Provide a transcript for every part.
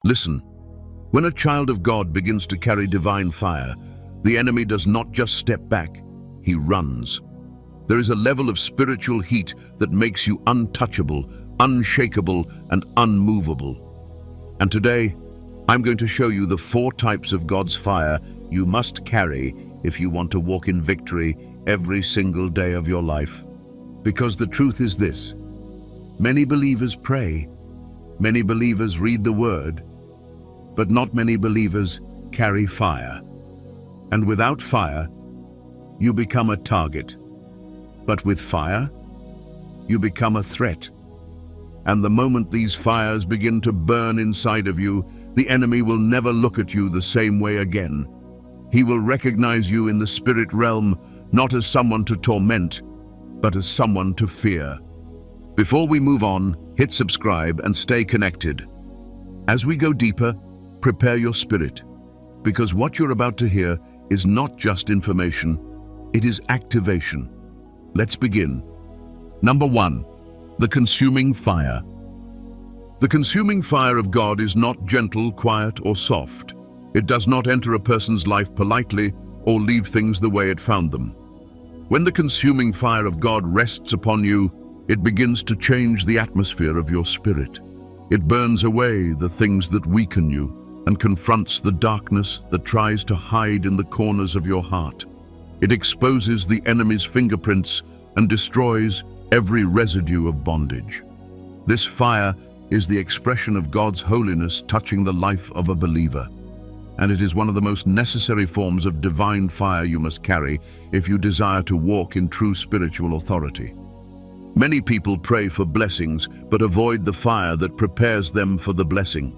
Listen, when a child of God begins to carry divine fire, the enemy does not just step back, he runs. There is a level of spiritual heat that makes you untouchable, unshakable, and unmovable. And today, I'm going to show you the 4 types of God's fire you must carry if you want to walk in victory every single day of your life. Because the truth is this: many believers pray, many believers read the Word, but not many believers carry fire. And without fire, you become a target. But with fire, you become a threat. And the moment these fires begin to burn inside of you, the enemy will never look at you the same way again. He will recognize you in the spirit realm, not as someone to torment, but as someone to fear. Before we move on, hit subscribe and stay connected. As we go deeper, prepare your spirit, because what you're about to hear is not just information, it is activation. Let's begin. Number 1, the consuming fire. The consuming fire of God is not gentle, quiet, or soft. It does not enter a person's life politely or leave things the way it found them. When the consuming fire of God rests upon you, it begins to change the atmosphere of your spirit. It burns away the things that weaken you and confronts the darkness that tries to hide in the corners of your heart. It exposes the enemy's fingerprints and destroys every residue of bondage. This fire is the expression of God's holiness touching the life of a believer, and it is one of the most necessary forms of divine fire you must carry if you desire to walk in true spiritual authority. Many people pray for blessings but avoid the fire that prepares them for the blessing.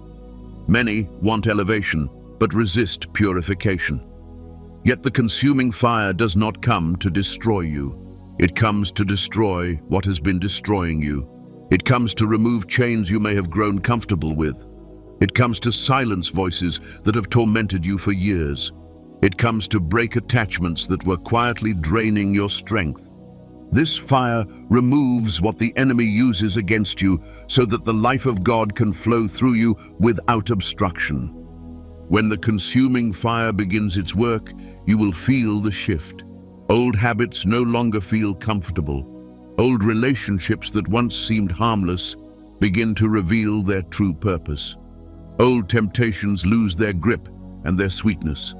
Many want elevation but resist purification. Yet the consuming fire does not come to destroy you. It comes to destroy what has been destroying you. It comes to remove chains you may have grown comfortable with. It comes to silence voices that have tormented you for years. It comes to break attachments that were quietly draining your strength. This fire removes what the enemy uses against you so that the life of God can flow through you without obstruction. When the consuming fire begins its work, you will feel the shift. Old habits no longer feel comfortable. Old relationships that once seemed harmless begin to reveal their true purpose. Old temptations lose their grip and their sweetness.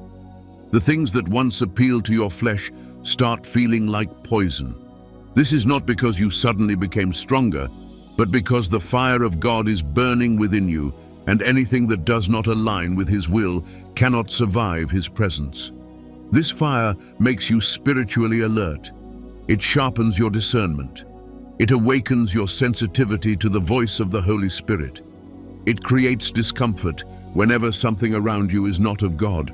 The things that once appealed to your flesh start feeling like poison. This is not because you suddenly became stronger, but because the fire of God is burning within you, and anything that does not align with His will cannot survive His presence. This fire makes you spiritually alert. It sharpens your discernment. It awakens your sensitivity to the voice of the Holy Spirit. It creates discomfort whenever something around you is not of God.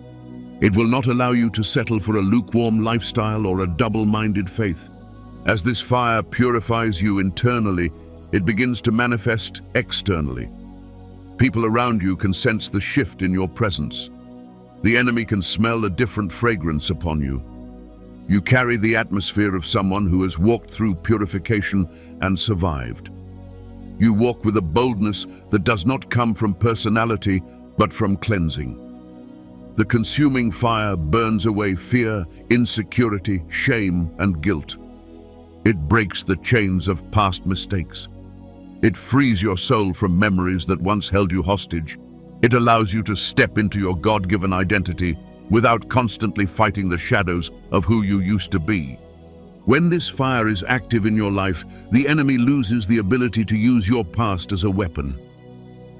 It will not allow you to settle for a lukewarm lifestyle or a double-minded faith. As this fire purifies you internally, it begins to manifest externally. People around you can sense the shift in your presence. The enemy can smell a different fragrance upon you. You carry the atmosphere of someone who has walked through purification and survived. You walk with a boldness that does not come from personality, but from cleansing. The consuming fire burns away fear, insecurity, shame, and guilt. It breaks the chains of past mistakes. It frees your soul from memories that once held you hostage. It allows you to step into your God-given identity without constantly fighting the shadows of who you used to be. When this fire is active in your life, the enemy loses the ability to use your past as a weapon.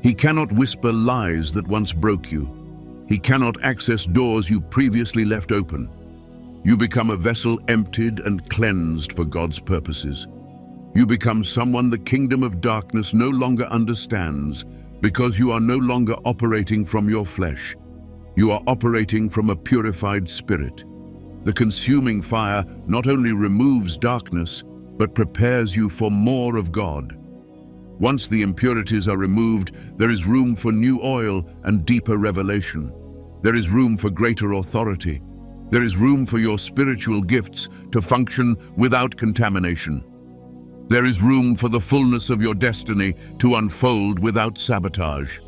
He cannot whisper lies that once broke you. He cannot access doors you previously left open. You become a vessel emptied and cleansed for God's purposes. You become someone the kingdom of darkness no longer understands, because you are no longer operating from your flesh. You are operating from a purified spirit. The consuming fire not only removes darkness, but prepares you for more of God. Once the impurities are removed, there is room for new oil and deeper revelation. There is room for greater authority. There is room for your spiritual gifts to function without contamination. There is room for the fullness of your destiny to unfold without sabotage.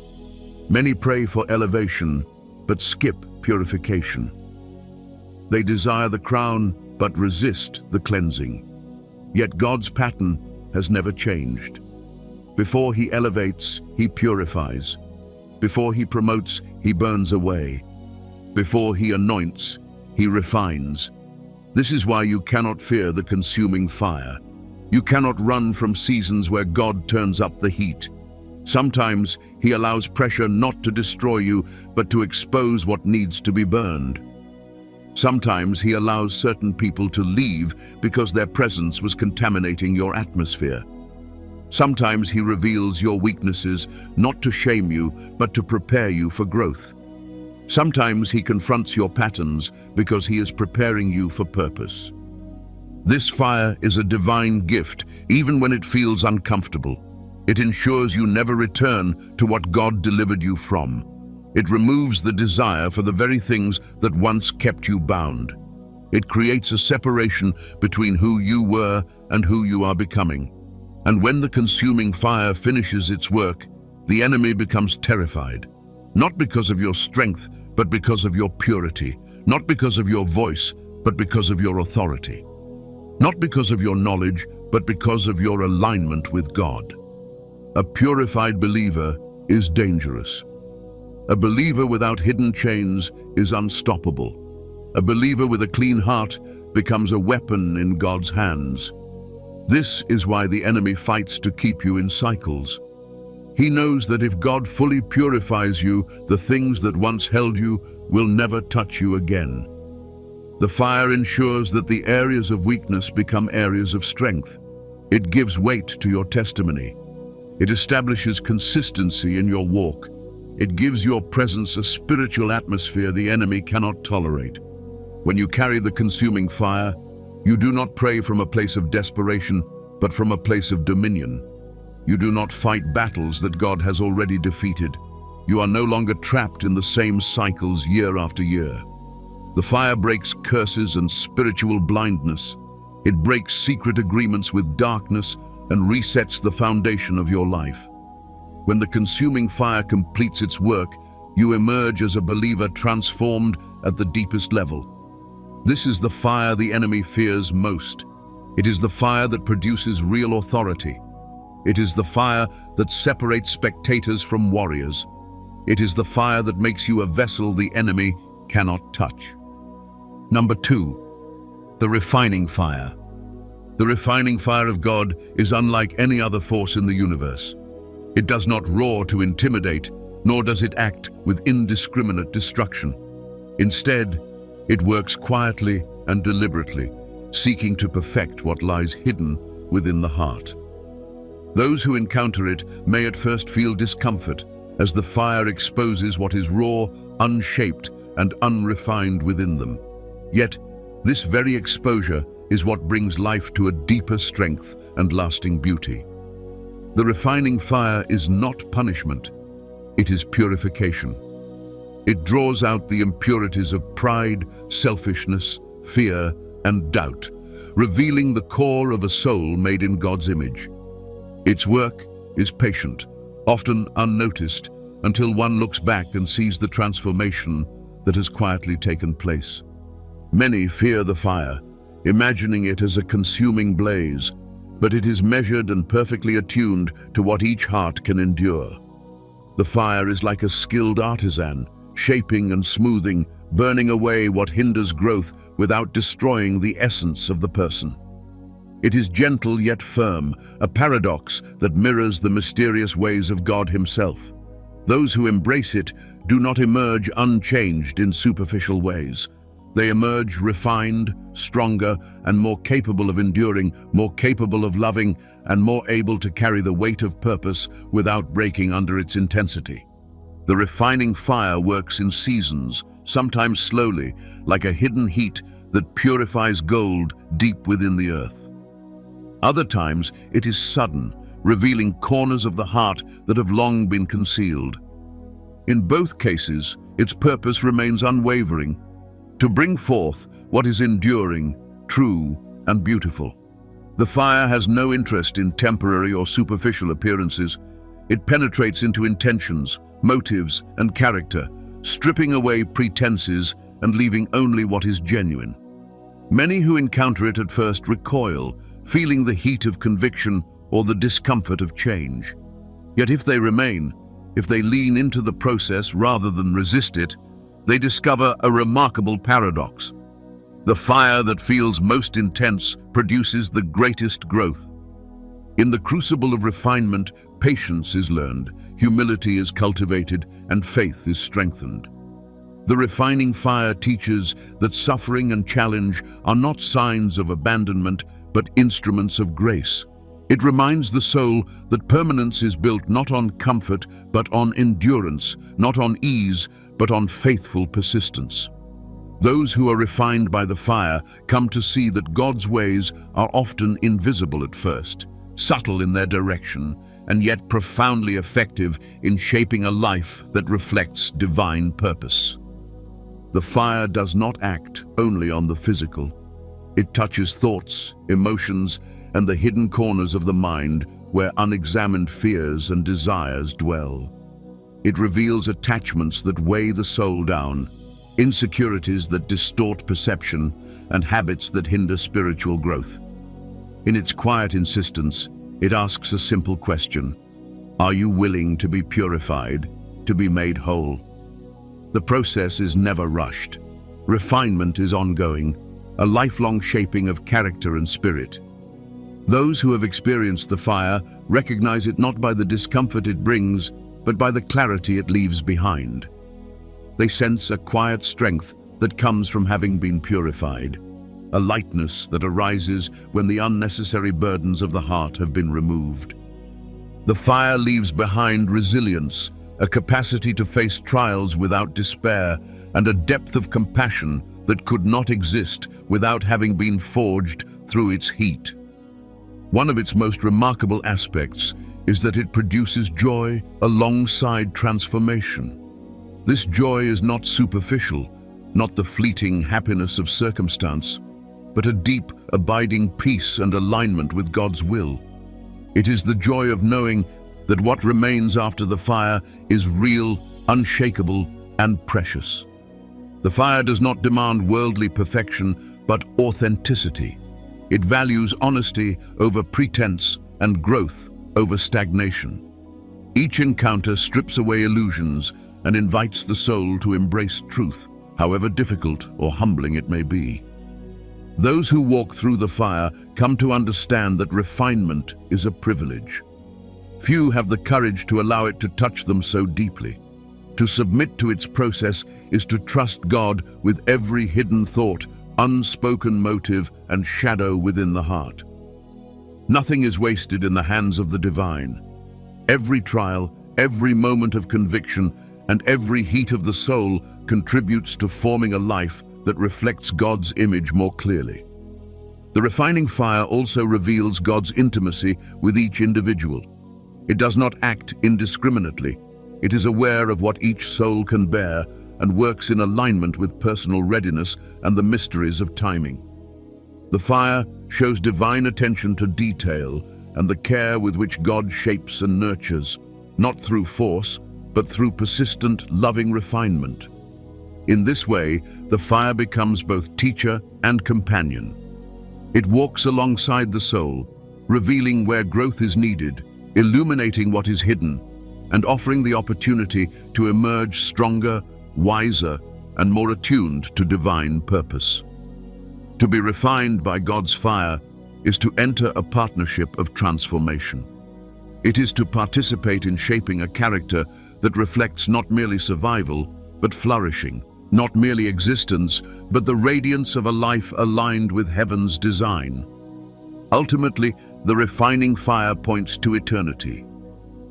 Many pray for elevation, but skip purification. They desire the crown, but resist the cleansing. Yet God's pattern has never changed. Before he elevates, he purifies. Before he promotes, he burns away. Before he anoints, he refines. This is why you cannot fear the consuming fire. You cannot run from seasons where God turns up the heat. Sometimes he allows pressure not to destroy you, but to expose what needs to be burned. Sometimes he allows certain people to leave because their presence was contaminating your atmosphere. Sometimes he reveals your weaknesses, not to shame you, but to prepare you for growth. Sometimes he confronts your patterns because he is preparing you for purpose. This fire is a divine gift, even when it feels uncomfortable. It ensures you never return to what God delivered you from. It removes the desire for the very things that once kept you bound. It creates a separation between who you were and who you are becoming. And when the consuming fire finishes its work, the enemy becomes terrified. Not because of your strength, but because of your purity. Not because of your voice, but because of your authority. Not because of your knowledge, but because of your alignment with God. A purified believer is dangerous. A believer without hidden chains is unstoppable. A believer with a clean heart becomes a weapon in God's hands. This is why the enemy fights to keep you in cycles. He knows that if God fully purifies you, the things that once held you will never touch you again. The fire ensures that the areas of weakness become areas of strength. It gives weight to your testimony. It establishes consistency in your walk. It gives your presence a spiritual atmosphere the enemy cannot tolerate. When you carry the consuming fire, you do not pray from a place of desperation, but from a place of dominion. You do not fight battles that God has already defeated. You are no longer trapped in the same cycles year after year. The fire breaks curses and spiritual blindness. It breaks secret agreements with darkness and resets the foundation of your life. When the consuming fire completes its work, you emerge as a believer transformed at the deepest level. This is the fire the enemy fears most. It is the fire that produces real authority. It is the fire that separates spectators from warriors. It is the fire that makes you a vessel the enemy cannot touch. Number 2, the refining fire. The refining fire of God is unlike any other force in the universe. It does not roar to intimidate, nor does it act with indiscriminate destruction. Instead, it works quietly and deliberately, seeking to perfect what lies hidden within the heart. Those who encounter it may at first feel discomfort as the fire exposes what is raw, unshaped, and unrefined within them. Yet, this very exposure is what brings life to a deeper strength and lasting beauty. The refining fire is not punishment, it is purification. It draws out the impurities of pride, selfishness, fear, and doubt, revealing the core of a soul made in God's image. Its work is patient, often unnoticed, until one looks back and sees the transformation that has quietly taken place. Many fear the fire, imagining it as a consuming blaze, but it is measured and perfectly attuned to what each heart can endure. The fire is like a skilled artisan, shaping and smoothing, burning away what hinders growth without destroying the essence of the person. It is gentle yet firm, a paradox that mirrors the mysterious ways of God himself. Those who embrace it do not emerge unchanged in superficial ways. They emerge refined, stronger, and more capable of enduring, more capable of loving, and more able to carry the weight of purpose without breaking under its intensity. The refining fire works in seasons, sometimes slowly, like a hidden heat that purifies gold deep within the earth. Other times, it is sudden, revealing corners of the heart that have long been concealed. In both cases, its purpose remains unwavering, to bring forth what is enduring, true, and beautiful. The fire has no interest in temporary or superficial appearances. It penetrates into intentions, motives, and character, stripping away pretenses and leaving only what is genuine. Many who encounter it at first recoil, feeling the heat of conviction or the discomfort of change. Yet if they remain, if they lean into the process rather than resist it, they discover a remarkable paradox. The fire that feels most intense produces the greatest growth. In the crucible of refinement, patience is learned, humility is cultivated, and faith is strengthened. The refining fire teaches that suffering and challenge are not signs of abandonment, but instruments of grace. It reminds the soul that permanence is built not on comfort, but on endurance, not on ease, but on faithful persistence. Those who are refined by the fire come to see that God's ways are often invisible at first, subtle in their direction, and yet profoundly effective in shaping a life that reflects divine purpose. The fire does not act only on the physical. It touches thoughts, emotions, and the hidden corners of the mind where unexamined fears and desires dwell. It reveals attachments that weigh the soul down, insecurities that distort perception, and habits that hinder spiritual growth. In its quiet insistence, it asks a simple question: are you willing to be purified, to be made whole? The process is never rushed. Refinement is ongoing, a lifelong shaping of character and spirit. Those who have experienced the fire recognize it not by the discomfort it brings, but by the clarity it leaves behind. They sense a quiet strength that comes from having been purified, a lightness that arises when the unnecessary burdens of the heart have been removed. The fire leaves behind resilience, a capacity to face trials without despair, and a depth of compassion that could not exist without having been forged through its heat. One of its most remarkable aspects is that it produces joy alongside transformation. This joy is not superficial, not the fleeting happiness of circumstance, but a deep, abiding peace and alignment with God's will. It is the joy of knowing that what remains after the fire is real, unshakable, and precious. The fire does not demand worldly perfection, but authenticity. It values honesty over pretense and growth over stagnation. Each encounter strips away illusions and invites the soul to embrace truth, however difficult or humbling it may be. Those who walk through the fire come to understand that refinement is a privilege. Few have the courage to allow it to touch them so deeply. To submit to its process is to trust God with every hidden thought, unspoken motive, and shadow within the heart. Nothing is wasted in the hands of the divine. Every trial, every moment of conviction, and every heat of the soul contributes to forming a life that reflects God's image more clearly. The refining fire also reveals God's intimacy with each individual. It does not act indiscriminately. It is aware of what each soul can bear and works in alignment with personal readiness and the mysteries of timing. The fire shows divine attention to detail and the care with which God shapes and nurtures, not through force, but through persistent, loving refinement. In this way, the fire becomes both teacher and companion. It walks alongside the soul, revealing where growth is needed, illuminating what is hidden, and offering the opportunity to emerge stronger, wiser, and more attuned to divine purpose. To be refined by God's fire is to enter a partnership of transformation. It is to participate in shaping a character that reflects not merely survival, but flourishing, not merely existence, but the radiance of a life aligned with heaven's design. Ultimately, the refining fire points to eternity.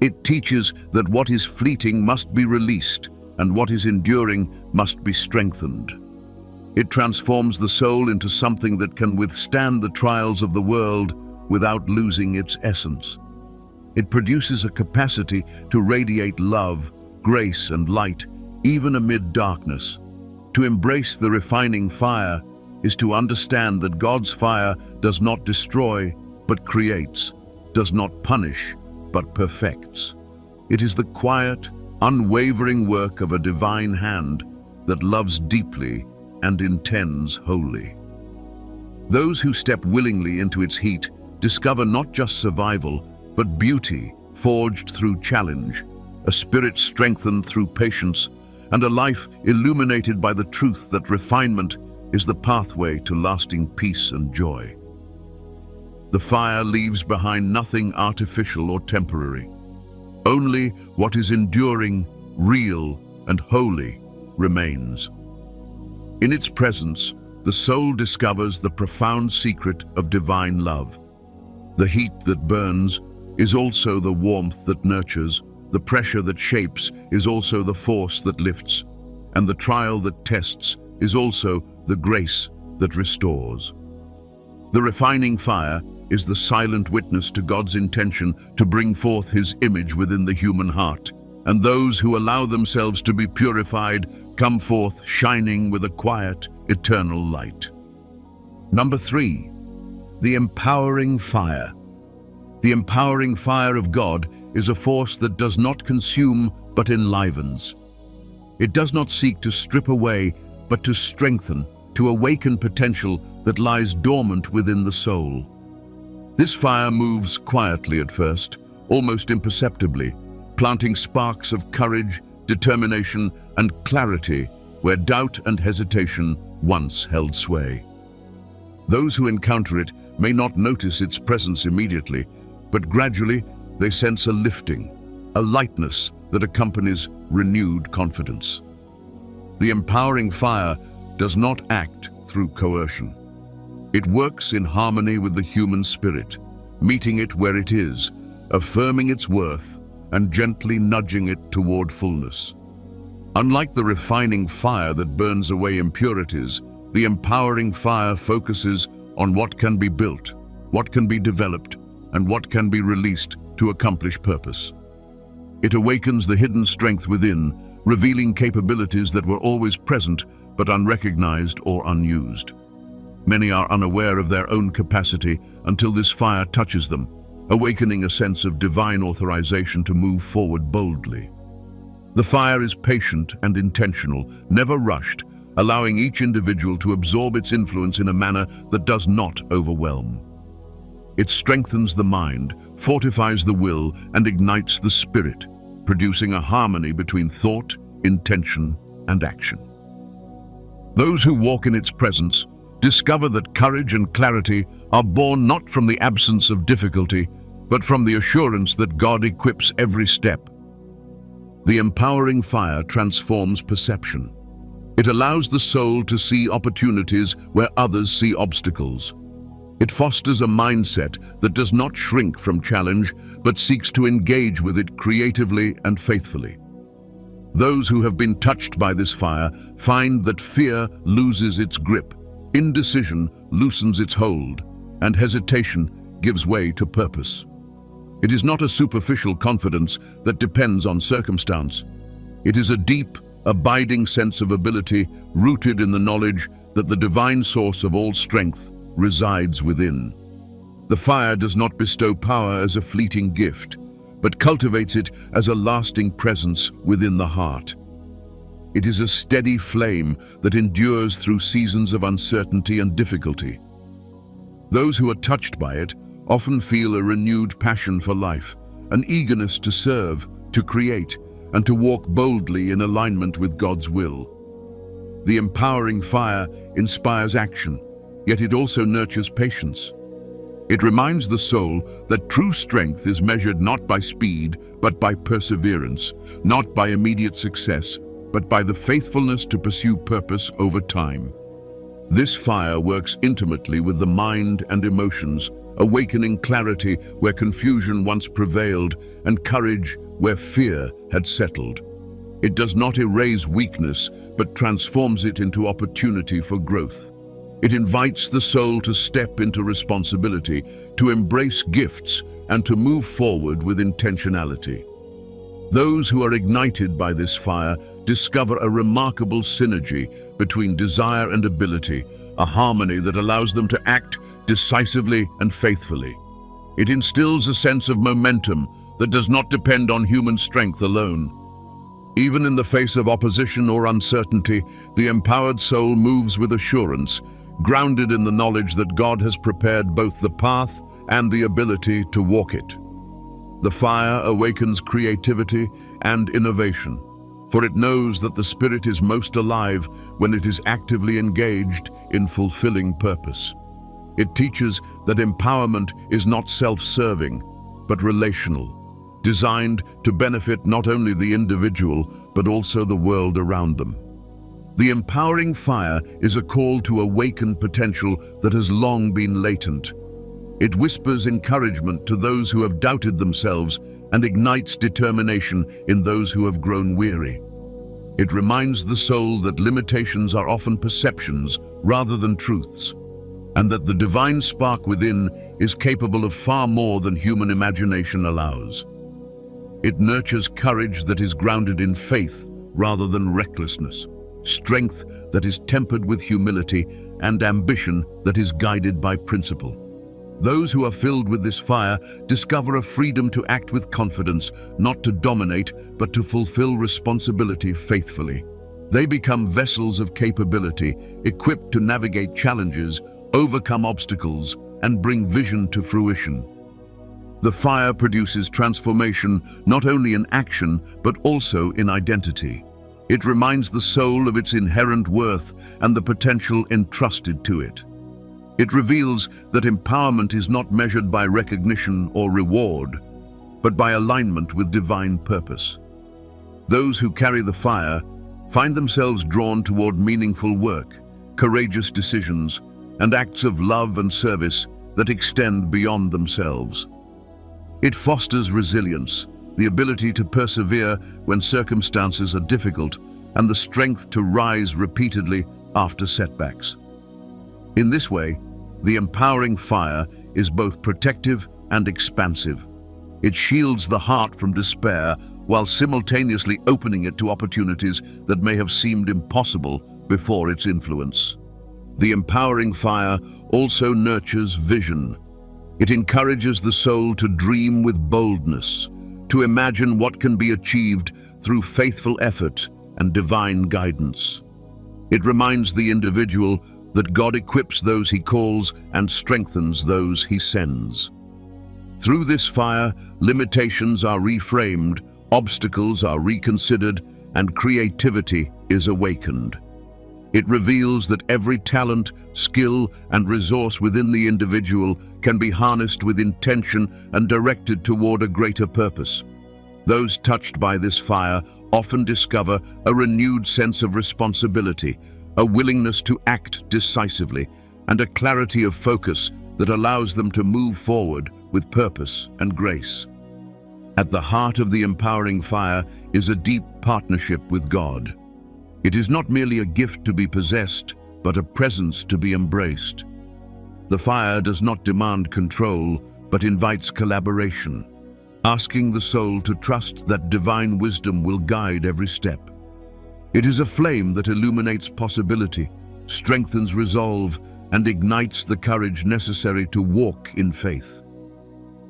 It teaches that what is fleeting must be released, and what is enduring must be strengthened. It transforms the soul into something that can withstand the trials of the world without losing its essence. It produces a capacity to radiate love, grace, and light, even amid darkness. To embrace the refining fire is to understand that God's fire does not destroy, but creates, does not punish, but perfects. It is the quiet, unwavering work of a divine hand that loves deeply and intends wholly. Those who step willingly into its heat discover not just survival, but beauty forged through challenge, a spirit strengthened through patience, and a life illuminated by the truth that refinement is the pathway to lasting peace and joy. The fire leaves behind nothing artificial or temporary. Only what is enduring, real, and holy remains. In its presence, the soul discovers the profound secret of divine love. The heat that burns is also the warmth that nurtures, the pressure that shapes is also the force that lifts, and the trial that tests is also the grace that restores. The refining fire is the silent witness to God's intention to bring forth His image within the human heart, and those who allow themselves to be purified come forth shining with a quiet, eternal light. Number 3, the empowering fire. The empowering fire of God is a force that does not consume but enlivens. It does not seek to strip away but to strengthen, to awaken potential that lies dormant within the soul. This fire moves quietly at first, almost imperceptibly, planting sparks of courage, determination, and clarity where doubt and hesitation once held sway. Those who encounter it may not notice its presence immediately, but gradually they sense a lifting, a lightness that accompanies renewed confidence. The empowering fire does not act through coercion. It works in harmony with the human spirit, meeting it where it is, affirming its worth, and gently nudging it toward fullness. Unlike the refining fire that burns away impurities, the empowering fire focuses on what can be built, what can be developed, and what can be released to accomplish purpose. It awakens the hidden strength within, revealing capabilities that were always present but unrecognized or unused. Many are unaware of their own capacity until this fire touches them, awakening a sense of divine authorization to move forward boldly. The fire is patient and intentional, never rushed, allowing each individual to absorb its influence in a manner that does not overwhelm. It strengthens the mind, fortifies the will, and ignites the spirit, producing a harmony between thought, intention, and action. Those who walk in its presence discover that courage and clarity are born not from the absence of difficulty, but from the assurance that God equips every step. The empowering fire transforms perception. It allows the soul to see opportunities where others see obstacles. It fosters a mindset that does not shrink from challenge, but seeks to engage with it creatively and faithfully. Those who have been touched by this fire find that fear loses its grip, indecision loosens its hold, and hesitation gives way to purpose. It is not a superficial confidence that depends on circumstance. It is a deep, abiding sense of ability rooted in the knowledge that the divine source of all strength resides within. The fire does not bestow power as a fleeting gift, but cultivates it as a lasting presence within the heart. It is a steady flame that endures through seasons of uncertainty and difficulty. Those who are touched by it often feel a renewed passion for life, an eagerness to serve, to create, and to walk boldly in alignment with God's will. The empowering fire inspires action, yet it also nurtures patience. It reminds the soul that true strength is measured not by speed, but by perseverance, not by immediate success, but by the faithfulness to pursue purpose over time. This fire works intimately with the mind and emotions, awakening clarity where confusion once prevailed and courage where fear had settled. It does not erase weakness, but transforms it into opportunity for growth. It invites the soul to step into responsibility, to embrace gifts, and to move forward with intentionality. Those who are ignited by this fire discover a remarkable synergy between desire and ability, a harmony that allows them to act decisively and faithfully. It instills a sense of momentum that does not depend on human strength alone. Even in the face of opposition or uncertainty, the empowered soul moves with assurance, grounded in the knowledge that God has prepared both the path and the ability to walk it. The fire awakens creativity and innovation, for it knows that the spirit is most alive when it is actively engaged in fulfilling purpose. It teaches that empowerment is not self-serving, but relational, designed to benefit not only the individual, but also the world around them. The empowering fire is a call to awaken potential that has long been latent. It whispers encouragement to those who have doubted themselves and ignites determination in those who have grown weary. It reminds the soul that limitations are often perceptions rather than truths, and that the divine spark within is capable of far more than human imagination allows. It nurtures courage that is grounded in faith rather than recklessness, strength that is tempered with humility, and ambition that is guided by principle. Those who are filled with this fire discover a freedom to act with confidence, not to dominate, but to fulfill responsibility faithfully. They become vessels of capability, equipped to navigate challenges, overcome obstacles, and bring vision to fruition. The fire produces transformation not only in action, but also in identity. It reminds the soul of its inherent worth and the potential entrusted to it. It reveals that empowerment is not measured by recognition or reward, but by alignment with divine purpose. Those who carry the fire find themselves drawn toward meaningful work, courageous decisions, and acts of love and service that extend beyond themselves. It fosters resilience, the ability to persevere when circumstances are difficult, and the strength to rise repeatedly after setbacks. In this way, the empowering fire is both protective and expansive. It shields the heart from despair while simultaneously opening it to opportunities that may have seemed impossible before its influence. The empowering fire also nurtures vision. It encourages the soul to dream with boldness, to imagine what can be achieved through faithful effort and divine guidance. It reminds the individual that God equips those He calls and strengthens those He sends. Through this fire, limitations are reframed, obstacles are reconsidered, and creativity is awakened. It reveals that every talent, skill, and resource within the individual can be harnessed with intention and directed toward a greater purpose. Those touched by this fire often discover a renewed sense of responsibility, a willingness to act decisively, and a clarity of focus that allows them to move forward with purpose and grace. At the heart of the empowering fire is a deep partnership with God. It is not merely a gift to be possessed, but a presence to be embraced. The fire does not demand control, but invites collaboration, asking the soul to trust that divine wisdom will guide every step. It is a flame that illuminates possibility, strengthens resolve, and ignites the courage necessary to walk in faith.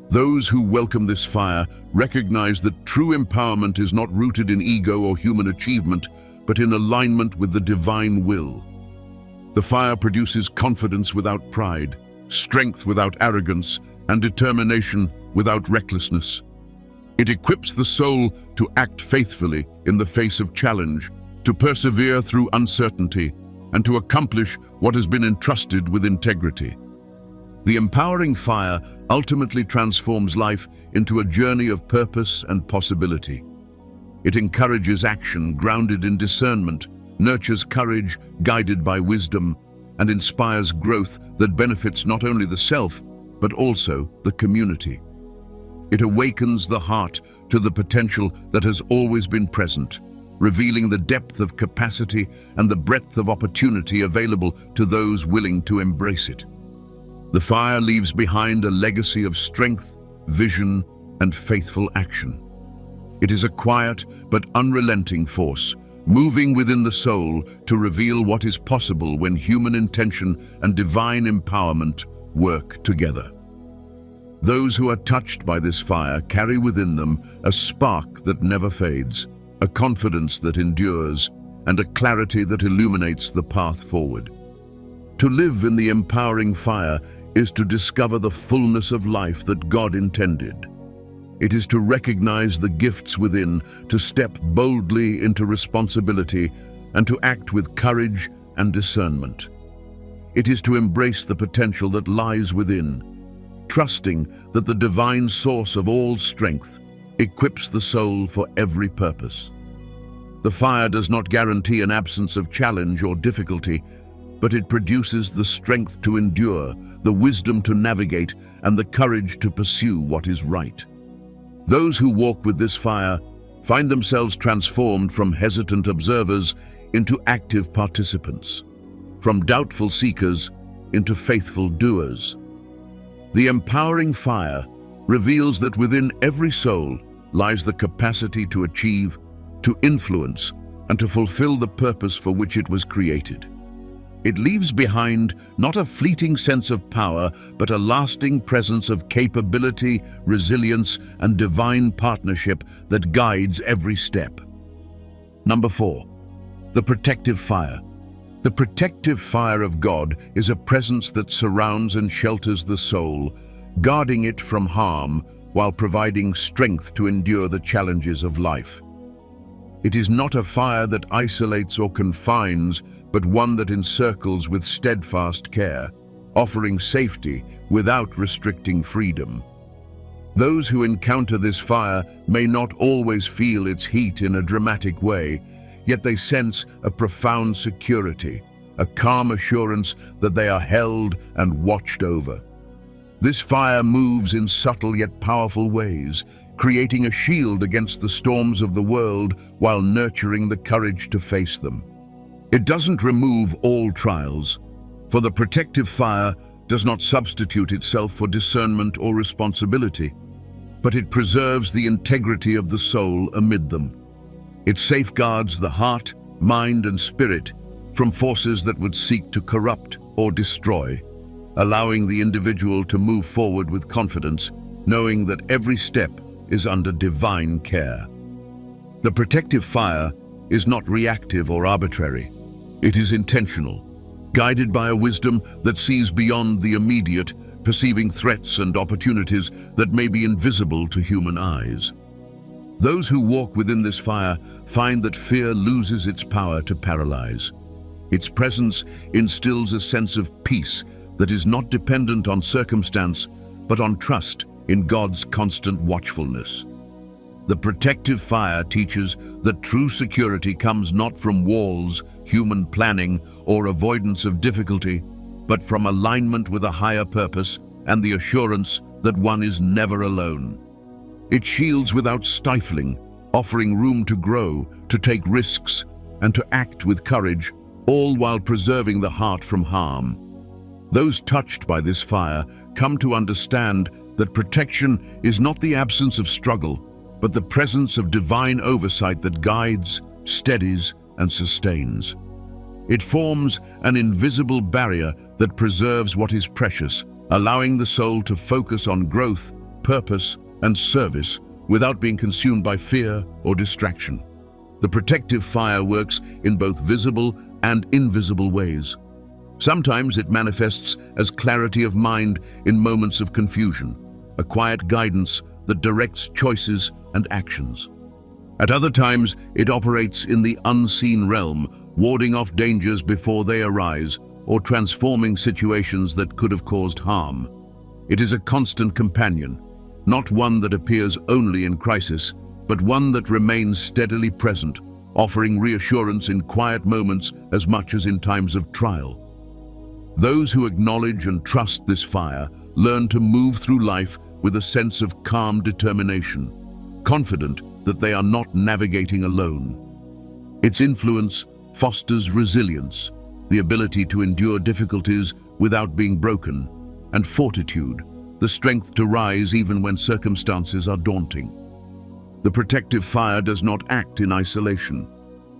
Those who welcome this fire recognize that true empowerment is not rooted in ego or human achievement, but in alignment with the divine will. The fire produces confidence without pride, strength without arrogance, and determination without recklessness. It equips the soul to act faithfully in the face of challenge, to persevere through uncertainty, and to accomplish what has been entrusted with integrity. The empowering fire ultimately transforms life into a journey of purpose and possibility. It encourages action grounded in discernment, nurtures courage guided by wisdom, and inspires growth that benefits not only the self, but also the community. It awakens the heart to the potential that has always been present, revealing the depth of capacity and the breadth of opportunity available to those willing to embrace it. The fire leaves behind a legacy of strength, vision, and faithful action. It is a quiet but unrelenting force, moving within the soul to reveal what is possible when human intention and divine empowerment work together. Those who are touched by this fire carry within them a spark that never fades, a confidence that endures, and a clarity that illuminates the path forward. To live in the empowering fire is to discover the fullness of life that God intended. It is to recognize the gifts within, to step boldly into responsibility, and to act with courage and discernment. It is to embrace the potential that lies within, trusting that the divine source of all strength equips the soul for every purpose. The fire does not guarantee an absence of challenge or difficulty, but it produces the strength to endure, the wisdom to navigate, and the courage to pursue what is right. Those who walk with this fire find themselves transformed from hesitant observers into active participants, from doubtful seekers into faithful doers. The empowering fire reveals that within every soul lies the capacity to achieve, to influence, and to fulfill the purpose for which it was created. It leaves behind not a fleeting sense of power, but a lasting presence of capability, resilience, and divine partnership that guides every step. Number 4, the protective fire. The protective fire of God is a presence that surrounds and shelters the soul, guarding it from harm while providing strength to endure the challenges of life. It is not a fire that isolates or confines, but one that encircles with steadfast care, offering safety without restricting freedom. Those who encounter this fire may not always feel its heat in a dramatic way, yet they sense a profound security, a calm assurance that they are held and watched over. This fire moves in subtle yet powerful ways, creating a shield against the storms of the world while nurturing the courage to face them. It doesn't remove all trials, for the protective fire does not substitute itself for discernment or responsibility, but it preserves the integrity of the soul amid them. It safeguards the heart, mind, and spirit from forces that would seek to corrupt or destroy, allowing the individual to move forward with confidence, knowing that every step is under divine care. The protective fire is not reactive or arbitrary. It is intentional, guided by a wisdom that sees beyond the immediate, perceiving threats and opportunities that may be invisible to human eyes. Those who walk within this fire find that fear loses its power to paralyze. Its presence instills a sense of peace that is not dependent on circumstance, but on trust in God's constant watchfulness. The protective fire teaches that true security comes not from walls, human planning, or avoidance of difficulty, but from alignment with a higher purpose and the assurance that one is never alone. It shields without stifling, offering room to grow, to take risks, and to act with courage, all while preserving the heart from harm. Those touched by this fire come to understand that protection is not the absence of struggle, but the presence of divine oversight that guides, steadies, and sustains. It forms an invisible barrier that preserves what is precious, allowing the soul to focus on growth, purpose, and service without being consumed by fear or distraction. The protective fire works in both visible and invisible ways. Sometimes it manifests as clarity of mind in moments of confusion, a quiet guidance that directs choices and actions. At other times, it operates in the unseen realm, warding off dangers before they arise, or transforming situations that could have caused harm. It is a constant companion, not one that appears only in crisis, but one that remains steadily present, offering reassurance in quiet moments as much as in times of trial. Those who acknowledge and trust this fire learn to move through life with a sense of calm determination, confident that they are not navigating alone. Its influence fosters resilience, the ability to endure difficulties without being broken, and fortitude, the strength to rise even when circumstances are daunting. The protective fire does not act in isolation.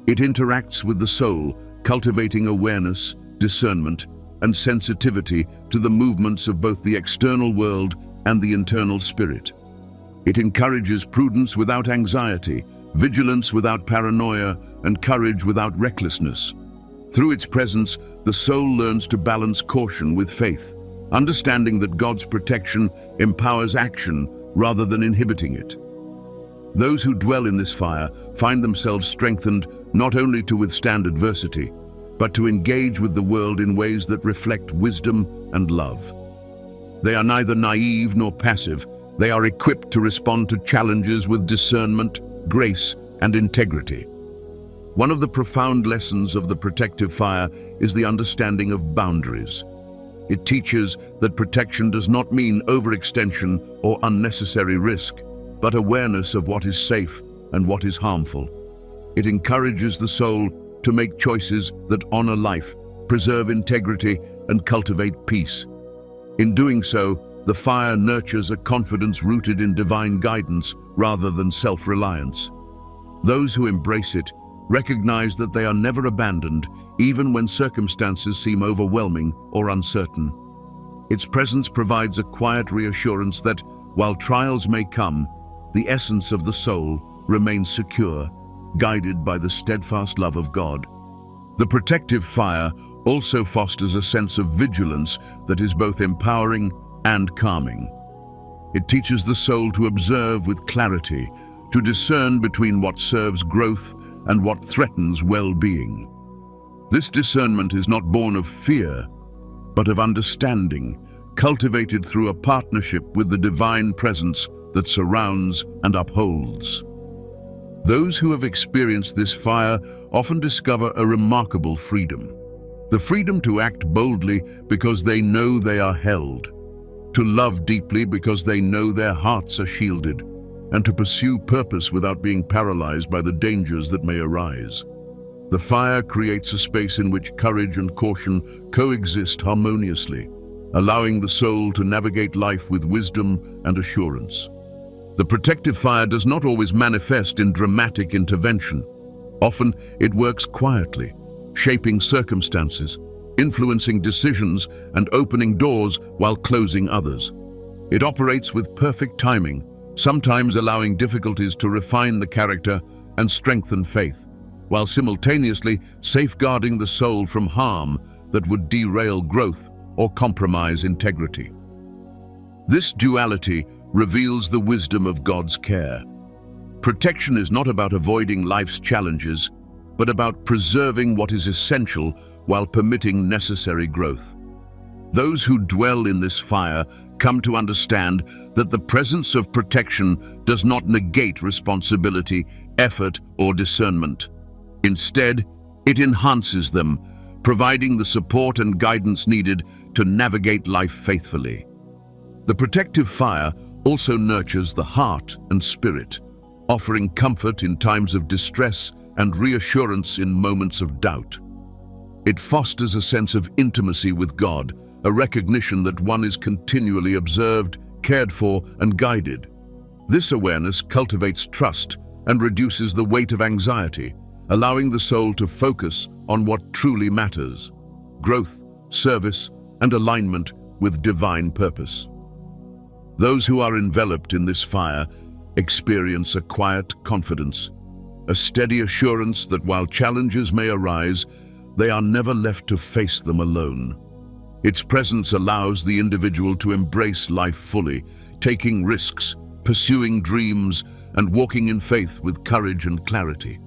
It interacts with the soul, cultivating awareness, discernment, and sensitivity to the movements of both the external world and the internal spirit. It encourages prudence without anxiety, vigilance without paranoia, and courage without recklessness. Through its presence, the soul learns to balance caution with faith, understanding that God's protection empowers action rather than inhibiting it. Those who dwell in this fire find themselves strengthened not only to withstand adversity, but to engage with the world in ways that reflect wisdom and love. They are neither naive nor passive. They are equipped to respond to challenges with discernment, grace, and integrity. One of the profound lessons of the protective fire is the understanding of boundaries. It teaches that protection does not mean overextension or unnecessary risk, but awareness of what is safe and what is harmful. It encourages the soul to make choices that honor life, preserve integrity, and cultivate peace. In doing so, the fire nurtures a confidence rooted in divine guidance rather than self-reliance. Those who embrace it recognize that they are never abandoned, even when circumstances seem overwhelming or uncertain. Its presence provides a quiet reassurance that, while trials may come, the essence of the soul remains secure, guided by the steadfast love of God. The protective fire also fosters a sense of vigilance that is both empowering and calming. It teaches the soul to observe with clarity, to discern between what serves growth and what threatens well-being. This discernment is not born of fear, but of understanding, cultivated through a partnership with the divine presence that surrounds and upholds. Those who have experienced this fire often discover a remarkable freedom. The freedom to act boldly because they know they are held, to love deeply because they know their hearts are shielded, and to pursue purpose without being paralyzed by the dangers that may arise. The fire creates a space in which courage and caution coexist harmoniously, allowing the soul to navigate life with wisdom and assurance. The protective fire does not always manifest in dramatic intervention. Often, it works quietly, shaping circumstances, influencing decisions, and opening doors while closing others. It operates with perfect timing, sometimes allowing difficulties to refine the character and strengthen faith, while simultaneously safeguarding the soul from harm that would derail growth or compromise integrity. This duality reveals the wisdom of God's care. Protection is not about avoiding life's challenges, but about preserving what is essential while permitting necessary growth. Those who dwell in this fire come to understand that the presence of protection does not negate responsibility, effort, or discernment. Instead, it enhances them, providing the support and guidance needed to navigate life faithfully. The protective fire also nurtures the heart and spirit, offering comfort in times of distress and reassurance in moments of doubt. It fosters a sense of intimacy with God, a recognition that one is continually observed, cared for, and guided. This awareness cultivates trust and reduces the weight of anxiety, allowing the soul to focus on what truly matters: growth, service, and alignment with divine purpose. Those who are enveloped in this fire experience a quiet confidence, a steady assurance that while challenges may arise, they are never left to face them alone. Its presence allows the individual to embrace life fully, taking risks, pursuing dreams, and walking in faith with courage and clarity.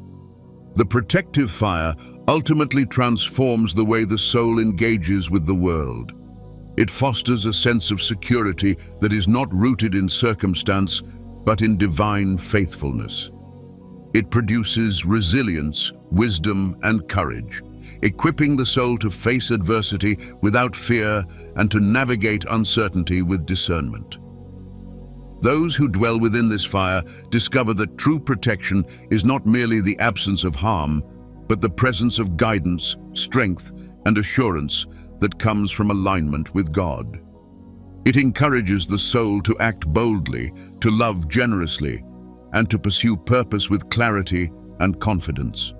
The protective fire ultimately transforms the way the soul engages with the world. It fosters a sense of security that is not rooted in circumstance, but in divine faithfulness. It produces resilience, wisdom, and courage, equipping the soul to face adversity without fear and to navigate uncertainty with discernment. Those who dwell within this fire discover that true protection is not merely the absence of harm, but the presence of guidance, strength, and assurance that comes from alignment with God. It encourages the soul to act boldly, to love generously, and to pursue purpose with clarity and confidence.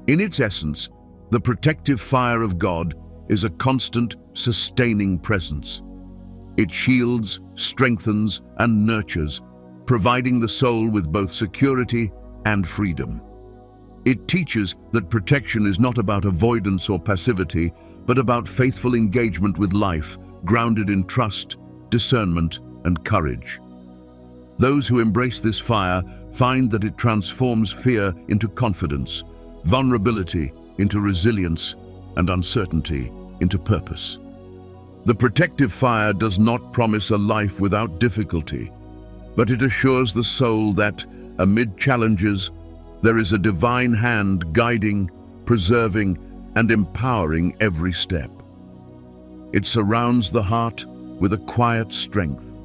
In its essence, the protective fire of God is a constant, sustaining presence. It shields, strengthens, and nurtures, providing the soul with both security and freedom. It teaches that protection is not about avoidance or passivity, but about faithful engagement with life, grounded in trust, discernment, and courage. Those who embrace this fire find that it transforms fear into confidence, vulnerability into resilience, and uncertainty into purpose. The protective fire does not promise a life without difficulty, but it assures the soul that, amid challenges, there is a divine hand guiding, preserving, and empowering every step. It surrounds the heart with a quiet strength,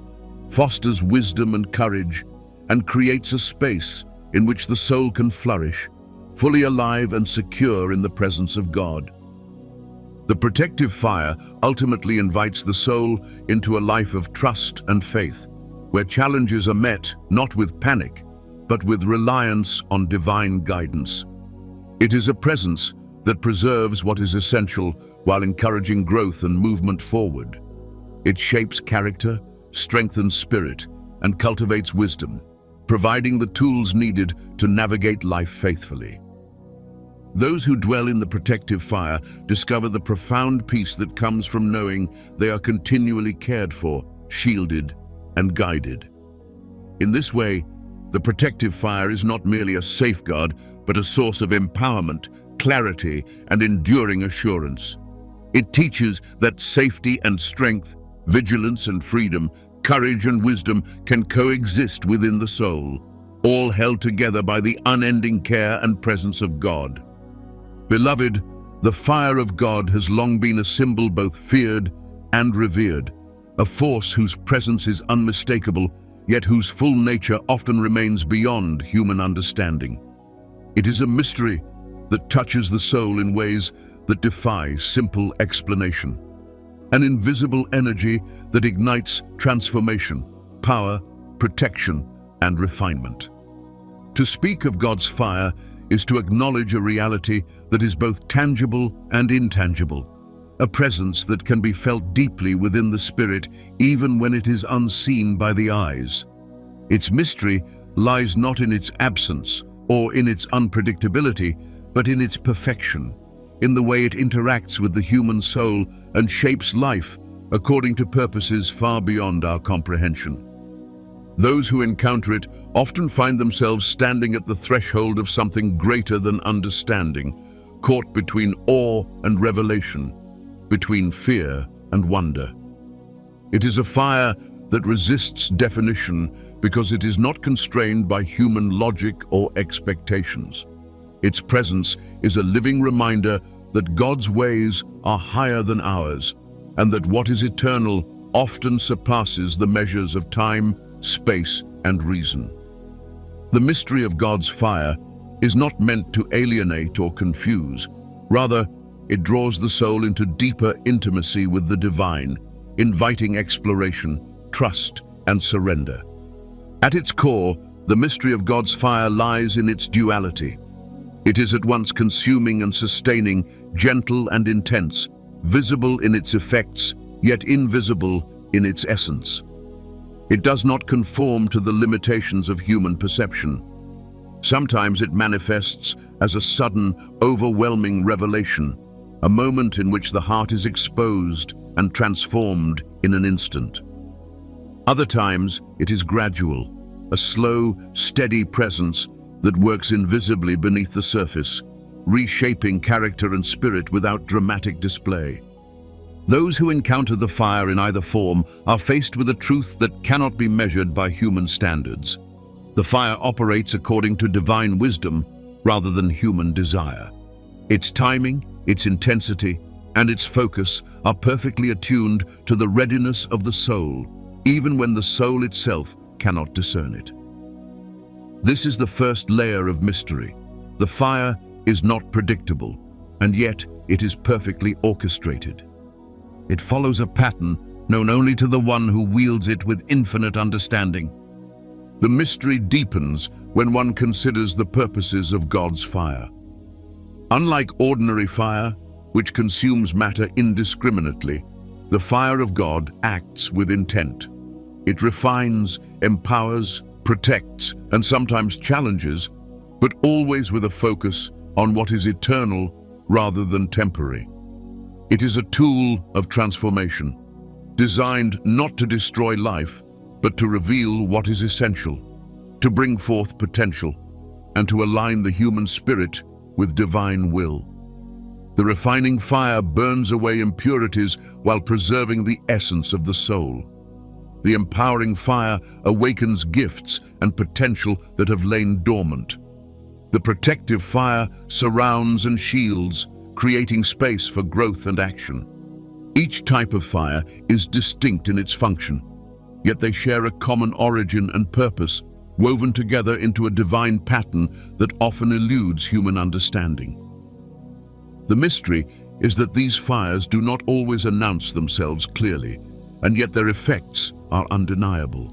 fosters wisdom and courage, and creates a space in which the soul can flourish, fully alive and secure in the presence of God. The protective fire ultimately invites the soul into a life of trust and faith, where challenges are met not with panic, but with reliance on divine guidance. It is a presence that preserves what is essential while encouraging growth and movement forward. It shapes character, strengthens spirit, and cultivates wisdom, providing the tools needed to navigate life faithfully. Those who dwell in the protective fire discover the profound peace that comes from knowing they are continually cared for, shielded, and guided. In this way, the protective fire is not merely a safeguard, but a source of empowerment, clarity, and enduring assurance. It teaches that safety and strength, vigilance and freedom, courage and wisdom can coexist within the soul, all held together by the unending care and presence of God. Beloved, the fire of God has long been a symbol both feared and revered, a force whose presence is unmistakable, yet whose full nature often remains beyond human understanding. It is a mystery that touches the soul in ways that defy simple explanation, an invisible energy that ignites transformation, power, protection, and refinement. To speak of God's fire is to acknowledge a reality that is both tangible and intangible, a presence that can be felt deeply within the spirit even when it is unseen by the eyes. Its mystery lies not in its absence or in its unpredictability, but in its perfection, in the way it interacts with the human soul and shapes life according to purposes far beyond our comprehension. Those who encounter it often find themselves standing at the threshold of something greater than understanding, caught between awe and revelation, between fear and wonder. It is a fire that resists definition because it is not constrained by human logic or expectations. Its presence is a living reminder that God's ways are higher than ours, and that what is eternal often surpasses the measures of time, space, and reason. The mystery of God's fire is not meant to alienate or confuse. Rather, it draws the soul into deeper intimacy with the divine, inviting exploration, trust, and surrender. At its core, the mystery of God's fire lies in its duality. It is at once consuming and sustaining, gentle and intense, visible in its effects, yet invisible in its essence. It does not conform to the limitations of human perception. Sometimes it manifests as a sudden, overwhelming revelation, a moment in which the heart is exposed and transformed in an instant. Other times, it is gradual, a slow, steady presence that works invisibly beneath the surface, reshaping character and spirit without dramatic display. Those who encounter the fire in either form are faced with a truth that cannot be measured by human standards. The fire operates according to divine wisdom rather than human desire. Its timing, its intensity, and its focus are perfectly attuned to the readiness of the soul, even when the soul itself cannot discern it. This is the first layer of mystery. The fire is not predictable, and yet it is perfectly orchestrated. It follows a pattern known only to the one who wields it with infinite understanding. The mystery deepens when one considers the purposes of God's fire. Unlike ordinary fire, which consumes matter indiscriminately, the fire of God acts with intent. It refines, empowers, protects, and sometimes challenges, but always with a focus on what is eternal rather than temporary. It is a tool of transformation, designed not to destroy life, but to reveal what is essential, to bring forth potential, and to align the human spirit with divine will. The refining fire burns away impurities while preserving the essence of the soul. The empowering fire awakens gifts and potential that have lain dormant. The protective fire surrounds and shields, creating space for growth and action. Each type of fire is distinct in its function, yet they share a common origin and purpose, woven together into a divine pattern that often eludes human understanding. The mystery is that these fires do not always announce themselves clearly, and yet their effects are undeniable.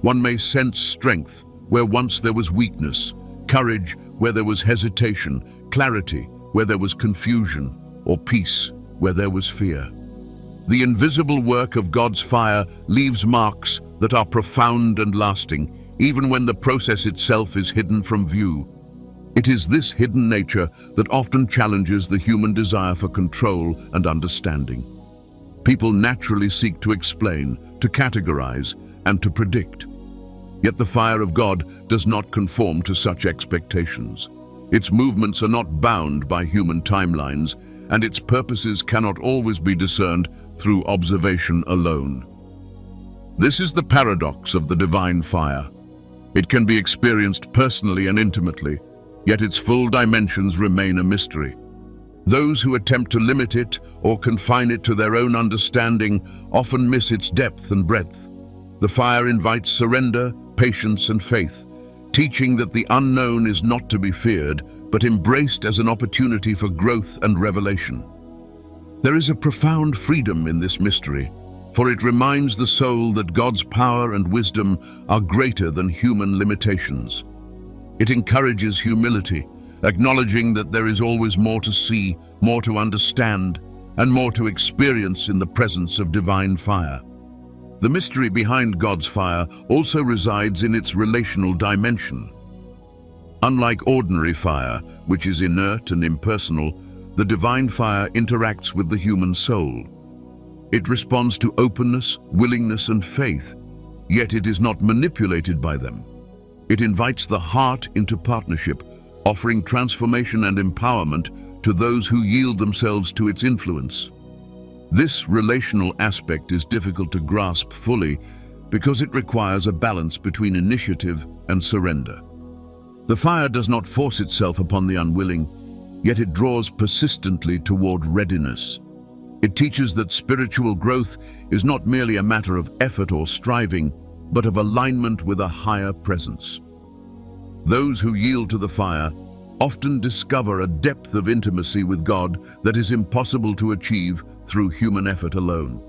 One may sense strength where once there was weakness, courage where there was hesitation, clarity where there was confusion, or peace where there was fear. The invisible work of God's fire leaves marks that are profound and lasting, even when the process itself is hidden from view. It is this hidden nature that often challenges the human desire for control and understanding. People naturally seek to explain, to categorize, and to predict. Yet the fire of God does not conform to such expectations. Its movements are not bound by human timelines, and its purposes cannot always be discerned through observation alone. This is the paradox of the divine fire. It can be experienced personally and intimately, yet its full dimensions remain a mystery. Those who attempt to limit it or confine it to their own understanding often miss its depth and breadth. The fire invites surrender, patience, and faith, teaching that the unknown is not to be feared, but embraced as an opportunity for growth and revelation. There is a profound freedom in this mystery, for it reminds the soul that God's power and wisdom are greater than human limitations. It encourages humility, acknowledging that there is always more to see, more to understand, and more to experience in the presence of divine fire. The mystery behind God's fire also resides in its relational dimension. Unlike ordinary fire, which is inert and impersonal, the divine fire interacts with the human soul. It responds to openness, willingness, and faith, yet it is not manipulated by them. It invites the heart into partnership, offering transformation and empowerment to those who yield themselves to its influence. This relational aspect is difficult to grasp fully because it requires a balance between initiative and surrender. The fire does not force itself upon the unwilling, yet it draws persistently toward readiness. It teaches that spiritual growth is not merely a matter of effort or striving, but of alignment with a higher presence. Those who yield to the fire often discover a depth of intimacy with God that is impossible to achieve through human effort alone.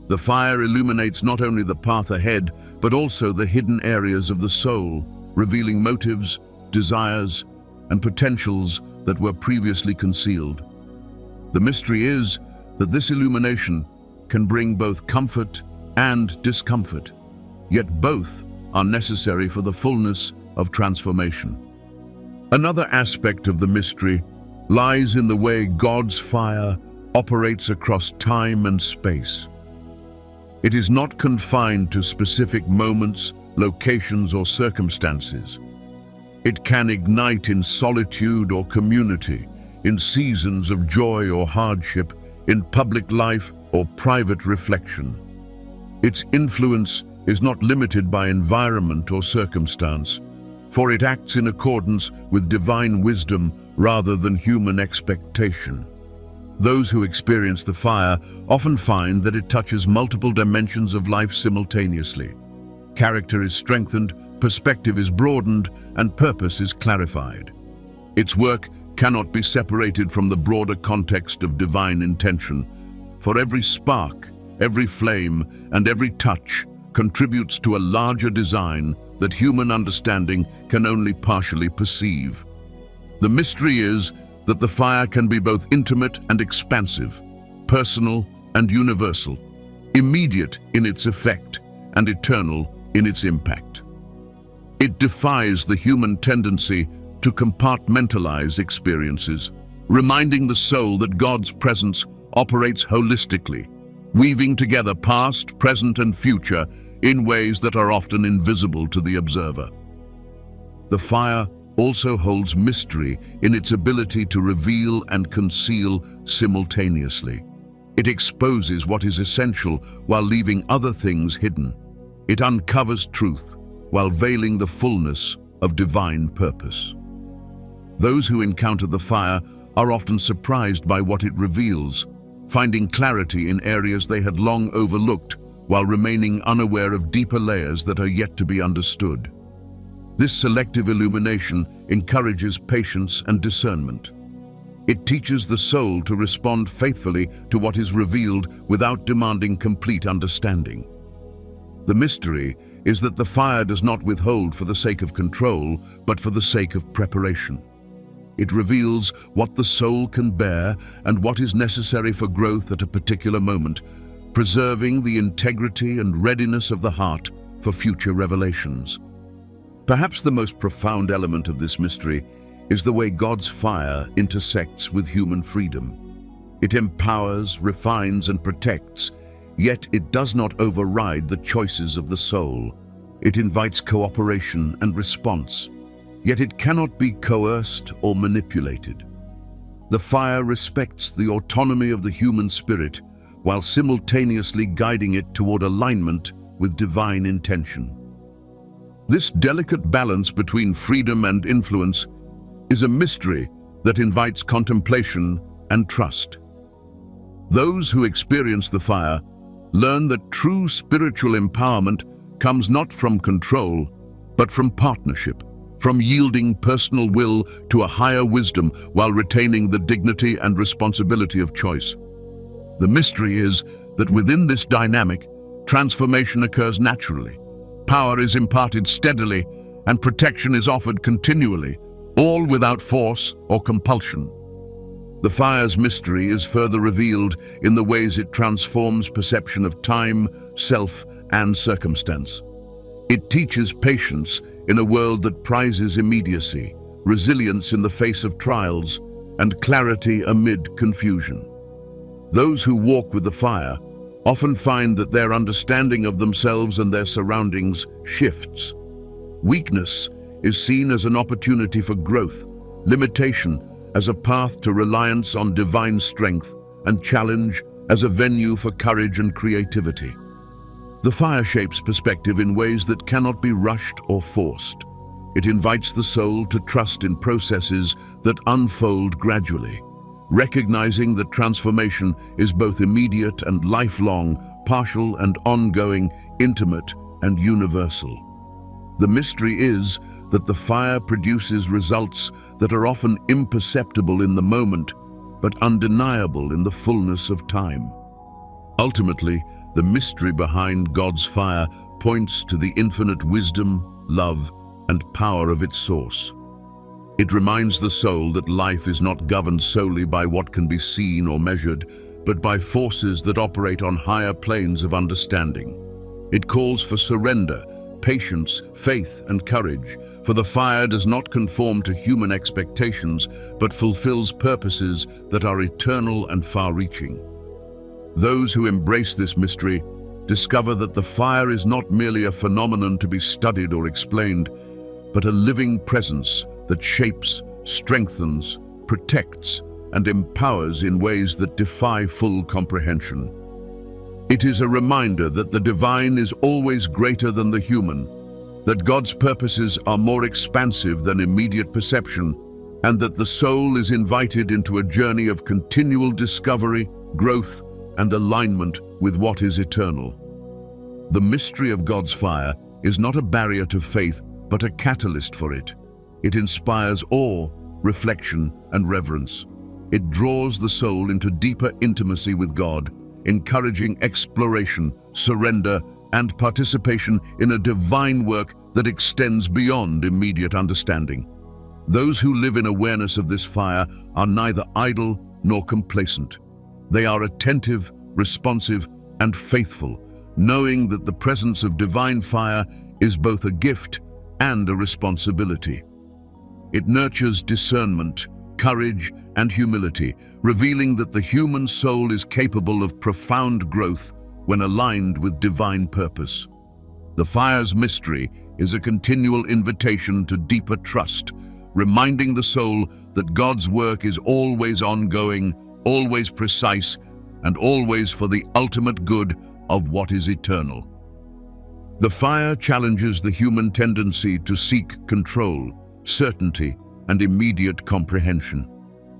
The fire illuminates not only the path ahead, but also the hidden areas of the soul, revealing motives, desires, and potentials that were previously concealed. The mystery is that this illumination can bring both comfort and discomfort, yet both are necessary for the fullness of transformation. Another aspect of the mystery lies in the way God's fire operates across time and space. It is not confined to specific moments, locations, or circumstances. It can ignite in solitude or community, in seasons of joy or hardship, in public life or private reflection. Its influence is not limited by environment or circumstance, for it acts in accordance with divine wisdom rather than human expectation. Those who experience the fire often find that it touches multiple dimensions of life simultaneously. Character is strengthened, perspective is broadened, and purpose is clarified. Its work cannot be separated from the broader context of divine intention, for every spark, every flame, and every touch contributes to a larger design that human understanding can only partially perceive. The mystery is that the fire can be both intimate and expansive, personal and universal, immediate in its effect and eternal in its impact. It defies the human tendency to compartmentalize experiences, reminding the soul that God's presence operates holistically, weaving together past, present, and future in ways that are often invisible to the observer. The fire also holds mystery in its ability to reveal and conceal simultaneously. It exposes what is essential while leaving other things hidden. It uncovers truth while veiling the fullness of divine purpose. Those who encounter the fire are often surprised by what it reveals, finding clarity in areas they had long overlooked while remaining unaware of deeper layers that are yet to be understood. This selective illumination encourages patience and discernment. It teaches the soul to respond faithfully to what is revealed without demanding complete understanding. The mystery is that the fire does not withhold for the sake of control, but for the sake of preparation. It reveals what the soul can bear and what is necessary for growth at a particular moment, preserving the integrity and readiness of the heart for future revelations. Perhaps the most profound element of this mystery is the way God's fire intersects with human freedom. It empowers, refines, and protects, yet it does not override the choices of the soul. It invites cooperation and response, yet it cannot be coerced or manipulated. The fire respects the autonomy of the human spirit while simultaneously guiding it toward alignment with divine intention. This delicate balance between freedom and influence is a mystery that invites contemplation and trust. Those who experience the fire learn that true spiritual empowerment comes not from control, but from partnership, from yielding personal will to a higher wisdom while retaining the dignity and responsibility of choice. The mystery is that within this dynamic, transformation occurs naturally. Power is imparted steadily, and protection is offered continually, all without force or compulsion. The fire's mystery is further revealed in the ways it transforms perception of time, self, and circumstance. It teaches patience in a world that prizes immediacy, resilience in the face of trials, and clarity amid confusion. Those who walk with the fire often find that their understanding of themselves and their surroundings shifts. Weakness is seen as an opportunity for growth, limitation as a path to reliance on divine strength, and challenge as a venue for courage and creativity. The fire shapes perspective in ways that cannot be rushed or forced. It invites the soul to trust in processes that unfold gradually, recognizing that transformation is both immediate and lifelong, partial and ongoing, intimate and universal. The mystery is that the fire produces results that are often imperceptible in the moment, but undeniable in the fullness of time. Ultimately, the mystery behind God's fire points to the infinite wisdom, love, and power of its source. It reminds the soul that life is not governed solely by what can be seen or measured, but by forces that operate on higher planes of understanding. It calls for surrender, patience, faith, and courage, for the fire does not conform to human expectations, but fulfills purposes that are eternal and far-reaching. Those who embrace this mystery discover that the fire is not merely a phenomenon to be studied or explained, but a living presence that shapes, strengthens, protects, and empowers in ways that defy full comprehension. It is a reminder that the divine is always greater than the human, that God's purposes are more expansive than immediate perception, and that the soul is invited into a journey of continual discovery, growth, and alignment with what is eternal. The mystery of God's fire is not a barrier to faith, but a catalyst for it. It inspires awe, reflection, and reverence. It draws the soul into deeper intimacy with God, encouraging exploration, surrender, and participation in a divine work that extends beyond immediate understanding. Those who live in awareness of this fire are neither idle nor complacent. They are attentive, responsive, and faithful, knowing that the presence of divine fire is both a gift and a responsibility. It nurtures discernment, courage, and humility, revealing that the human soul is capable of profound growth when aligned with divine purpose. The fire's mystery is a continual invitation to deeper trust, reminding the soul that God's work is always ongoing, always precise, and always for the ultimate good of what is eternal. The fire challenges the human tendency to seek control, certainty, and immediate comprehension.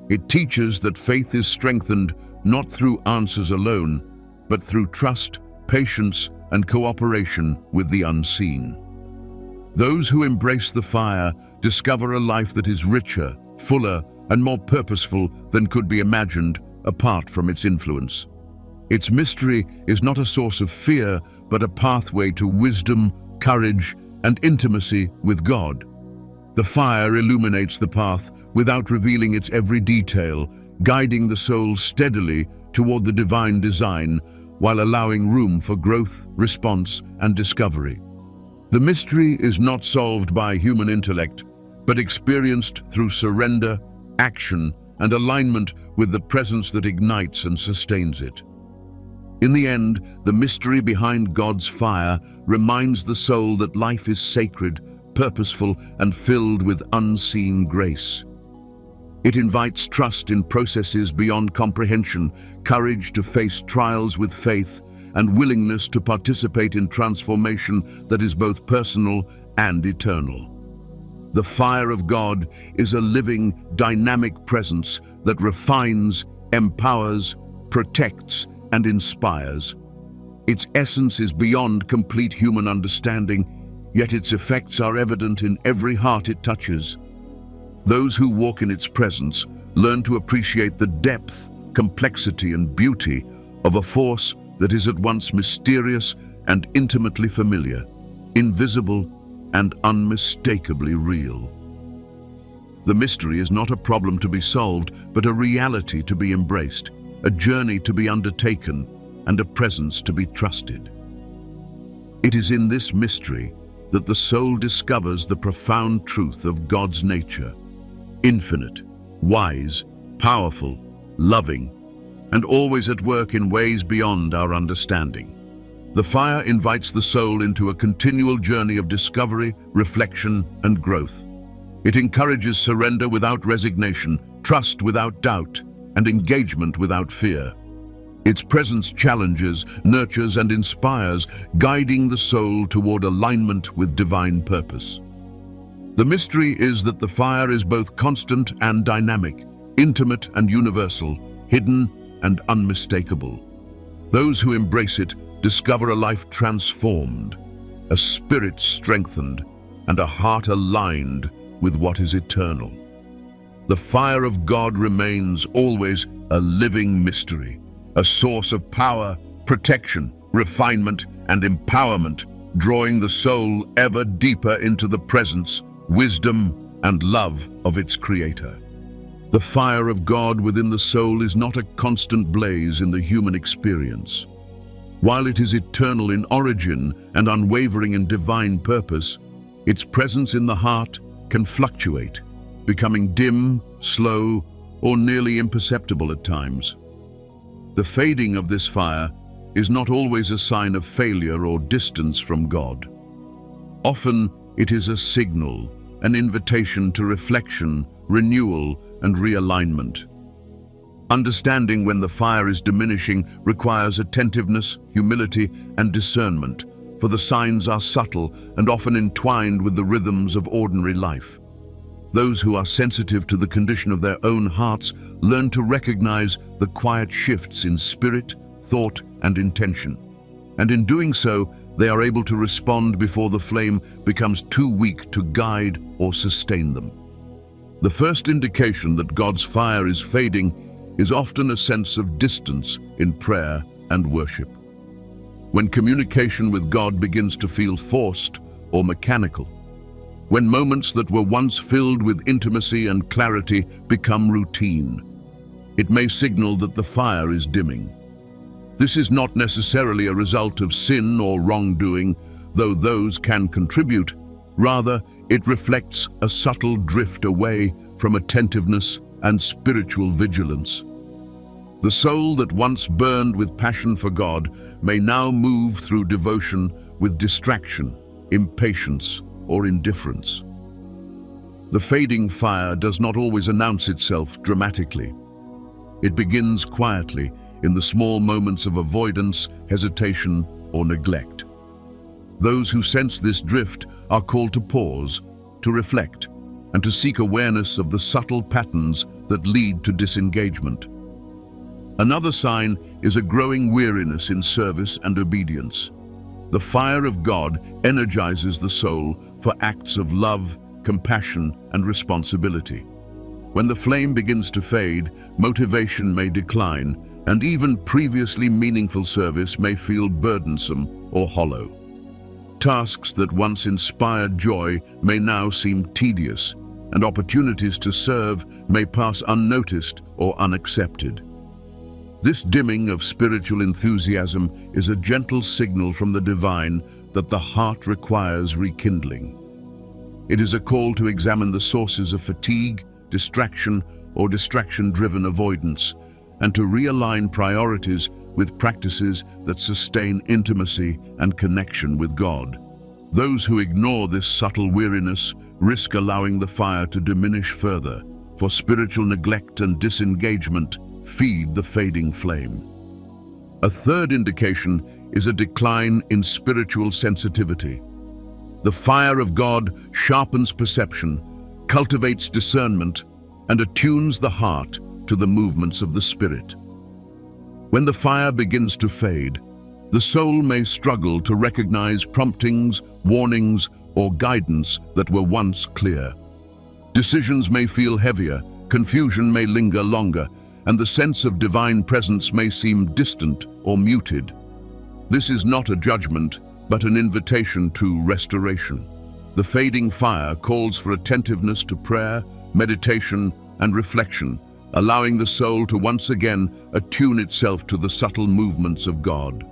It teaches that faith is strengthened not through answers alone, but through trust, patience, and cooperation with the unseen. Those who embrace the fire discover a life that is richer, fuller, and more purposeful than could be imagined apart from its influence. Its mystery is not a source of fear, but a pathway to wisdom, courage, and intimacy with God. The fire illuminates the path without revealing its every detail, guiding the soul steadily toward the divine design while allowing room for growth, response, and discovery. The mystery is not solved by human intellect, but experienced through surrender, action, and alignment with the presence that ignites and sustains it. In the end, the mystery behind God's fire reminds the soul that life is sacred, purposeful, and filled with unseen grace. It invites trust in processes beyond comprehension, courage to face trials with faith, and willingness to participate in transformation that is both personal and eternal. The fire of God is a living, dynamic presence that refines, empowers, protects, and inspires. Its essence is beyond complete human understanding, yet its effects are evident in every heart it touches. Those who walk in its presence learn to appreciate the depth, complexity, and beauty of a force that is at once mysterious and intimately familiar, invisible and unmistakably real. The mystery is not a problem to be solved, but a reality to be embraced, a journey to be undertaken, and a presence to be trusted. It is in this mystery that the soul discovers the profound truth of God's nature: infinite, wise, powerful, loving, and always at work in ways beyond our understanding. The fire invites the soul into a continual journey of discovery, reflection, and growth. It encourages surrender without resignation, trust without doubt, and engagement without fear. Its presence challenges, nurtures, and inspires, guiding the soul toward alignment with divine purpose. The mystery is that the fire is both constant and dynamic, intimate and universal, hidden and unmistakable. Those who embrace it discover a life transformed, a spirit strengthened, and a heart aligned with what is eternal. The fire of God remains always a living mystery, a source of power, protection, refinement, and empowerment, drawing the soul ever deeper into the presence, wisdom, and love of its Creator. The fire of God within the soul is not a constant blaze in the human experience. While it is eternal in origin and unwavering in divine purpose, its presence in the heart can fluctuate, becoming dim, slow, or nearly imperceptible at times. The fading of this fire is not always a sign of failure or distance from God. Often it is a signal, an invitation to reflection, renewal, and realignment. Understanding when the fire is diminishing requires attentiveness, humility, and discernment, for the signs are subtle and often entwined with the rhythms of ordinary life. Those who are sensitive to the condition of their own hearts learn to recognize the quiet shifts in spirit, thought, and intention. And in doing so, they are able to respond before the flame becomes too weak to guide or sustain them. The first indication that God's fire is fading is often a sense of distance in prayer and worship. When communication with God begins to feel forced or mechanical, when moments that were once filled with intimacy and clarity become routine, it may signal that the fire is dimming. This is not necessarily a result of sin or wrongdoing, though those can contribute. Rather, It reflects a subtle drift away from attentiveness and spiritual vigilance. The soul that once burned with passion for God may now move through devotion with distraction, impatience, or indifference. The fading fire does not always announce itself dramatically. It begins quietly in the small moments of avoidance, hesitation, or neglect. Those who sense this drift are called to pause, to reflect, and to seek awareness of the subtle patterns that lead to disengagement. Another sign is a growing weariness in service and obedience. The fire of God energizes the soul for acts of love, compassion, and responsibility. When the flame begins to fade, motivation may decline, and even previously meaningful service may feel burdensome or hollow. Tasks that once inspired joy may now seem tedious, and opportunities to serve may pass unnoticed or unaccepted. This dimming of spiritual enthusiasm is a gentle signal from the divine that the heart requires rekindling. It is a call to examine the sources of fatigue, distraction, or distraction-driven avoidance, and to realign priorities with practices that sustain intimacy and connection with God. Those who ignore this subtle weariness risk allowing the fire to diminish further, for spiritual neglect and disengagement feed the fading flame. A third indication is a decline in spiritual sensitivity. The fire of God sharpens perception, cultivates discernment, and attunes the heart to the movements of the Spirit. When the fire begins to fade, the soul may struggle to recognize promptings, warnings, or guidance that were once clear. Decisions may feel heavier, confusion may linger longer, and the sense of divine presence may seem distant or muted. This is not a judgment, but an invitation to restoration. The fading fire calls for attentiveness to prayer, meditation, and reflection, allowing the soul to once again attune itself to the subtle movements of God.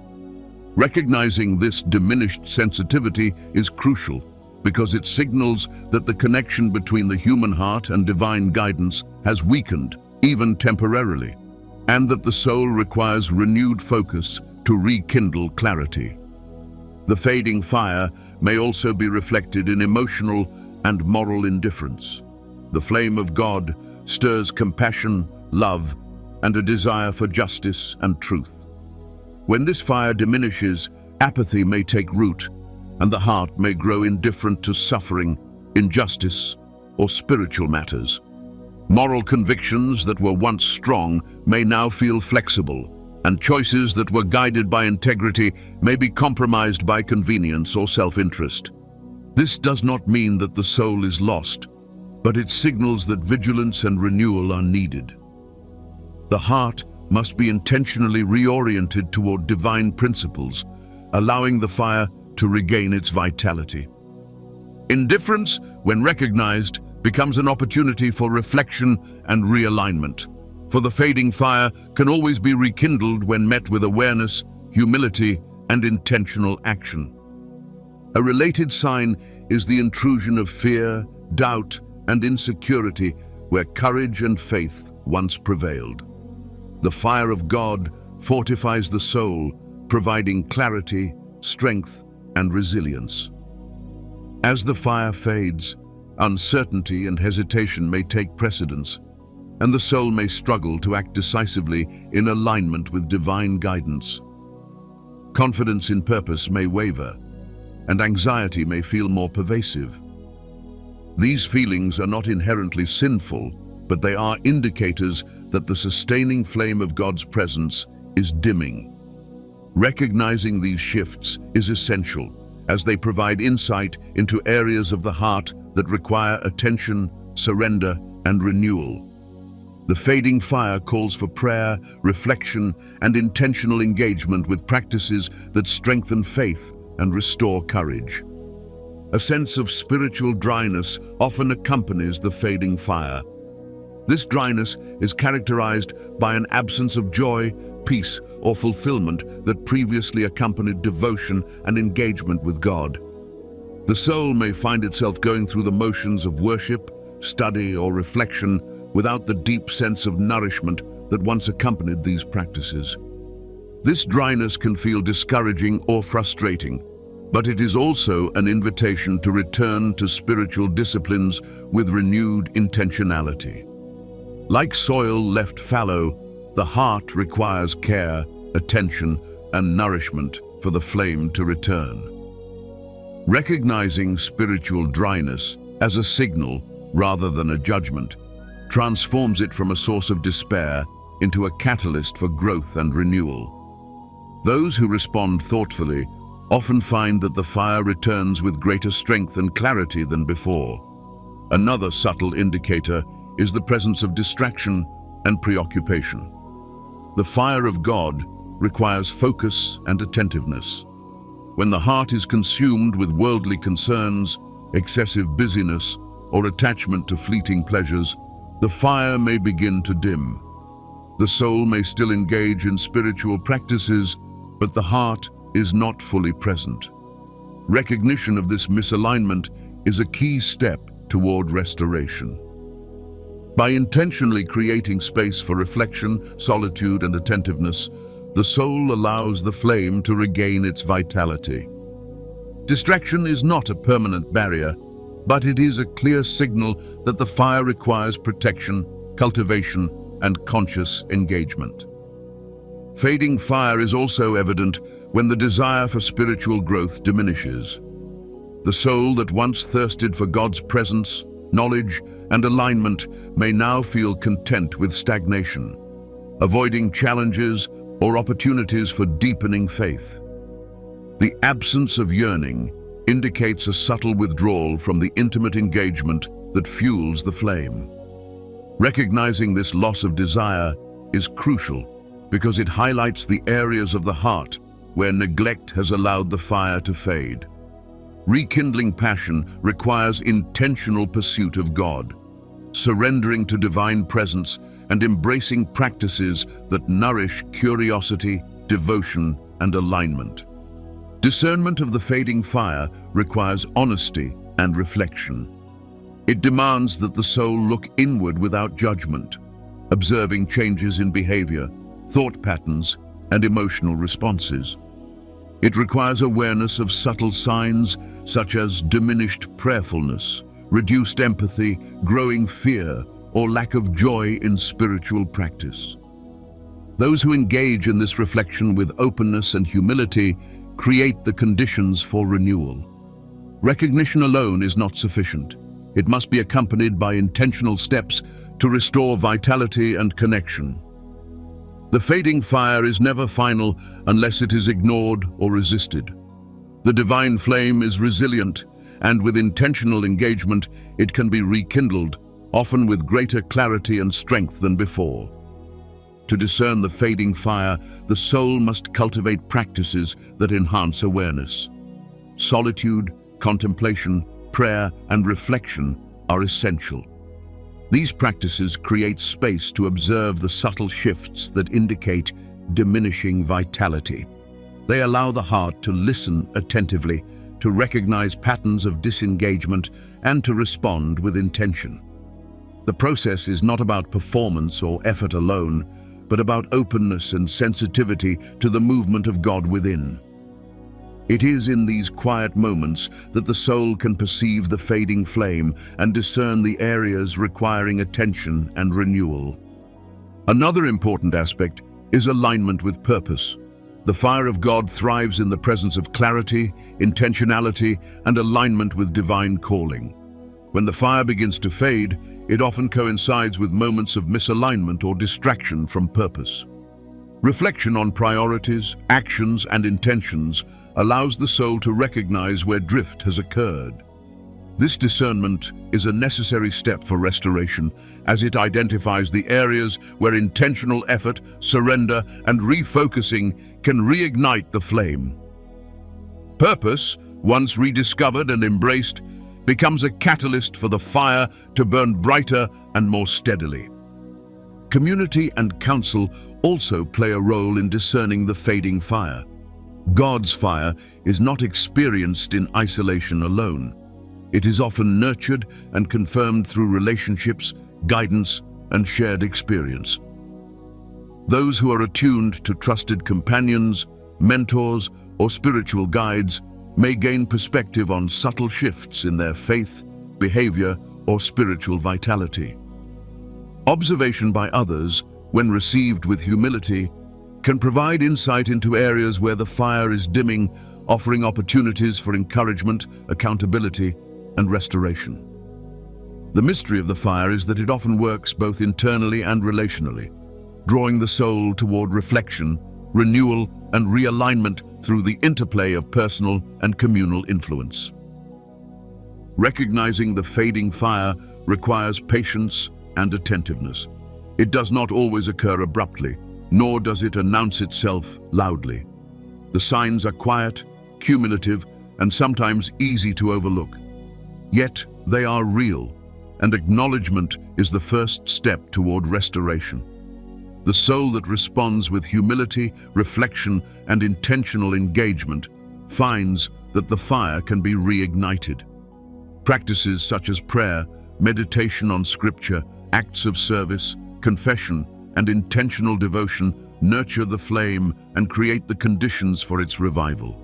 Recognizing this diminished sensitivity is crucial because it signals that the connection between the human heart and divine guidance has weakened, even temporarily, and that the soul requires renewed focus to rekindle clarity. The fading fire may also be reflected in emotional and moral indifference. The flame of God stirs compassion, love, and a desire for justice and truth. When this fire diminishes, apathy may take root, and the heart may grow indifferent to suffering, injustice, or spiritual matters. Moral convictions that were once strong may now feel flexible, and choices that were guided by integrity may be compromised by convenience or self-interest. This does not mean that the soul is lost, but it signals that vigilance and renewal are needed. The heart must be intentionally reoriented toward divine principles, allowing the fire to regain its vitality. Indifference, when recognized, becomes an opportunity for reflection and realignment. For the fading fire can always be rekindled when met with awareness, humility, and intentional action. A related sign is the intrusion of fear, doubt, and insecurity where courage and faith once prevailed. The fire of God fortifies the soul, providing clarity, strength, and resilience. As the fire fades, uncertainty and hesitation may take precedence, and the soul may struggle to act decisively in alignment with divine guidance. Confidence in purpose may waver, and anxiety may feel more pervasive. These feelings are not inherently sinful, but they are indicators that the sustaining flame of God's presence is dimming. Recognizing these shifts is essential, as they provide insight into areas of the heart that require attention, surrender, and renewal. The fading fire calls for prayer, reflection, and intentional engagement with practices that strengthen faith and restore courage. A sense of spiritual dryness often accompanies the fading fire. This dryness is characterized by an absence of joy, peace, or fulfillment that previously accompanied devotion and engagement with God. The soul may find itself going through the motions of worship, study, or reflection without the deep sense of nourishment that once accompanied these practices. This dryness can feel discouraging or frustrating, but it is also an invitation to return to spiritual disciplines with renewed intentionality. Like soil left fallow, the heart requires care, attention, and nourishment for the flame to return. Recognizing spiritual dryness as a signal rather than a judgment transforms it from a source of despair into a catalyst for growth and renewal. Those who respond thoughtfully often find that the fire returns with greater strength and clarity than before. Another subtle indicator is the presence of distraction and preoccupation. The fire of God requires focus and attentiveness. When the heart is consumed with worldly concerns, excessive busyness, or attachment to fleeting pleasures, the fire may begin to dim. The soul may still engage in spiritual practices, but the heart is not fully present. Recognition of this misalignment is a key step toward restoration. By intentionally creating space for reflection, solitude, and attentiveness, the soul allows the flame to regain its vitality. Distraction is not a permanent barrier, but it is a clear signal that the fire requires protection, cultivation, and conscious engagement. Fading fire is also evident when the desire for spiritual growth diminishes. The soul that once thirsted for God's presence, knowledge, and alignment may now feel content with stagnation, avoiding challenges or opportunities for deepening faith. The absence of yearning indicates a subtle withdrawal from the intimate engagement that fuels the flame. Recognizing this loss of desire is crucial because it highlights the areas of the heart where neglect has allowed the fire to fade. Rekindling passion requires intentional pursuit of God, surrendering to divine presence and embracing practices that nourish curiosity, devotion, and alignment. Discernment of the fading fire requires honesty and reflection. It demands that the soul look inward without judgment, observing changes in behavior, thought patterns, and emotional responses. It requires awareness of subtle signs such as diminished prayerfulness, reduced empathy, growing fear, or lack of joy in spiritual practice. Those who engage in this reflection with openness and humility create the conditions for renewal. Recognition alone is not sufficient. It must be accompanied by intentional steps to restore vitality and connection. The fading fire is never final unless it is ignored or resisted. The divine flame is resilient, and with intentional engagement, it can be rekindled, often with greater clarity and strength than before. To discern the fading fire, the soul must cultivate practices that enhance awareness. Solitude, contemplation, prayer, and reflection are essential. These practices create space to observe the subtle shifts that indicate diminishing vitality. They allow the heart to listen attentively, to recognize patterns of disengagement, and to respond with intention. The process is not about performance or effort alone, but about openness and sensitivity to the movement of God within. It is in these quiet moments that the soul can perceive the fading flame and discern the areas requiring attention and renewal. Another important aspect is alignment with purpose. The fire of God thrives in the presence of clarity, intentionality, and alignment with divine calling. When the fire begins to fade, it often coincides with moments of misalignment or distraction from purpose. Reflection on priorities, actions, and intentions allows the soul to recognize where drift has occurred. This discernment is a necessary step for restoration, as it identifies the areas where intentional effort, surrender, and refocusing can reignite the flame. Purpose, once rediscovered and embraced, becomes a catalyst for the fire to burn brighter and more steadily. Community and counsel also play a role in discerning the fading fire. God's fire is not experienced in isolation alone. It is often nurtured and confirmed through relationships, guidance, and shared experience. Those who are attuned to trusted companions, mentors, or spiritual guides may gain perspective on subtle shifts in their faith, behavior, or spiritual vitality. Observation by others, when received with humility, can provide insight into areas where the fire is dimming, offering opportunities for encouragement, accountability, and restoration. The mystery of the fire is that it often works both internally and relationally, drawing the soul toward reflection, renewal, and realignment through the interplay of personal and communal influence. Recognizing the fading fire requires patience and attentiveness. It does not always occur abruptly, nor does it announce itself loudly. The signs are quiet, cumulative, and sometimes easy to overlook. Yet they are real, and acknowledgement is the first step toward restoration. The soul that responds with humility, reflection, and intentional engagement finds that the fire can be reignited. Practices such as prayer, meditation on scripture, acts of service, confession, and intentional devotion nurture the flame and create the conditions for its revival.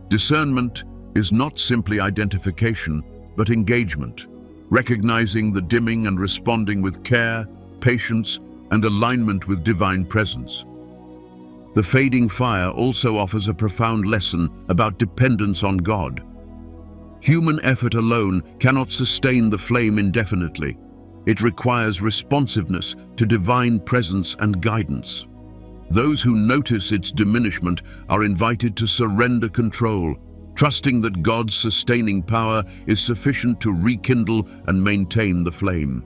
Discernment is not simply identification, but engagement, recognizing the dimming and responding with care, patience, and alignment with divine presence. The fading fire also offers a profound lesson about dependence on God. Human effort alone cannot sustain the flame indefinitely. It requires responsiveness to divine presence and guidance. Those who notice its diminishment are invited to surrender control, trusting that God's sustaining power is sufficient to rekindle and maintain the flame.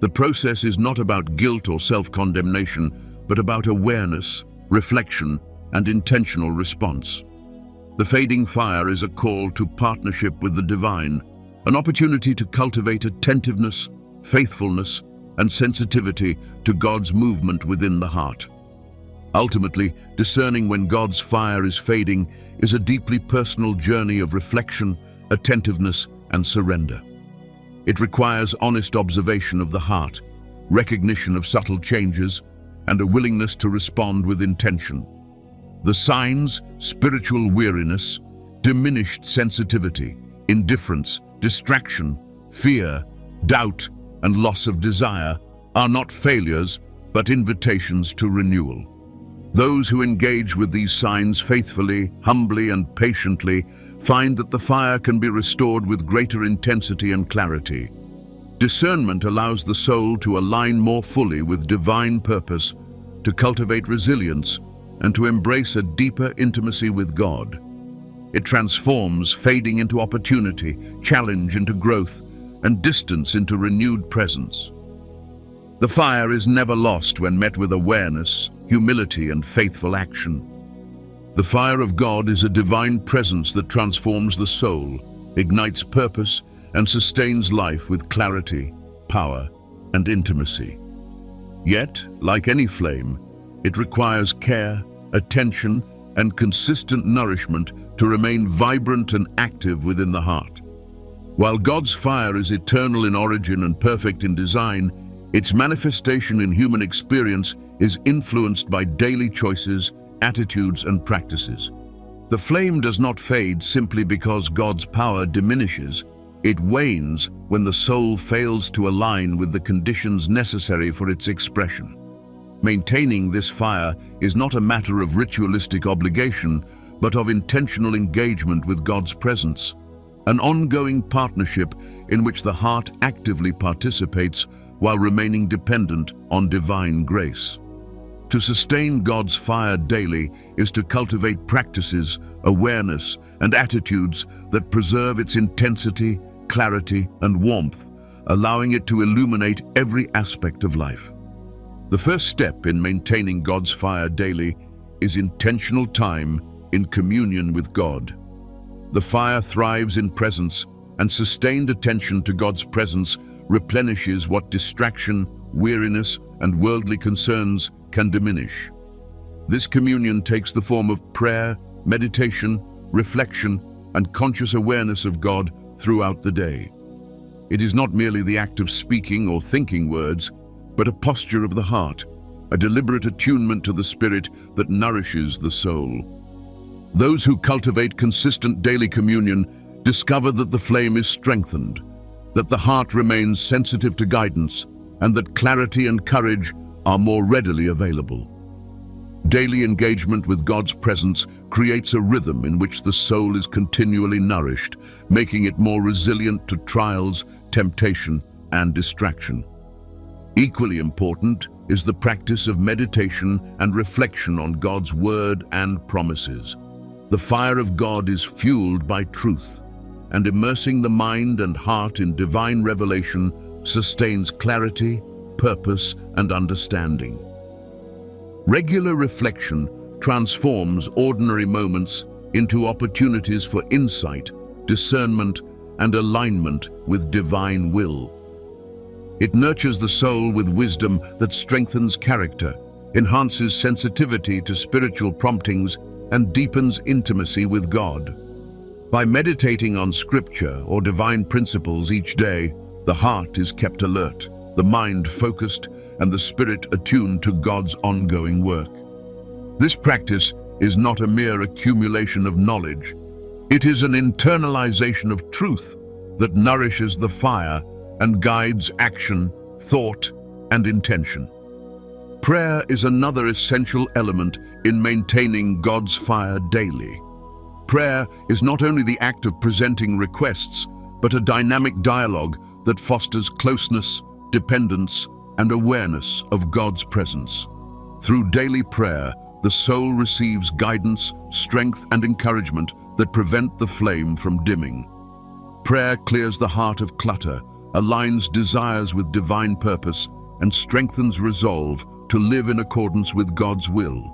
The process is not about guilt or self-condemnation, but about awareness, reflection, and intentional response. The fading fire is a call to partnership with the divine, an opportunity to cultivate attentiveness, faithfulness, and sensitivity to God's movement within the heart. Ultimately, discerning when God's fire is fading is a deeply personal journey of reflection, attentiveness, and surrender. It requires honest observation of the heart, recognition of subtle changes, and a willingness to respond with intention. The signs: spiritual weariness, diminished sensitivity, indifference, distraction, fear, doubt, and loss of desire are not failures, but invitations to renewal. Those who engage with these signs faithfully, humbly, and patiently find that the fire can be restored with greater intensity and clarity. Discernment allows the soul to align more fully with divine purpose, to cultivate resilience, and to embrace a deeper intimacy with God. It transforms fading into opportunity, challenge into growth, and distance into renewed presence. The fire is never lost when met with awareness, humility, and faithful action. The fire of God is a divine presence that transforms the soul, ignites purpose, and sustains life with clarity, power, and intimacy. Yet, like any flame, it requires care, attention, and consistent nourishment to remain vibrant and active within the heart. While God's fire is eternal in origin and perfect in design, its manifestation in human experience is influenced by daily choices, attitudes, and practices. The flame does not fade simply because God's power diminishes. It wanes when the soul fails to align with the conditions necessary for its expression. Maintaining this fire is not a matter of ritualistic obligation, but of intentional engagement with God's presence, an ongoing partnership in which the heart actively participates while remaining dependent on divine grace. To sustain God's fire daily is to cultivate practices, awareness, and attitudes that preserve its intensity, clarity, and warmth, allowing it to illuminate every aspect of life. The first step in maintaining God's fire daily is intentional time in communion with God. The fire thrives in presence, and sustained attention to God's presence replenishes what distraction, weariness, and worldly concerns can diminish. This communion takes the form of prayer, meditation, reflection, and conscious awareness of God throughout the day. It is not merely the act of speaking or thinking words, but a posture of the heart, a deliberate attunement to the Spirit that nourishes the soul. Those who cultivate consistent daily communion discover that the flame is strengthened, that the heart remains sensitive to guidance, and that clarity and courage are more readily available. Daily engagement with God's presence creates a rhythm in which the soul is continually nourished, making it more resilient to trials, temptation, and distraction. Equally important is the practice of meditation and reflection on God's word and promises. The fire of God is fueled by truth, and immersing the mind and heart in divine revelation sustains clarity, purpose, and understanding. Regular reflection transforms ordinary moments into opportunities for insight, discernment, and alignment with divine will. It nurtures the soul with wisdom that strengthens character, enhances sensitivity to spiritual promptings, and deepens intimacy with God. By meditating on scripture or divine principles each day, the heart is kept alert, the mind focused, and the spirit attuned to God's ongoing work. This practice is not a mere accumulation of knowledge. It is an internalization of truth that nourishes the fire and guides action, thought, and intention. Prayer is another essential element in maintaining God's fire daily. Prayer is not only the act of presenting requests, but a dynamic dialogue that fosters closeness, dependence, and awareness of God's presence. Through daily prayer, the soul receives guidance, strength, and encouragement that prevent the flame from dimming. Prayer clears the heart of clutter, aligns desires with divine purpose, and strengthens resolve to live in accordance with God's will.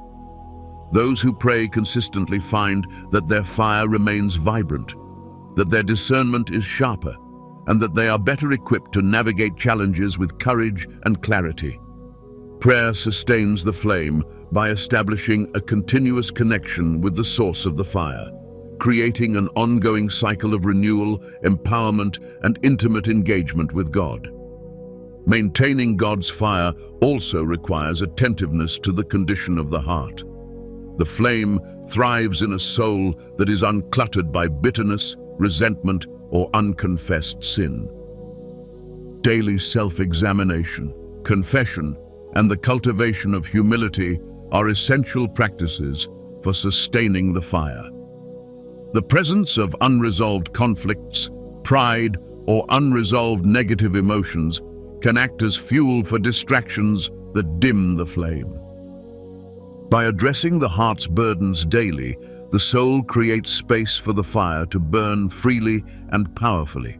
Those who pray consistently find that their fire remains vibrant, that their discernment is sharper, and that they are better equipped to navigate challenges with courage and clarity. Prayer sustains the flame by establishing a continuous connection with the source of the fire, creating an ongoing cycle of renewal, empowerment, and intimate engagement with God. Maintaining God's fire also requires attentiveness to the condition of the heart. The flame thrives in a soul that is uncluttered by bitterness, resentment, or unconfessed sin. Daily self-examination, confession, and the cultivation of humility are essential practices for sustaining the fire. The presence of unresolved conflicts, pride, or unresolved negative emotions can act as fuel for distractions that dim the flame. By addressing the heart's burdens daily, the soul creates space for the fire to burn freely and powerfully.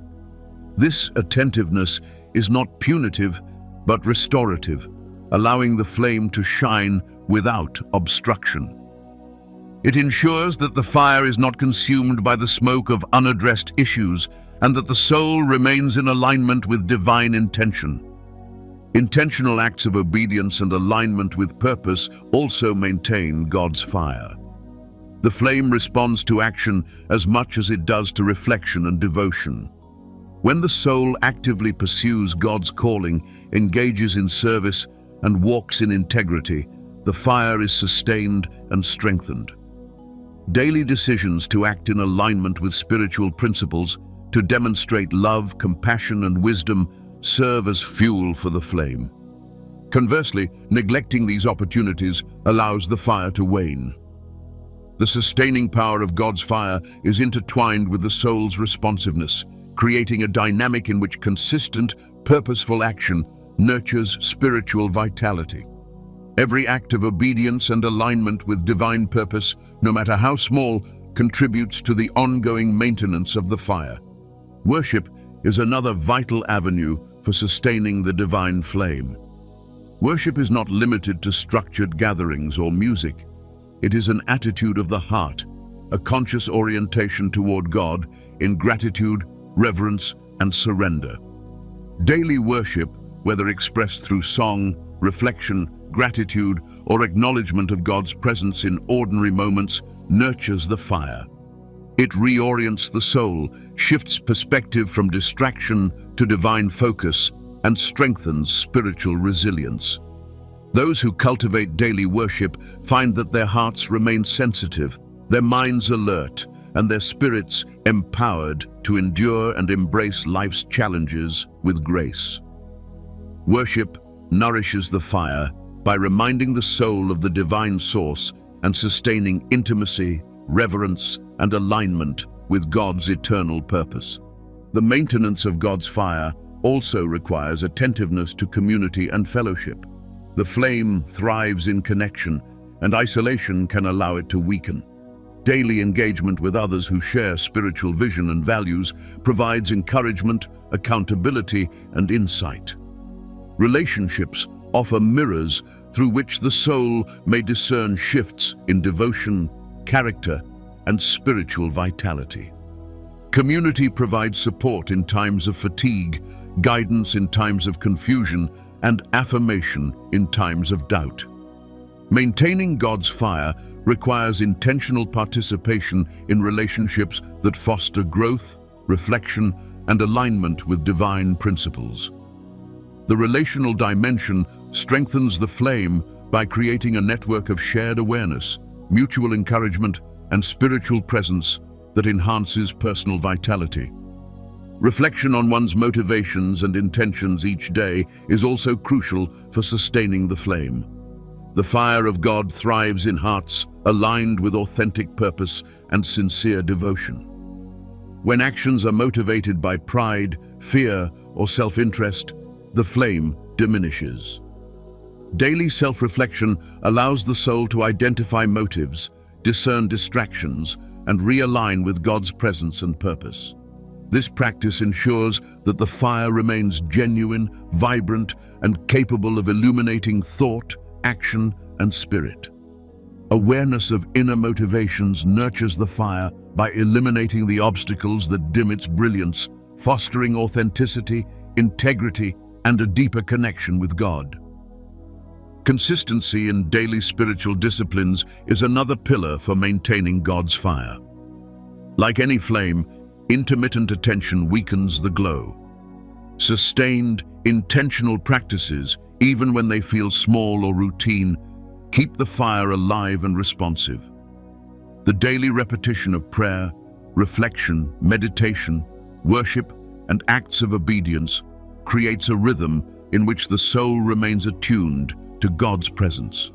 This attentiveness is not punitive, but restorative, allowing the flame to shine without obstruction. It ensures that the fire is not consumed by the smoke of unaddressed issues, and that the soul remains in alignment with divine intention. Intentional acts of obedience and alignment with purpose also maintain God's fire. The flame responds to action as much as it does to reflection and devotion. When the soul actively pursues God's calling, engages in service, and walks in integrity, the fire is sustained and strengthened. Daily decisions to act in alignment with spiritual principles, to demonstrate love, compassion, and wisdom, serve as fuel for the flame. Conversely, neglecting these opportunities allows the fire to wane. The sustaining power of God's fire is intertwined with the soul's responsiveness, creating a dynamic in which consistent, purposeful action nurtures spiritual vitality. Every act of obedience and alignment with divine purpose, no matter how small, contributes to the ongoing maintenance of the fire. Worship is another vital avenue for sustaining the divine flame. Worship is not limited to structured gatherings or music. It is an attitude of the heart, a conscious orientation toward God in gratitude, reverence, and surrender. Daily worship, whether expressed through song, reflection, gratitude, or acknowledgement of God's presence in ordinary moments nurtures the fire. It reorients the soul, shifts perspective from distraction to divine focus, and strengthens spiritual resilience. Those who cultivate daily worship find that their hearts remain sensitive, their minds alert, and their spirits empowered to endure and embrace life's challenges with grace. Worship nourishes the fire by reminding the soul of the divine source and sustaining intimacy, reverence, and alignment with God's eternal purpose. The maintenance of God's fire also requires attentiveness to community and fellowship. The flame thrives in connection, and isolation can allow it to weaken. Daily engagement with others who share spiritual vision and values provides encouragement, accountability, and insight. Relationships offer mirrors through which the soul may discern shifts in devotion, character, and spiritual vitality. Community provides support in times of fatigue, guidance in times of confusion, and affirmation in times of doubt. Maintaining God's fire requires intentional participation in relationships that foster growth, reflection, and alignment with divine principles. The relational dimension strengthens the flame by creating a network of shared awareness, mutual encouragement, and spiritual presence that enhances personal vitality. Reflection on one's motivations and intentions each day is also crucial for sustaining the flame. The fire of God thrives in hearts aligned with authentic purpose and sincere devotion. When actions are motivated by pride, fear, or self-interest, the flame diminishes. Daily self-reflection allows the soul to identify motives, discern distractions, and realign with God's presence and purpose. This practice ensures that the fire remains genuine, vibrant, and capable of illuminating thought, action, and spirit. Awareness of inner motivations nurtures the fire by eliminating the obstacles that dim its brilliance, fostering authenticity, integrity, and a deeper connection with God. Consistency in daily spiritual disciplines is another pillar for maintaining God's fire. Like any flame, intermittent attention weakens the glow. Sustained, intentional practices, even when they feel small or routine, keep the fire alive and responsive. The daily repetition of prayer, reflection, meditation, worship, and acts of obedience creates a rhythm in which the soul remains attuned to God's presence.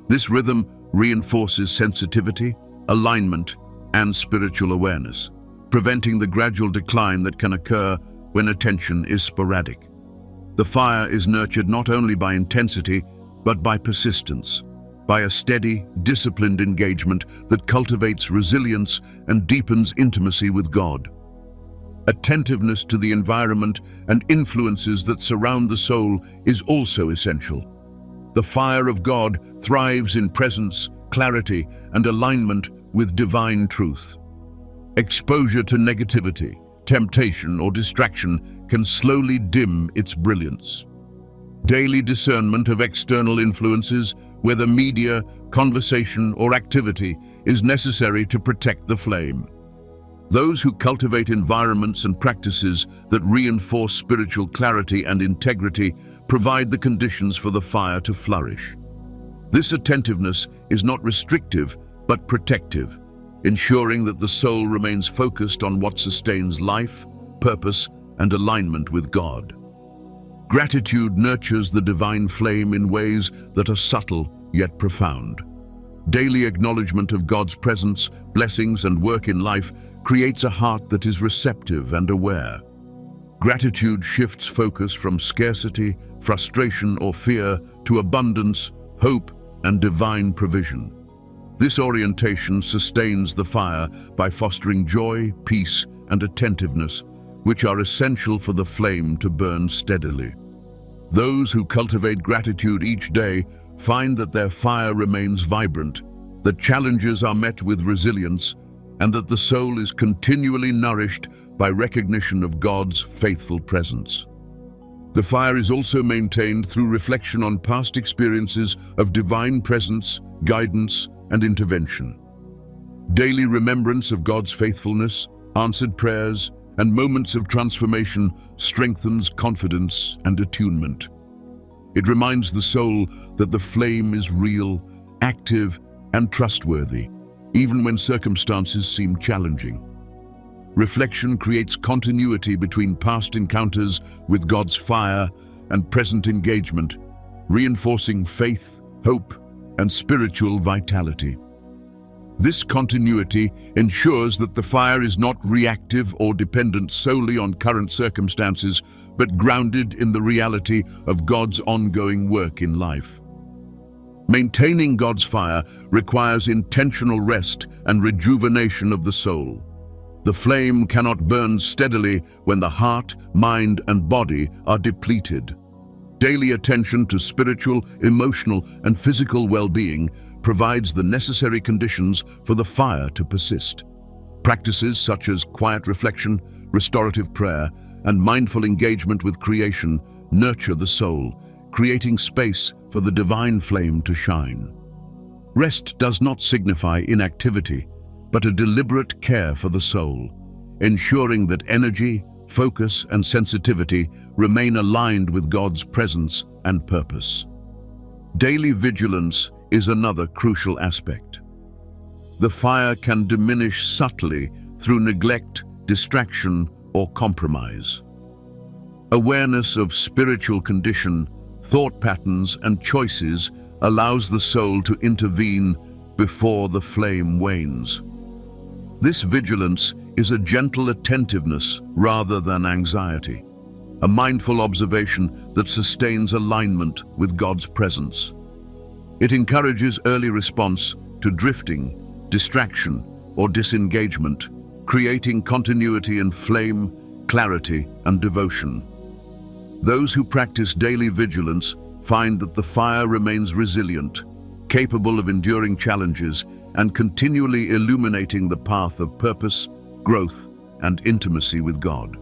This rhythm reinforces sensitivity, alignment, and spiritual awareness, preventing the gradual decline that can occur when attention is sporadic. The fire is nurtured not only by intensity, but by persistence, by a steady, disciplined engagement that cultivates resilience and deepens intimacy with God. Attentiveness to the environment and influences that surround the soul is also essential. The fire of God thrives in presence, clarity, and alignment with divine truth. Exposure to negativity, temptation, or distraction can slowly dim its brilliance. Daily discernment of external influences, whether media, conversation, or activity, is necessary to protect the flame. Those who cultivate environments and practices that reinforce spiritual clarity and integrity provide the conditions for the fire to flourish. This attentiveness is not restrictive, but protective, ensuring that the soul remains focused on what sustains life, purpose, and alignment with God. Gratitude nurtures the divine flame in ways that are subtle yet profound. Daily acknowledgement of God's presence, blessings, and work in life creates a heart that is receptive and aware. Gratitude shifts focus from scarcity, frustration, or fear to abundance, hope, and divine provision. This orientation sustains the fire by fostering joy, peace, and attentiveness, which are essential for the flame to burn steadily. Those who cultivate gratitude each day find that their fire remains vibrant, that challenges are met with resilience, and that the soul is continually nourished by recognition of God's faithful presence. The fire is also maintained through reflection on past experiences of divine presence, guidance, and intervention. Daily remembrance of God's faithfulness, answered prayers, and moments of transformation strengthens confidence and attunement. It reminds the soul that the flame is real, active, and trustworthy, even when circumstances seem challenging. Reflection creates continuity between past encounters with God's fire and present engagement, reinforcing faith, hope, and spiritual vitality. This continuity ensures that the fire is not reactive or dependent solely on current circumstances, but grounded in the reality of God's ongoing work in life. Maintaining God's fire requires intentional rest and rejuvenation of the soul. The flame cannot burn steadily when the heart, mind, and body are depleted. Daily attention to spiritual, emotional, and physical well-being provides the necessary conditions for the fire to persist. Practices such as quiet reflection, restorative prayer, and mindful engagement with creation nurture the soul, creating space for the divine flame to shine. Rest does not signify inactivity, but a deliberate care for the soul, ensuring that energy, focus, and sensitivity remain aligned with God's presence and purpose. Daily vigilance is another crucial aspect. The fire can diminish subtly through neglect, distraction, or compromise. Awareness of spiritual condition, thought patterns, and choices allows the soul to intervene before the flame wanes. This vigilance is a gentle attentiveness rather than anxiety, a mindful observation that sustains alignment with God's presence. It encourages early response to drifting, distraction, or disengagement, creating continuity in flame, clarity, and devotion. Those who practice daily vigilance find that the fire remains resilient, capable of enduring challenges, and continually illuminating the path of purpose, growth, and intimacy with God.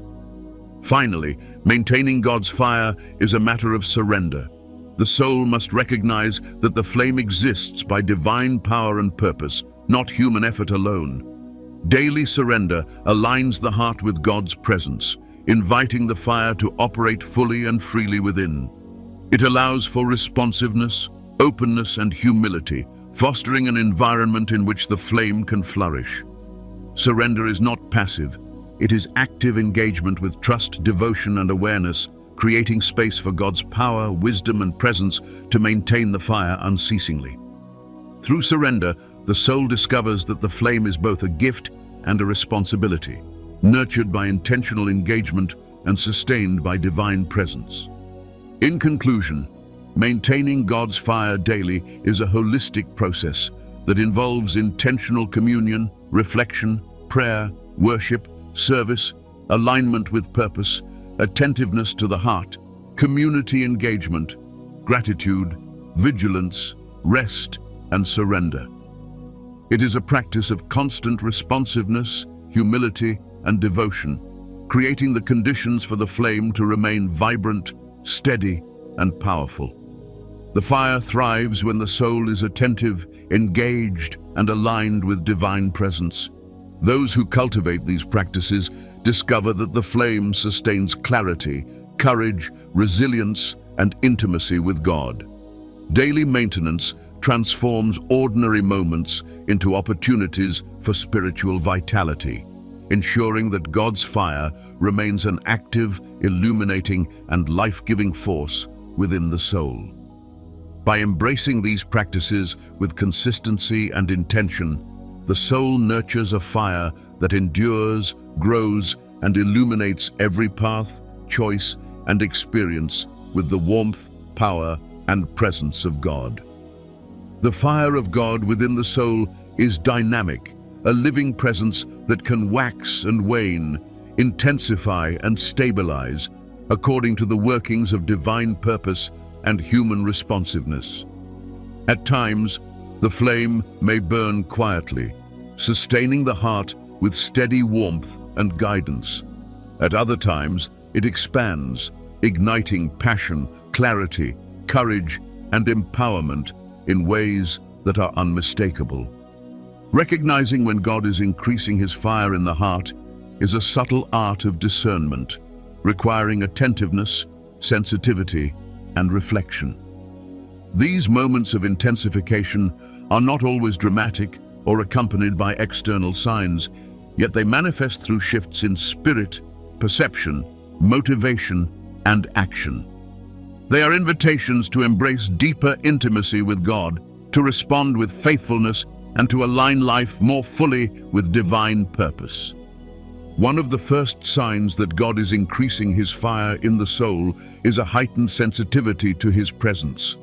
Finally, maintaining God's fire is a matter of surrender. The soul must recognize that the flame exists by divine power and purpose, not human effort alone. Daily surrender aligns the heart with God's presence, inviting the fire to operate fully and freely within. It allows for responsiveness, openness, and humility, fostering an environment in which the flame can flourish. Surrender is not passive. It is active engagement with trust, devotion, and awareness, creating space for God's power, wisdom, and presence to maintain the fire unceasingly. Through surrender, the soul discovers that the flame is both a gift and a responsibility, nurtured by intentional engagement and sustained by divine presence. In conclusion, maintaining God's fire daily is a holistic process that involves intentional communion, reflection, prayer, worship, service, alignment with purpose, attentiveness to the heart, community engagement, gratitude, vigilance, rest, and surrender. It is a practice of constant responsiveness, humility, and devotion, creating the conditions for the flame to remain vibrant, steady, and powerful. The fire thrives when the soul is attentive, engaged, and aligned with divine presence. Those who cultivate these practices discover that the flame sustains clarity, courage, resilience, and intimacy with God. Daily maintenance transforms ordinary moments into opportunities for spiritual vitality, ensuring that God's fire remains an active, illuminating, and life-giving force within the soul. By embracing these practices with consistency and intention, the soul nurtures a fire that endures, grows, and illuminates every path, choice, and experience with the warmth, power, and presence of God. The fire of God within the soul is dynamic, a living presence that can wax and wane, intensify and stabilize, according to the workings of divine purpose and human responsiveness. At times, the flame may burn quietly, sustaining the heart with steady warmth and guidance. At other times, it expands, igniting passion, clarity, courage, and empowerment in ways that are unmistakable. Recognizing when God is increasing his fire in the heart is a subtle art of discernment, requiring attentiveness, sensitivity, and reflection. These moments of intensification are not always dramatic or accompanied by external signs, yet they manifest through shifts in spirit, perception, motivation, and action. They are invitations to embrace deeper intimacy with God, to respond with faithfulness, and to align life more fully with divine purpose. One of the first signs that God is increasing his fire in the soul is a heightened sensitivity to his presence.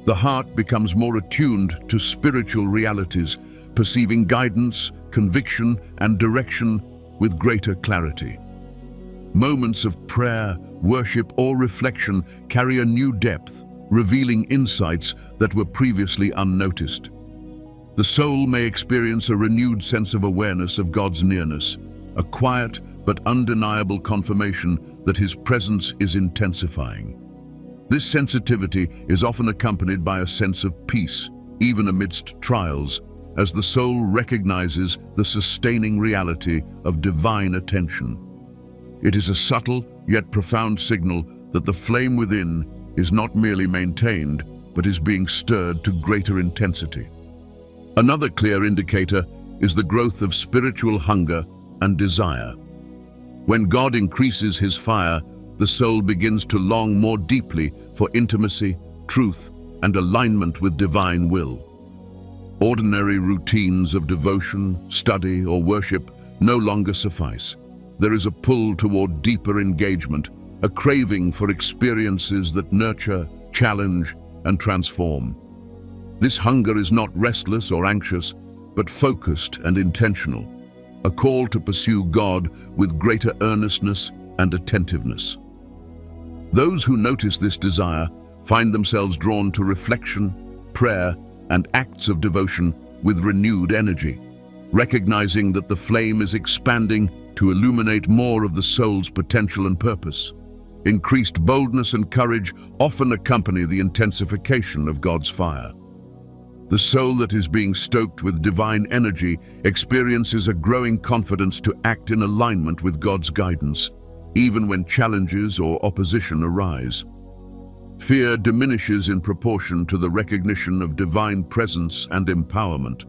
The heart becomes more attuned to spiritual realities, perceiving guidance, conviction, and direction with greater clarity. Moments of prayer, worship, or reflection carry a new depth, revealing insights that were previously unnoticed. The soul may experience a renewed sense of awareness of God's nearness, a quiet but undeniable confirmation that his presence is intensifying. This sensitivity is often accompanied by a sense of peace, even amidst trials, as the soul recognizes the sustaining reality of divine attention. It is a subtle yet profound signal that the flame within is not merely maintained, but is being stirred to greater intensity. Another clear indicator is the growth of spiritual hunger and desire. When God increases his fire, the soul begins to long more deeply for intimacy, truth, and alignment with divine will. Ordinary routines of devotion, study, or worship no longer suffice. There is a pull toward deeper engagement, a craving for experiences that nurture, challenge, and transform. This hunger is not restless or anxious, but focused and intentional, a call to pursue God with greater earnestness and attentiveness. Those who notice this desire find themselves drawn to reflection, prayer, and acts of devotion with renewed energy, recognizing that the flame is expanding to illuminate more of the soul's potential and purpose. Increased boldness and courage often accompany the intensification of God's fire. The soul that is being stoked with divine energy experiences a growing confidence to act in alignment with God's guidance, even when challenges or opposition arise. Fear diminishes in proportion to the recognition of divine presence and empowerment.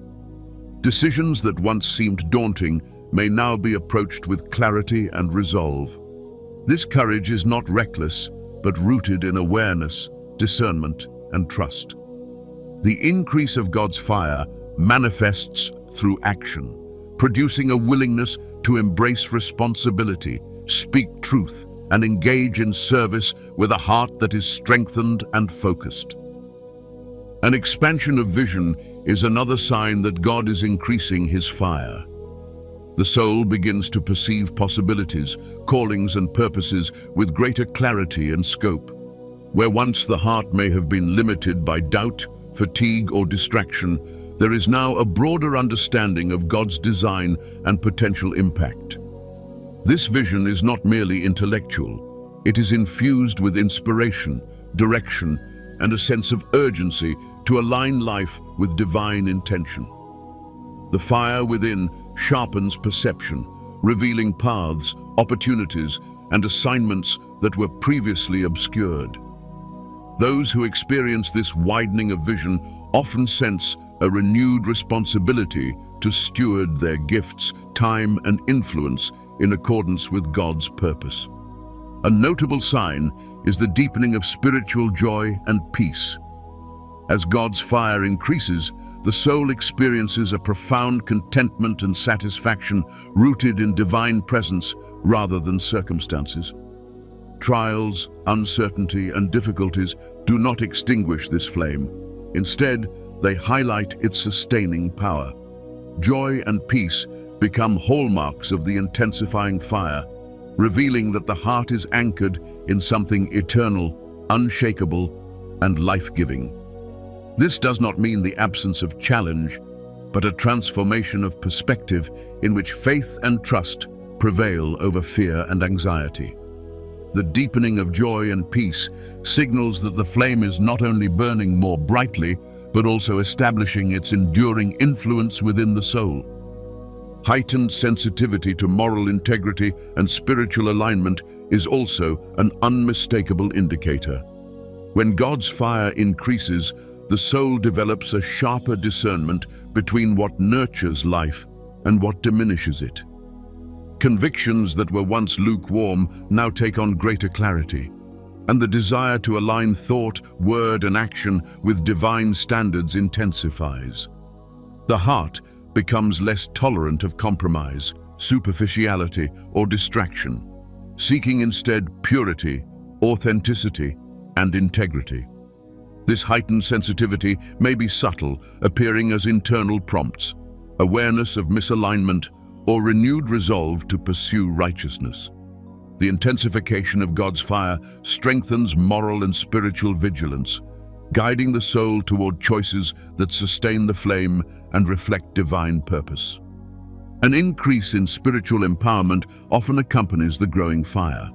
Decisions that once seemed daunting may now be approached with clarity and resolve. This courage is not reckless, but rooted in awareness, discernment, and trust. The increase of God's fire manifests through action, producing a willingness to embrace responsibility, speak truth, and engage in service with a heart that is strengthened and focused. An expansion of vision is another sign that God is increasing his fire. The soul begins to perceive possibilities, callings, and purposes with greater clarity and scope. Where once the heart may have been limited by doubt, fatigue, or distraction, there is now a broader understanding of God's design and potential impact. This vision is not merely intellectual. It is infused with inspiration, direction, and a sense of urgency to align life with divine intention. The fire within sharpens perception, revealing paths, opportunities, and assignments that were previously obscured. Those who experience this widening of vision often sense a renewed responsibility to steward their gifts, time, and influence in accordance with God's purpose. A notable sign is the deepening of spiritual joy and peace. As God's fire increases, the soul experiences a profound contentment and satisfaction rooted in divine presence rather than circumstances. Trials, uncertainty, and difficulties do not extinguish this flame. Instead, they highlight its sustaining power. Joy and peace become hallmarks of the intensifying fire, revealing that the heart is anchored in something eternal, unshakable, and life-giving. This does not mean the absence of challenge, but a transformation of perspective in which faith and trust prevail over fear and anxiety. The deepening of joy and peace signals that the flame is not only burning more brightly, but also establishing its enduring influence within the soul. Heightened sensitivity to moral integrity and spiritual alignment is also an unmistakable indicator. When God's fire increases, the soul develops a sharper discernment between what nurtures life and what diminishes it. Convictions that were once lukewarm now take on greater clarity, and the desire to align thought, word, and action with divine standards intensifies. The heart becomes less tolerant of compromise, superficiality, or distraction, seeking instead purity, authenticity, and integrity. This heightened sensitivity may be subtle, appearing as internal prompts, awareness of misalignment, or renewed resolve to pursue righteousness. The intensification of God's fire strengthens moral and spiritual vigilance, guiding the soul toward choices that sustain the flame and reflect divine purpose. An increase in spiritual empowerment often accompanies the growing fire.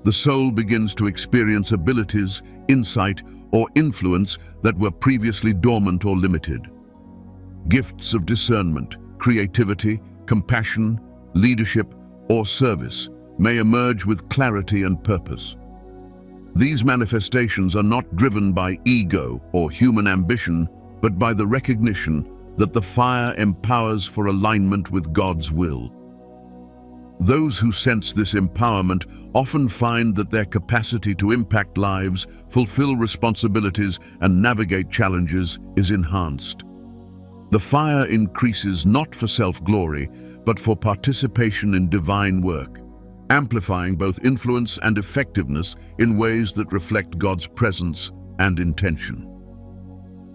The soul begins to experience abilities, insight, or influence that were previously dormant or limited. Gifts of discernment, creativity, compassion, leadership, or service may emerge with clarity and purpose. These manifestations are not driven by ego or human ambition, but by the recognition that the fire empowers for alignment with God's will. Those who sense this empowerment often find that their capacity to impact lives, fulfill responsibilities, and navigate challenges is enhanced. The fire increases not for self-glory, but for participation in divine work, amplifying both influence and effectiveness in ways that reflect God's presence and intention.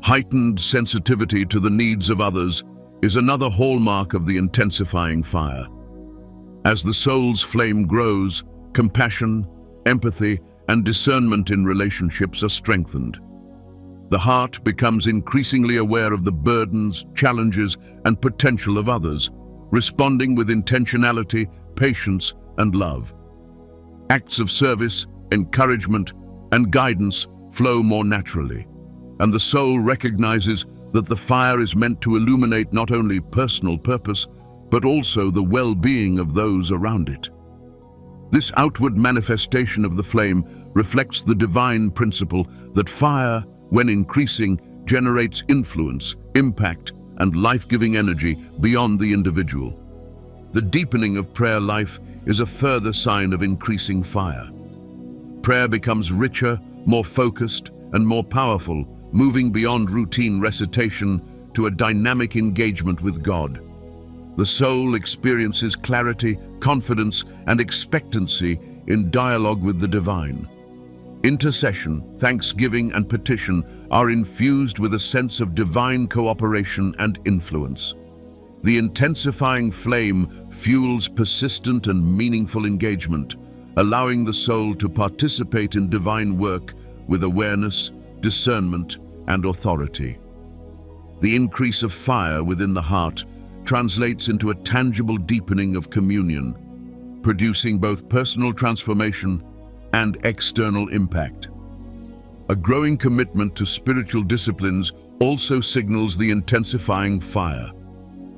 Heightened sensitivity to the needs of others is another hallmark of the intensifying fire. As the soul's flame grows, compassion, empathy, and discernment in relationships are strengthened. The heart becomes increasingly aware of the burdens, challenges, and potential of others, responding with intentionality, patience, and love. Acts of service, encouragement, and guidance flow more naturally, and the soul recognizes that the fire is meant to illuminate not only personal purpose, but also the well-being of those around it. This outward manifestation of the flame reflects the divine principle that fire, when increasing, generates influence, impact, and life-giving energy beyond the individual. The deepening of prayer life is a further sign of increasing fire. Prayer becomes richer, more focused, and more powerful, moving beyond routine recitation to a dynamic engagement with God. The soul experiences clarity, confidence, and expectancy in dialogue with the divine. Intercession, thanksgiving, and petition are infused with a sense of divine cooperation and influence. The intensifying flame fuels persistent and meaningful engagement, allowing the soul to participate in divine work with awareness, discernment, and authority. The increase of fire within the heart translates into a tangible deepening of communion, producing both personal transformation and external impact. A growing commitment to spiritual disciplines also signals the intensifying fire.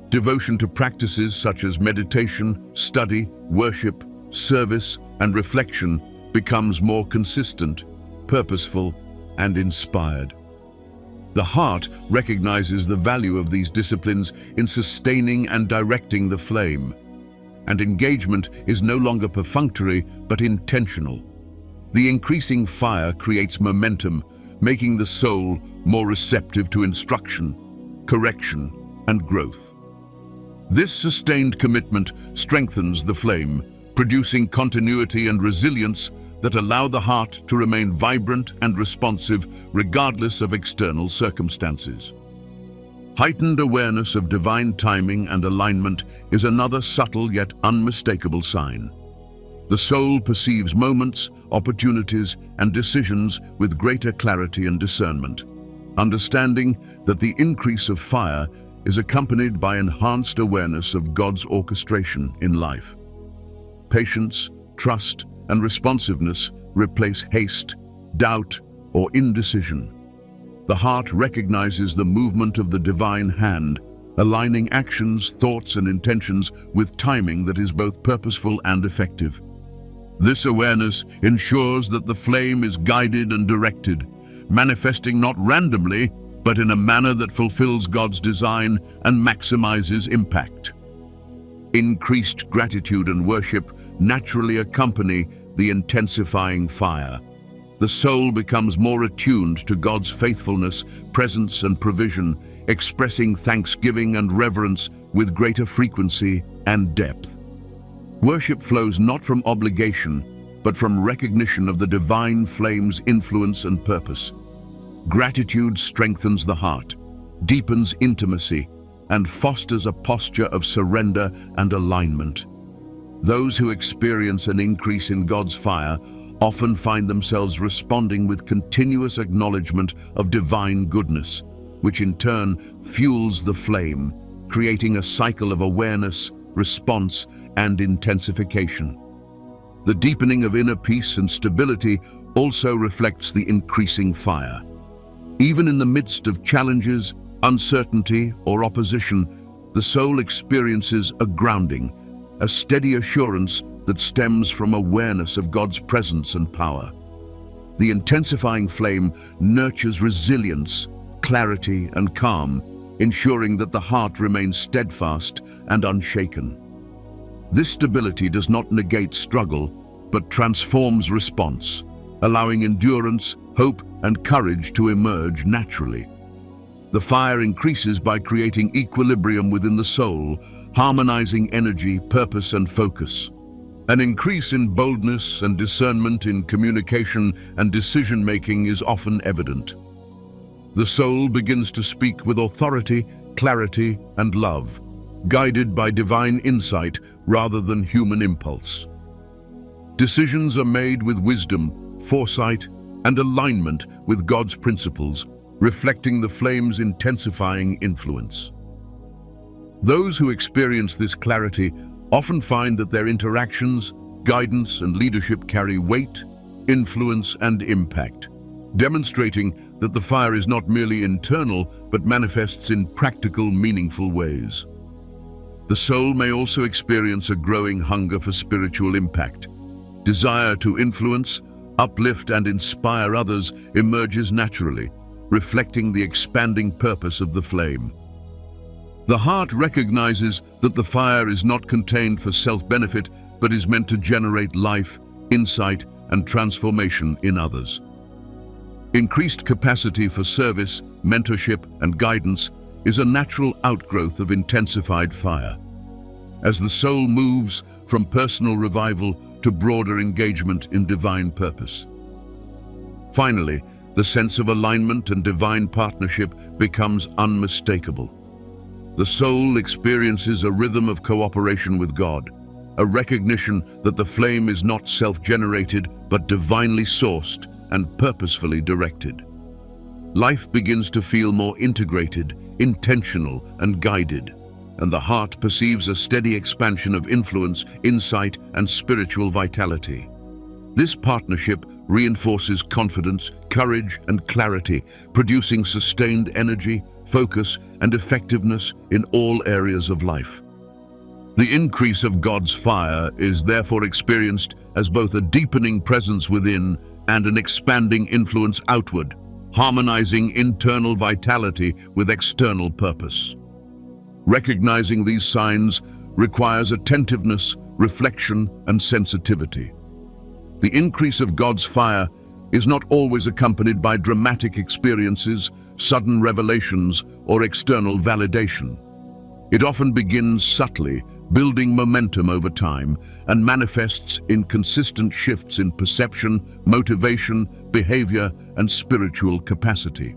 Devotion to practices such as meditation, study, worship, service, and reflection becomes more consistent, purposeful, and inspired. The heart recognizes the value of these disciplines in sustaining and directing the flame, and engagement is no longer perfunctory but intentional. The increasing fire creates momentum, making the soul more receptive to instruction, correction, and growth. This sustained commitment strengthens the flame, producing continuity and resilience that allow the heart to remain vibrant and responsive regardless of external circumstances. Heightened awareness of divine timing and alignment is another subtle yet unmistakable sign. The soul perceives moments, opportunities, and decisions with greater clarity and discernment, understanding that the increase of fire is accompanied by enhanced awareness of God's orchestration in life. Patience, trust, and responsiveness replace haste, doubt, or indecision. The heart recognizes the movement of the divine hand, aligning actions, thoughts, and intentions with timing that is both purposeful and effective. This awareness ensures that the flame is guided and directed, manifesting not randomly, but in a manner that fulfills God's design and maximizes impact. Increased gratitude and worship naturally accompany the intensifying fire. The soul becomes more attuned to God's faithfulness, presence, and provision, expressing thanksgiving and reverence with greater frequency and depth. Worship flows not from obligation, but from recognition of the divine flame's influence and purpose. Gratitude strengthens the heart, deepens intimacy, and fosters a posture of surrender and alignment. Those who experience an increase in God's fire often find themselves responding with continuous acknowledgement of divine goodness, which in turn fuels the flame, creating a cycle of awareness, response, and intensification. The deepening of inner peace and stability also reflects the increasing fire. Even in the midst of challenges, uncertainty, or opposition, the soul experiences a grounding, a steady assurance that stems from awareness of God's presence and power. The intensifying flame nurtures resilience, clarity, and calm, ensuring that the heart remains steadfast and unshaken. This stability does not negate struggle, but transforms response, allowing endurance, hope, and courage to emerge naturally. The fire increases by creating equilibrium within the soul, harmonizing energy, purpose, and focus. An increase in boldness and discernment in communication and decision-making is often evident. The soul begins to speak with authority, clarity, and love, guided by divine insight rather than human impulse. Decisions are made with wisdom, foresight, and alignment with God's principles, reflecting the flame's intensifying influence. Those who experience this clarity often find that their interactions, guidance, and leadership carry weight, influence, and impact, demonstrating that the fire is not merely internal, but manifests in practical, meaningful ways. The soul may also experience a growing hunger for spiritual impact. Desire to influence, uplift, and inspire others emerges naturally, reflecting the expanding purpose of the flame. The heart recognizes that the fire is not contained for self-benefit, but is meant to generate life, insight, and transformation in others. Increased capacity for service, mentorship, and guidance is a natural outgrowth of intensified fire. As the soul moves from personal revival to broader engagement in divine purpose. Finally, the sense of alignment and divine partnership becomes unmistakable. The soul experiences a rhythm of cooperation with God, a recognition that the flame is not self-generated but divinely sourced and purposefully directed. Life begins to feel more integrated, intentional, and guided, and the heart perceives a steady expansion of influence, insight, and spiritual vitality. This partnership reinforces confidence, courage, and clarity, producing sustained energy, focus, and effectiveness in all areas of life. The increase of God's fire is therefore experienced as both a deepening presence within and an expanding influence outward, harmonizing internal vitality with external purpose. Recognizing these signs requires attentiveness, reflection, and sensitivity. The increase of God's fire is not always accompanied by dramatic experiences, sudden revelations, or external validation. It often begins subtly, building momentum over time, and manifests in consistent shifts in perception, motivation, behavior, and spiritual capacity.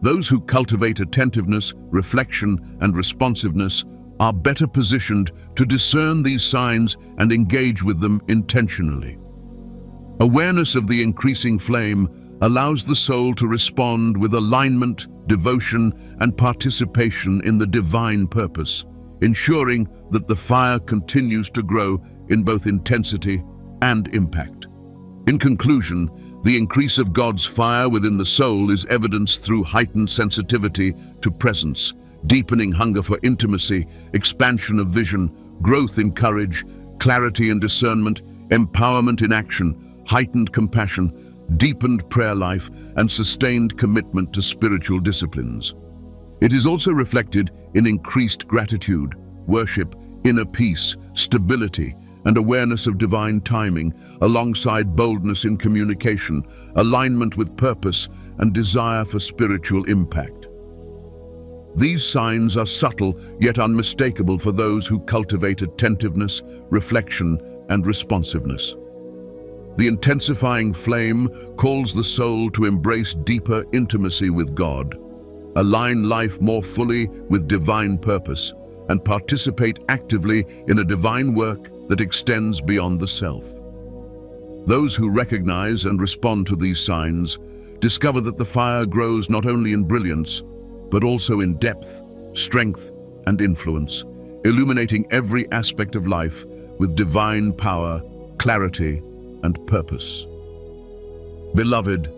Those who cultivate attentiveness, reflection, and responsiveness are better positioned to discern these signs and engage with them intentionally. Awareness of the increasing flame allows the soul to respond with alignment, devotion, and participation in the divine purpose, ensuring that the fire continues to grow in both intensity and impact. In conclusion, the increase of God's fire within the soul is evidenced through heightened sensitivity to presence, deepening hunger for intimacy, expansion of vision, growth in courage, clarity in discernment, empowerment in action, heightened compassion, deepened prayer life, and sustained commitment to spiritual disciplines. It is also reflected in increased gratitude, worship, inner peace, stability, and awareness of divine timing, alongside boldness in communication, alignment with purpose, and desire for spiritual impact. These signs are subtle yet unmistakable for those who cultivate attentiveness, reflection, and responsiveness. The intensifying flame calls the soul to embrace deeper intimacy with God, align life more fully with divine purpose, and participate actively in a divine work that extends beyond the self. Those who recognize and respond to these signs discover that the fire grows not only in brilliance, but also in depth, strength, and influence, illuminating every aspect of life with divine power, clarity, and purpose. Beloved,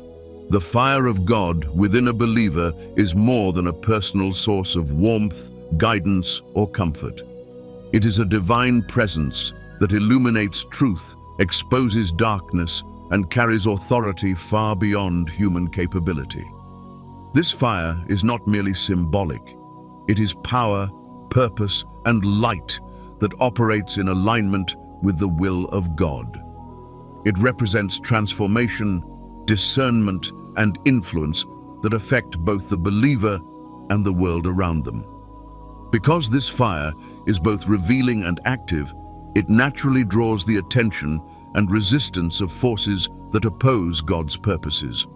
the fire of God within a believer is more than a personal source of warmth, guidance, or comfort. It is a divine presence that illuminates truth, exposes darkness, and carries authority far beyond human capability. This fire is not merely symbolic. It is power, purpose, and light that operates in alignment with the will of God. It represents transformation, discernment, and influence that affect both the believer and the world around them. Because this fire is both revealing and active, it naturally draws the attention and resistance of forces that oppose God's purposes.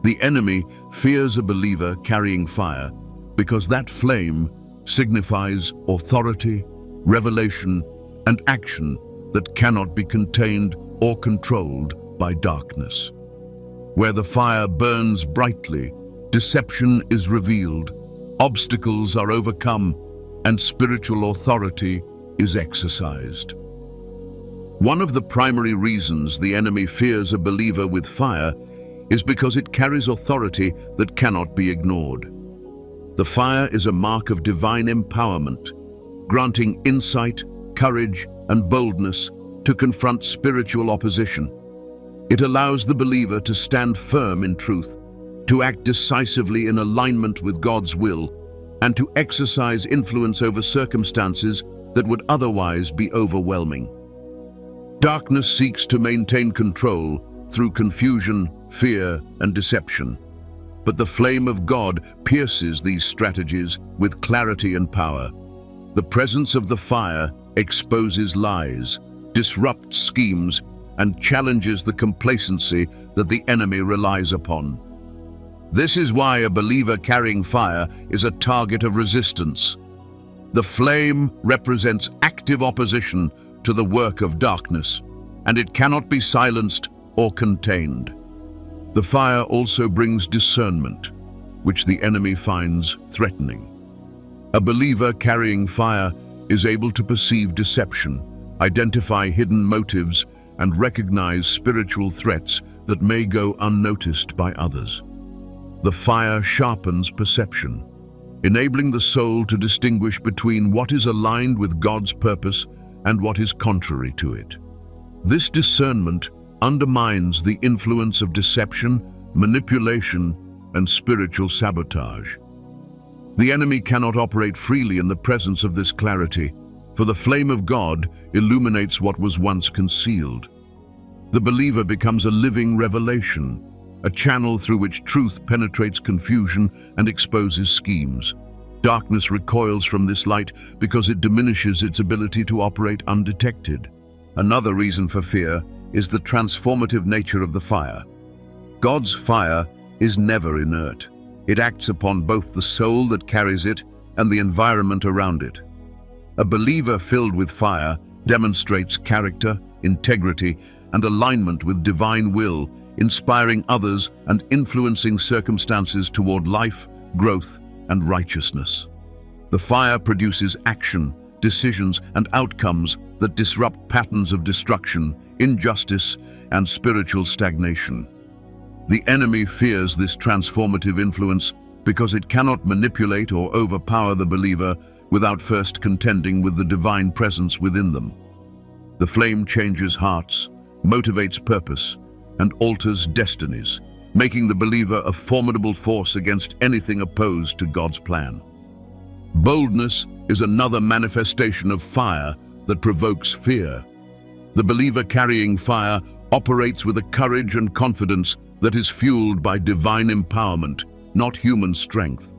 The enemy fears a believer carrying fire because that flame signifies authority, revelation, and action that cannot be contained or controlled by darkness. Where the fire burns brightly, deception is revealed, obstacles are overcome, and spiritual authority is exercised. One of the primary reasons the enemy fears a believer with fire is because it carries authority that cannot be ignored. The fire is a mark of divine empowerment, granting insight, courage, and boldness to confront spiritual opposition. It allows the believer to stand firm in truth, to act decisively in alignment with God's will, and to exercise influence over circumstances that would otherwise be overwhelming. Darkness seeks to maintain control through confusion, fear, and deception. But the flame of God pierces these strategies with clarity and power. The presence of the fire exposes lies, disrupts schemes, and challenges the complacency that the enemy relies upon. This is why a believer carrying fire is a target of resistance. The flame represents active opposition to the work of darkness, and it cannot be silenced or contained. The fire also brings discernment, which the enemy finds threatening. A believer carrying fire is able to perceive deception, identify hidden motives, and recognize spiritual threats that may go unnoticed by others. The fire sharpens perception, enabling the soul to distinguish between what is aligned with God's purpose and what is contrary to it. This discernment undermines the influence of deception, manipulation, and spiritual sabotage. The enemy cannot operate freely in the presence of this clarity, for the flame of God illuminates what was once concealed. The believer becomes a living revelation, a channel through which truth penetrates confusion and exposes schemes. Darkness recoils from this light because it diminishes its ability to operate undetected. Another reason for fear is the transformative nature of the fire. God's fire is never inert. It acts upon both the soul that carries it and the environment around it. A believer filled with fire demonstrates character, integrity, and alignment with divine will, inspiring others and influencing circumstances toward life, growth, and righteousness. The fire produces action, decisions, and outcomes that disrupt patterns of destruction, injustice, and spiritual stagnation. The enemy fears this transformative influence because it cannot manipulate or overpower the believer without first contending with the divine presence within them. The flame changes hearts, motivates purpose, and alters destinies, making the believer a formidable force against anything opposed to God's plan. Boldness is another manifestation of fire that provokes fear. The believer carrying fire operates with a courage and confidence that is fueled by divine empowerment, not human strength.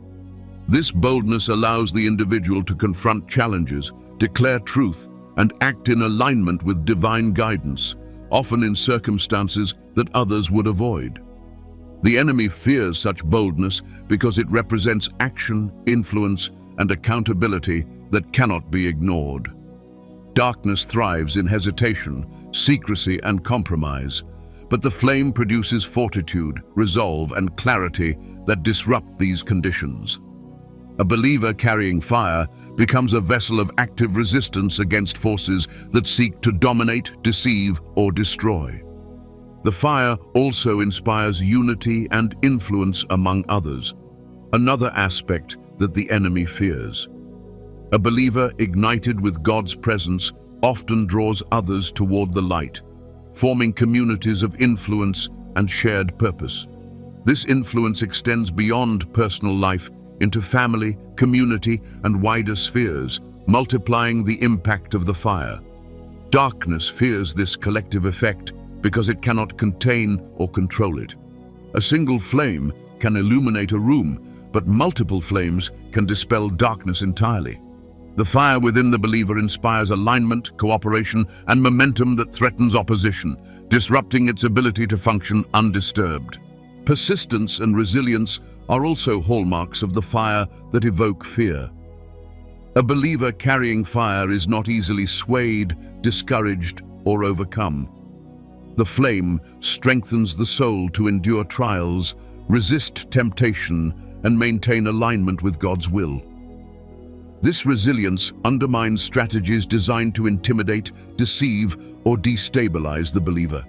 This boldness allows the individual to confront challenges, declare truth, and act in alignment with divine guidance, often in circumstances that others would avoid. The enemy fears such boldness because it represents action, influence, and accountability that cannot be ignored. Darkness thrives in hesitation, secrecy, and compromise, but the flame produces fortitude, resolve, and clarity that disrupt these conditions. A believer carrying fire becomes a vessel of active resistance against forces that seek to dominate, deceive, or destroy. The fire also inspires unity and influence among others, another aspect that the enemy fears. A believer ignited with God's presence often draws others toward the light, forming communities of influence and shared purpose. This influence extends beyond personal life into family, community, and wider spheres, multiplying the impact of the fire. Darkness fears this collective effect because it cannot contain or control it. A single flame can illuminate a room, but multiple flames can dispel darkness entirely. The fire within the believer inspires alignment, cooperation, and momentum that threatens opposition, disrupting its ability to function undisturbed. Persistence and resilience are also hallmarks of the fire that evoke fear. A believer carrying fire is not easily swayed, discouraged, or overcome. The flame strengthens the soul to endure trials, resist temptation, and maintain alignment with God's will. This resilience undermines strategies designed to intimidate, deceive, or destabilize the believer.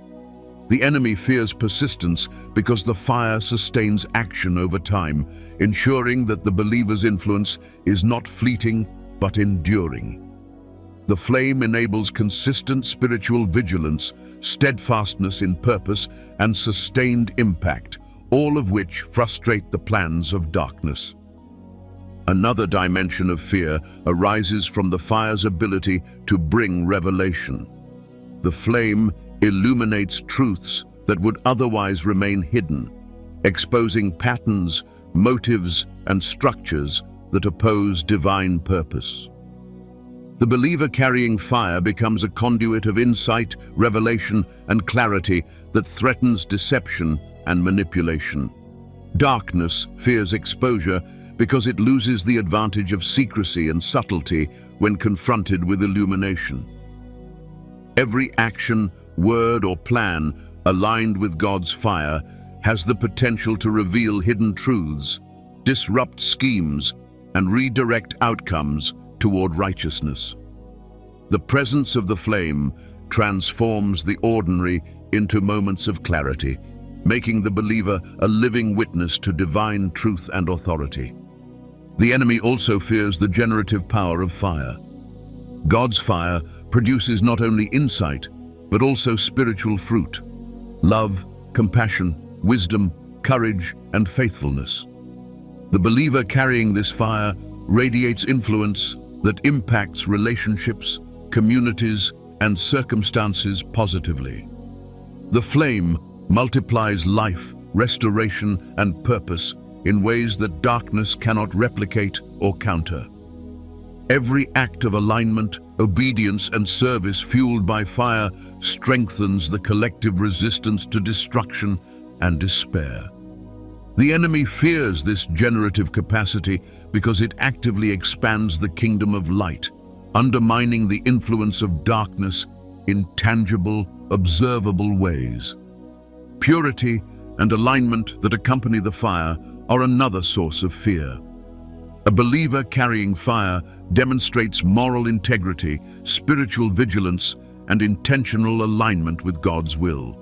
The enemy fears persistence because the fire sustains action over time, ensuring that the believer's influence is not fleeting but enduring. The flame enables consistent spiritual vigilance, steadfastness in purpose, and sustained impact, all of which frustrate the plans of darkness. Another dimension of fear arises from the fire's ability to bring revelation. The flame illuminates truths that would otherwise remain hidden, exposing patterns, motives, and structures that oppose divine purpose. The believer carrying fire becomes a conduit of insight, revelation, and clarity that threatens deception and manipulation. Darkness fears exposure because it loses the advantage of secrecy and subtlety when confronted with illumination. Every action, word, or plan aligned with God's fire has the potential to reveal hidden truths, disrupt schemes, and redirect outcomes toward righteousness. The presence of the flame transforms the ordinary into moments of clarity, making the believer a living witness to divine truth and authority. The enemy also fears the generative power of fire. God's fire produces not only insight, but also spiritual fruit: love, compassion, wisdom, courage, and faithfulness. The believer carrying this fire radiates influence that impacts relationships, communities, and circumstances positively. The flame multiplies life, restoration, and purpose in ways that darkness cannot replicate or counter. Every act of alignment, obedience, and service fueled by fire strengthens the collective resistance to destruction and despair. The enemy fears this generative capacity because it actively expands the kingdom of light, undermining the influence of darkness in tangible, observable ways. Purity and alignment that accompany the fire are another source of fear. A believer carrying fire demonstrates moral integrity, spiritual vigilance, and intentional alignment with God's will.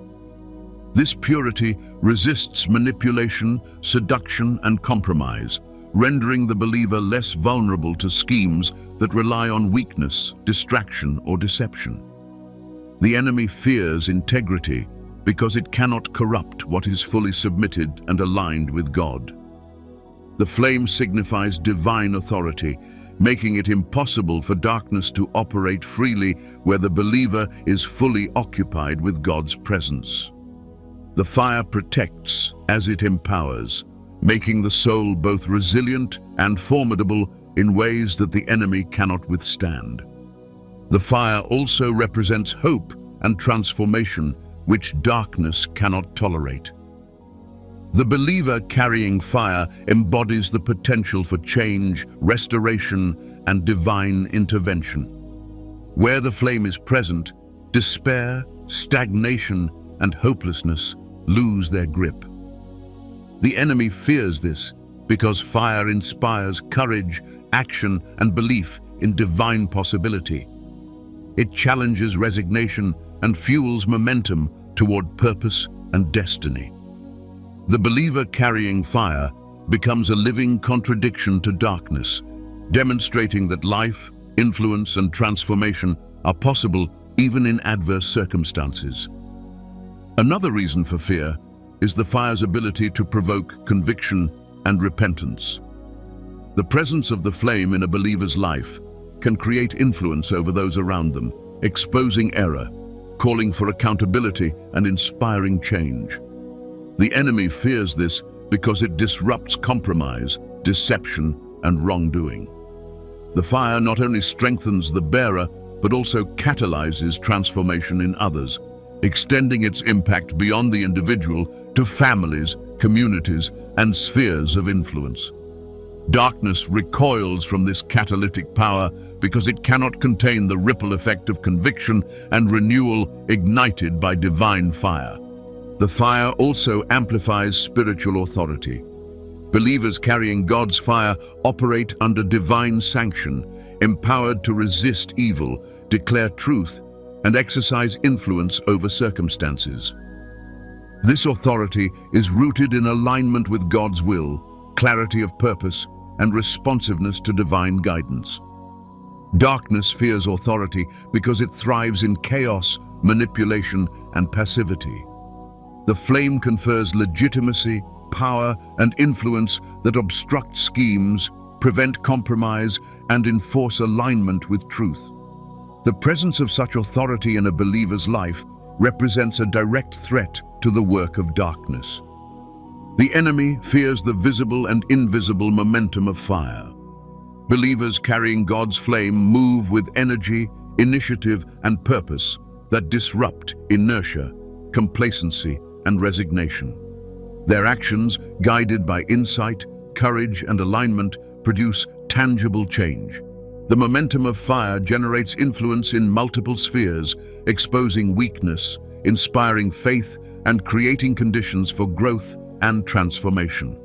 This purity resists manipulation, seduction, and compromise, rendering the believer less vulnerable to schemes that rely on weakness, distraction, or deception. The enemy fears integrity because it cannot corrupt what is fully submitted and aligned with God. The flame signifies divine authority, making it impossible for darkness to operate freely where the believer is fully occupied with God's presence. The fire protects as it empowers, making the soul both resilient and formidable in ways that the enemy cannot withstand. The fire also represents hope and transformation, which darkness cannot tolerate. The believer carrying fire embodies the potential for change, restoration, and divine intervention. Where the flame is present, despair, stagnation, and hopelessness lose their grip. The enemy fears this because fire inspires courage, action, and belief in divine possibility. It challenges resignation and fuels momentum toward purpose and destiny. The believer carrying fire becomes a living contradiction to darkness, demonstrating that life, influence, and transformation are possible even in adverse circumstances. Another reason for fear is the fire's ability to provoke conviction and repentance. The presence of the flame in a believer's life can create influence over those around them, exposing error, calling for accountability, and inspiring change. The enemy fears this because it disrupts compromise, deception, and wrongdoing. The fire not only strengthens the bearer, but also catalyzes transformation in others, extending its impact beyond the individual to families, communities, and spheres of influence. Darkness recoils from this catalytic power because it cannot contain the ripple effect of conviction and renewal ignited by divine fire. The fire also amplifies spiritual authority. Believers carrying God's fire operate under divine sanction, empowered to resist evil, declare truth, and exercise influence over circumstances. This authority is rooted in alignment with God's will, clarity of purpose, and responsiveness to divine guidance. Darkness fears authority because it thrives in chaos, manipulation, and passivity. The flame confers legitimacy, power, and influence that obstruct schemes, prevent compromise, and enforce alignment with truth. The presence of such authority in a believer's life represents a direct threat to the work of darkness. The enemy fears the visible and invisible momentum of fire. Believers carrying God's flame move with energy, initiative, and purpose that disrupt inertia, complacency, and resignation. Their actions, guided by insight, courage, and alignment, produce tangible change. The momentum of fire generates influence in multiple spheres, exposing weakness, inspiring faith, and creating conditions for growth and transformation.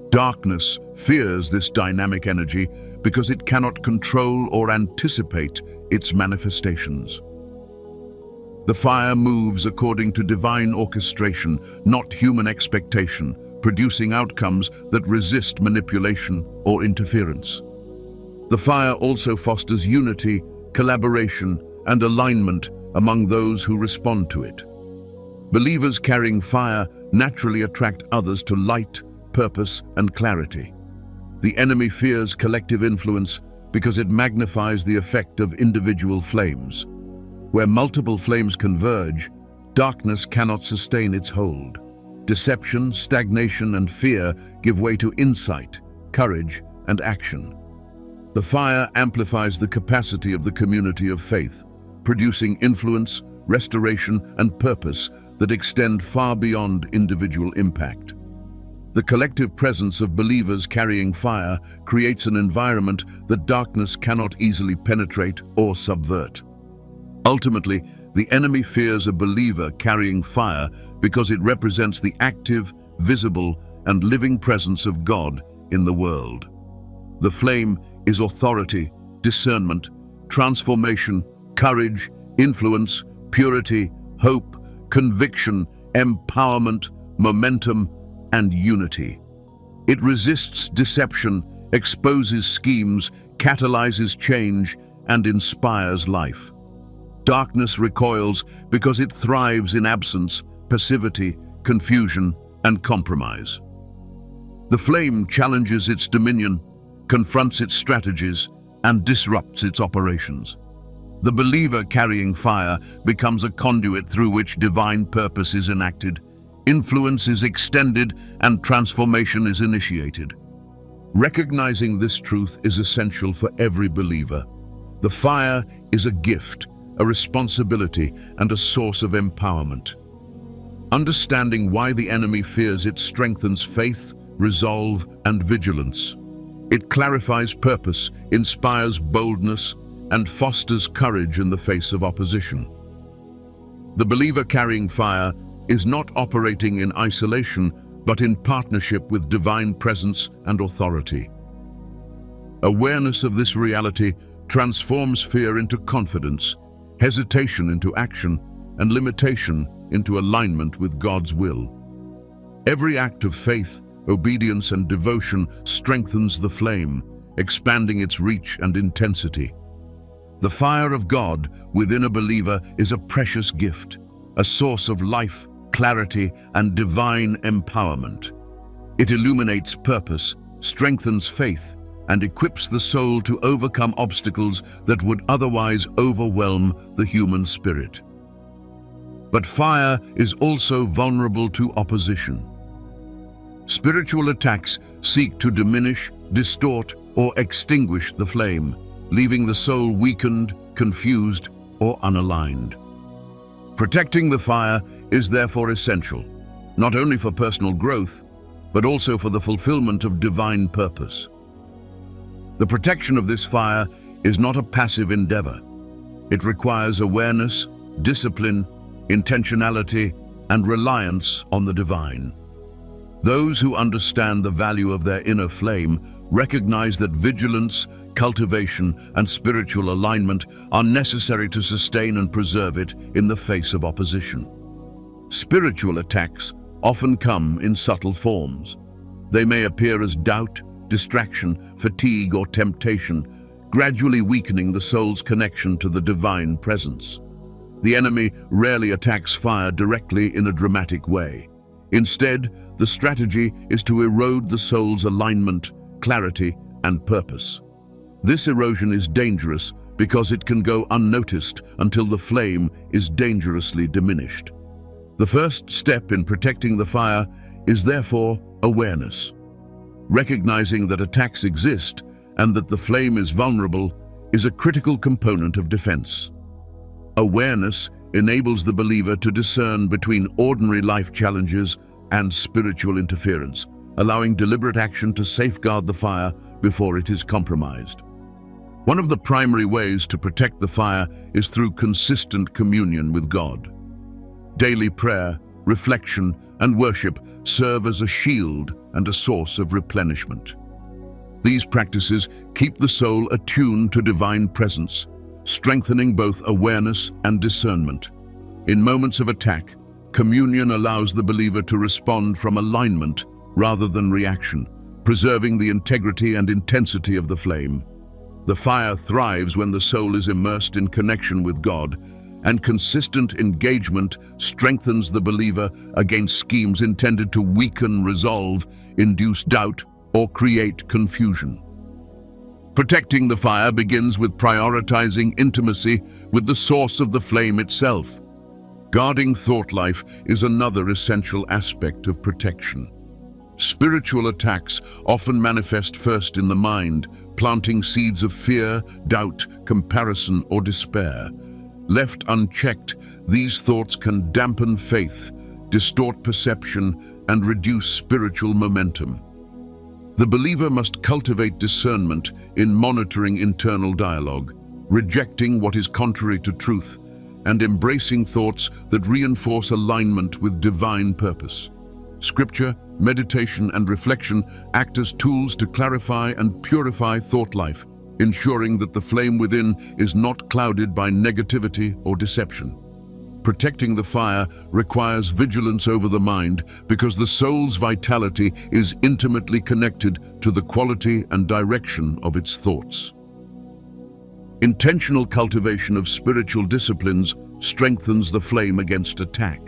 Darkness fears this dynamic energy because it cannot control or anticipate its manifestations. The fire moves according to divine orchestration, not human expectation, producing outcomes that resist manipulation or interference. The fire also fosters unity, collaboration, and alignment among those who respond to it. Believers carrying fire naturally attract others to light, purpose, and clarity. The enemy fears collective influence because it magnifies the effect of individual flames. Where multiple flames converge, darkness cannot sustain its hold. Deception, stagnation, and fear give way to insight, courage, and action. The fire amplifies the capacity of the community of faith, producing influence, restoration, and purpose that extend far beyond individual impact. The collective presence of believers carrying fire creates an environment that darkness cannot easily penetrate or subvert. Ultimately, the enemy fears a believer carrying fire because it represents the active, visible, and living presence of God in the world. The flame is authority, discernment, transformation, courage, influence, purity, hope, conviction, empowerment, momentum, and unity. It resists deception, exposes schemes, catalyzes change, and inspires life. Darkness recoils because it thrives in absence, passivity, confusion, and compromise. The flame challenges its dominion, confronts its strategies, and disrupts its operations. The believer carrying fire becomes a conduit through which divine purpose is enacted, influence is extended, and transformation is initiated. Recognizing this truth is essential for every believer. The fire is a gift, a responsibility, and a source of empowerment. Understanding why the enemy fears it strengthens faith, resolve, and vigilance. It clarifies purpose, inspires boldness, and fosters courage in the face of opposition. The believer carrying fire is not operating in isolation, but in partnership with divine presence and authority. Awareness of this reality transforms fear into confidence, hesitation into action, and limitation into alignment with God's will. Every act of faith, obedience, and devotion strengthens the flame, expanding its reach and intensity. The fire of God within a believer is a precious gift, a source of life, clarity, and divine empowerment. It illuminates purpose, strengthens faith, and equips the soul to overcome obstacles that would otherwise overwhelm the human spirit. But fire is also vulnerable to opposition. Spiritual attacks seek to diminish, distort, or extinguish the flame, leaving the soul weakened, confused, or unaligned. Protecting the fire is therefore essential, not only for personal growth, but also for the fulfillment of divine purpose. The protection of this fire is not a passive endeavor. It requires awareness, discipline, intentionality, and reliance on the divine. Those who understand the value of their inner flame recognize that vigilance, cultivation, and spiritual alignment are necessary to sustain and preserve it in the face of opposition. Spiritual attacks often come in subtle forms. They may appear as doubt, distraction, fatigue, or temptation, gradually weakening the soul's connection to the divine presence. The enemy rarely attacks fire directly in a dramatic way. Instead, the strategy is to erode the soul's alignment, clarity, and purpose. This erosion is dangerous because it can go unnoticed until the flame is dangerously diminished. The first step in protecting the fire is therefore awareness. Recognizing that attacks exist and that the flame is vulnerable is a critical component of defense. Awareness enables the believer to discern between ordinary life challenges and spiritual interference, allowing deliberate action to safeguard the fire before it is compromised. One of the primary ways to protect the fire is through consistent communion with God. Daily prayer, reflection, and worship serve as a shield and a source of replenishment. These practices keep the soul attuned to divine presence, strengthening both awareness and discernment. In moments of attack, communion allows the believer to respond from alignment rather than reaction, preserving the integrity and intensity of the flame. The fire thrives when the soul is immersed in connection with God, and consistent engagement strengthens the believer against schemes intended to weaken resolve, induce doubt, or create confusion. Protecting the fire begins with prioritizing intimacy with the source of the flame itself. Guarding thought life is another essential aspect of protection. Spiritual attacks often manifest first in the mind, planting seeds of fear, doubt, comparison, or despair. Left unchecked, these thoughts can dampen faith, distort perception, and reduce spiritual momentum. The believer must cultivate discernment in monitoring internal dialogue, rejecting what is contrary to truth, and embracing thoughts that reinforce alignment with divine purpose. Scripture, meditation, and reflection act as tools to clarify and purify thought life, ensuring that the flame within is not clouded by negativity or deception. Protecting the fire requires vigilance over the mind because the soul's vitality is intimately connected to the quality and direction of its thoughts. Intentional cultivation of spiritual disciplines strengthens the flame against attack.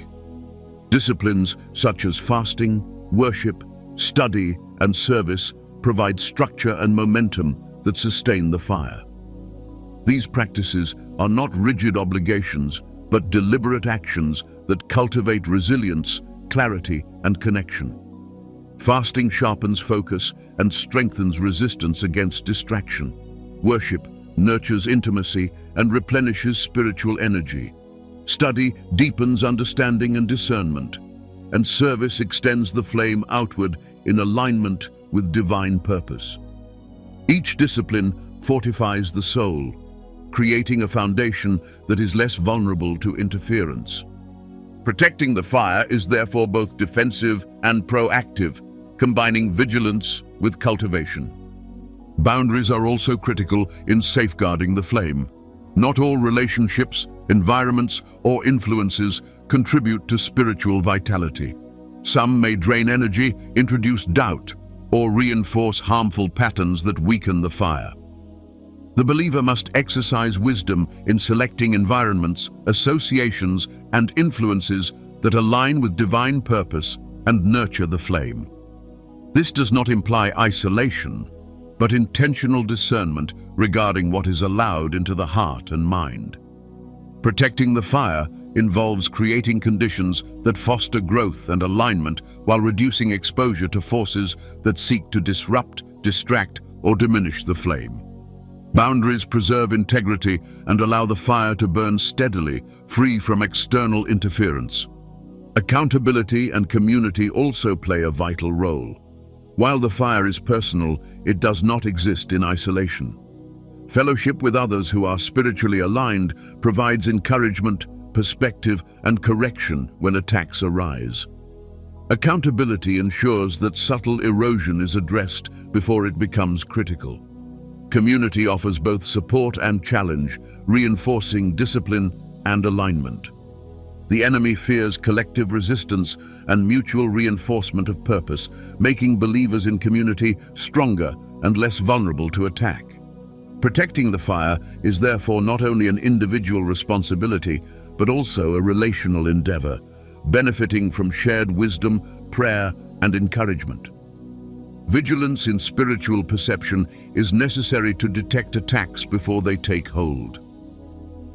Disciplines such as fasting, worship, study, and service provide structure and momentum that sustain the fire. These practices are not rigid obligations, but deliberate actions that cultivate resilience, clarity, and connection. Fasting sharpens focus and strengthens resistance against distraction. Worship nurtures intimacy and replenishes spiritual energy. Study deepens understanding and discernment, and service extends the flame outward in alignment with divine purpose. Each discipline fortifies the soul, creating a foundation that is less vulnerable to interference. Protecting the fire is therefore both defensive and proactive, combining vigilance with cultivation. Boundaries are also critical in safeguarding the flame. Not all relationships, environments, or influences contribute to spiritual vitality. Some may drain energy, introduce doubt, or reinforce harmful patterns that weaken the fire. The believer must exercise wisdom in selecting environments, associations, and influences that align with divine purpose and nurture the flame. This does not imply isolation, but intentional discernment regarding what is allowed into the heart and mind. Protecting the fire involves creating conditions that foster growth and alignment while reducing exposure to forces that seek to disrupt, distract, or diminish the flame. Boundaries preserve integrity and allow the fire to burn steadily, free from external interference. Accountability and community also play a vital role. While the fire is personal, it does not exist in isolation. Fellowship with others who are spiritually aligned provides encouragement, perspective, and correction when attacks arise. Accountability ensures that subtle erosion is addressed before it becomes critical. Community offers both support and challenge, reinforcing discipline and alignment. The enemy fears collective resistance and mutual reinforcement of purpose, making believers in community stronger and less vulnerable to attack. Protecting the fire is therefore not only an individual responsibility, but also a relational endeavor, benefiting from shared wisdom, prayer, and encouragement. Vigilance in spiritual perception is necessary to detect attacks before they take hold.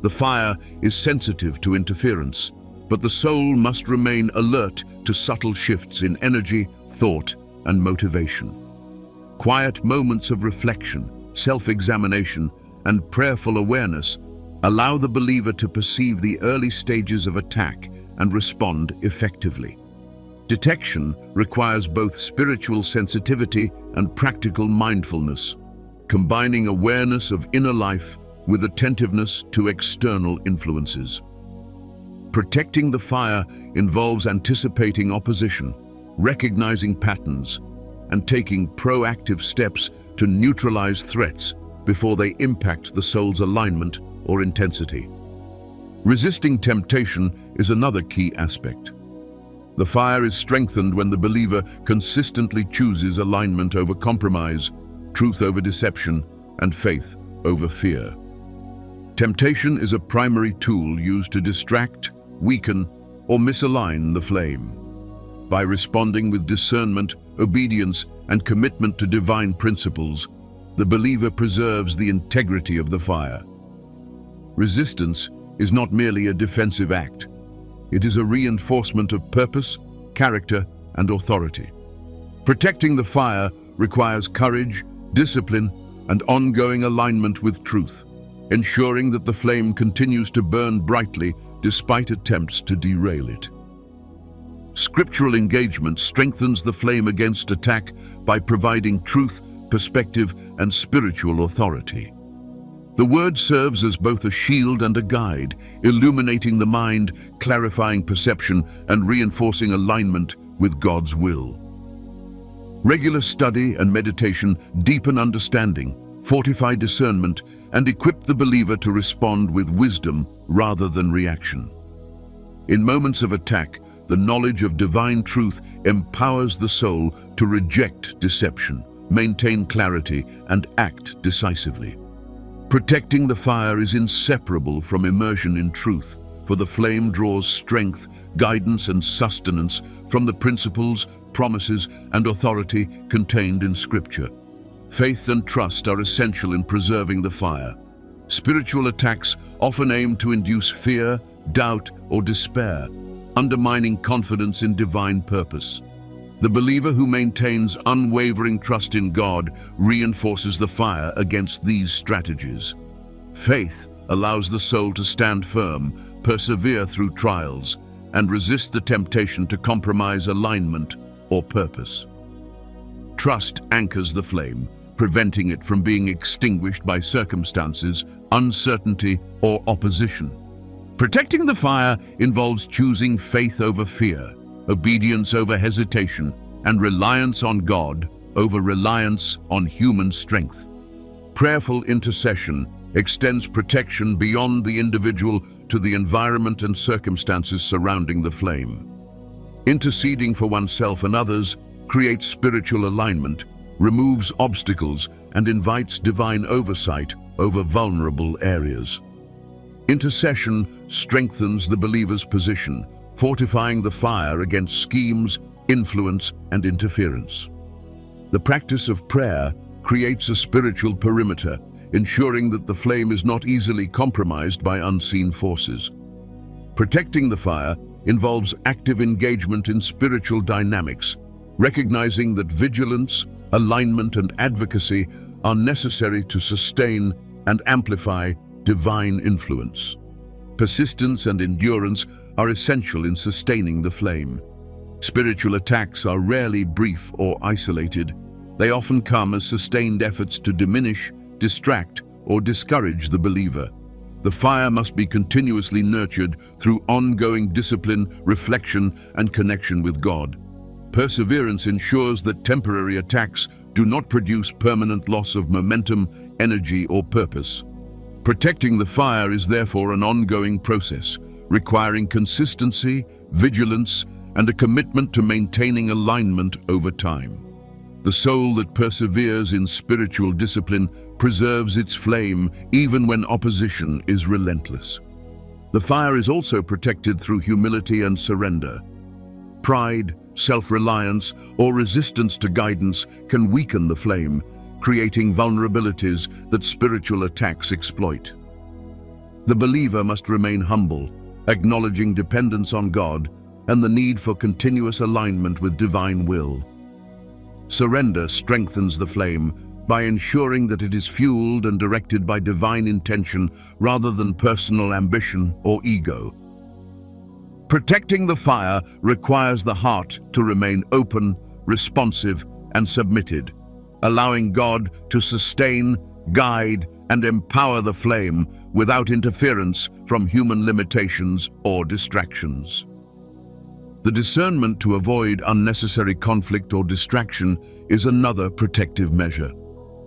The fire is sensitive to interference, but the soul must remain alert to subtle shifts in energy, thought, and motivation. Quiet moments of reflection, self-examination, and prayerful awareness allow the believer to perceive the early stages of attack and respond effectively. Detection requires both spiritual sensitivity and practical mindfulness, combining awareness of inner life with attentiveness to external influences. Protecting the fire involves anticipating opposition, recognizing patterns, and taking proactive steps to neutralize threats before they impact the soul's alignment or intensity. Resisting temptation is another key aspect. The fire is strengthened when the believer consistently chooses alignment over compromise, truth over deception, and faith over fear. Temptation is a primary tool used to distract, weaken, or misalign the flame. By responding with discernment, obedience, and commitment to divine principles, the believer preserves the integrity of the fire. Resistance is not merely a defensive act. It is a reinforcement of purpose, character, and authority. Protecting the fire requires courage, discipline, and ongoing alignment with truth, ensuring that the flame continues to burn brightly despite attempts to derail it. Scriptural engagement strengthens the flame against attack by providing truth, perspective, and spiritual authority. The word serves as both a shield and a guide, illuminating the mind, clarifying perception, and reinforcing alignment with God's will. Regular study and meditation deepen understanding, fortify discernment, and equip the believer to respond with wisdom rather than reaction. In moments of attack, the knowledge of divine truth empowers the soul to reject deception, maintain clarity, and act decisively. Protecting the fire is inseparable from immersion in truth, for the flame draws strength, guidance, and sustenance from the principles, promises, and authority contained in Scripture. Faith and trust are essential in preserving the fire. Spiritual attacks often aim to induce fear, doubt, or despair, undermining confidence in divine purpose. The believer who maintains unwavering trust in God reinforces the fire against these strategies. Faith allows the soul to stand firm, persevere through trials, and resist the temptation to compromise alignment or purpose. Trust anchors the flame, preventing it from being extinguished by circumstances, uncertainty, or opposition. Protecting the fire involves choosing faith over fear, obedience over hesitation, and reliance on God over reliance on human strength. Prayerful intercession extends protection beyond the individual to the environment and circumstances surrounding the flame. Interceding for oneself and others creates spiritual alignment, removes obstacles, and invites divine oversight over vulnerable areas. Intercession strengthens the believer's position, fortifying the fire against schemes, influence, and interference. The practice of prayer creates a spiritual perimeter, ensuring that the flame is not easily compromised by unseen forces. Protecting the fire involves active engagement in spiritual dynamics, recognizing that vigilance, alignment, and advocacy are necessary to sustain and amplify divine influence. Persistence and endurance are essential in sustaining the flame. Spiritual attacks are rarely brief or isolated. They often come as sustained efforts to diminish, distract, or discourage the believer. The fire must be continuously nurtured through ongoing discipline, reflection, and connection with God. Perseverance ensures that temporary attacks do not produce permanent loss of momentum, energy, or purpose. Protecting the fire is therefore an ongoing process, requiring consistency, vigilance, and a commitment to maintaining alignment over time. The soul that perseveres in spiritual discipline preserves its flame even when opposition is relentless. The fire is also protected through humility and surrender. Pride, self-reliance, or resistance to guidance can weaken the flame, creating vulnerabilities that spiritual attacks exploit. The believer must remain humble, acknowledging dependence on God and the need for continuous alignment with divine will. Surrender strengthens the flame by ensuring that it is fueled and directed by divine intention rather than personal ambition or ego. Protecting the fire requires the heart to remain open, responsive, and submitted, allowing God to sustain, guide, and empower the flame without interference from human limitations or distractions. The discernment to avoid unnecessary conflict or distraction is another protective measure.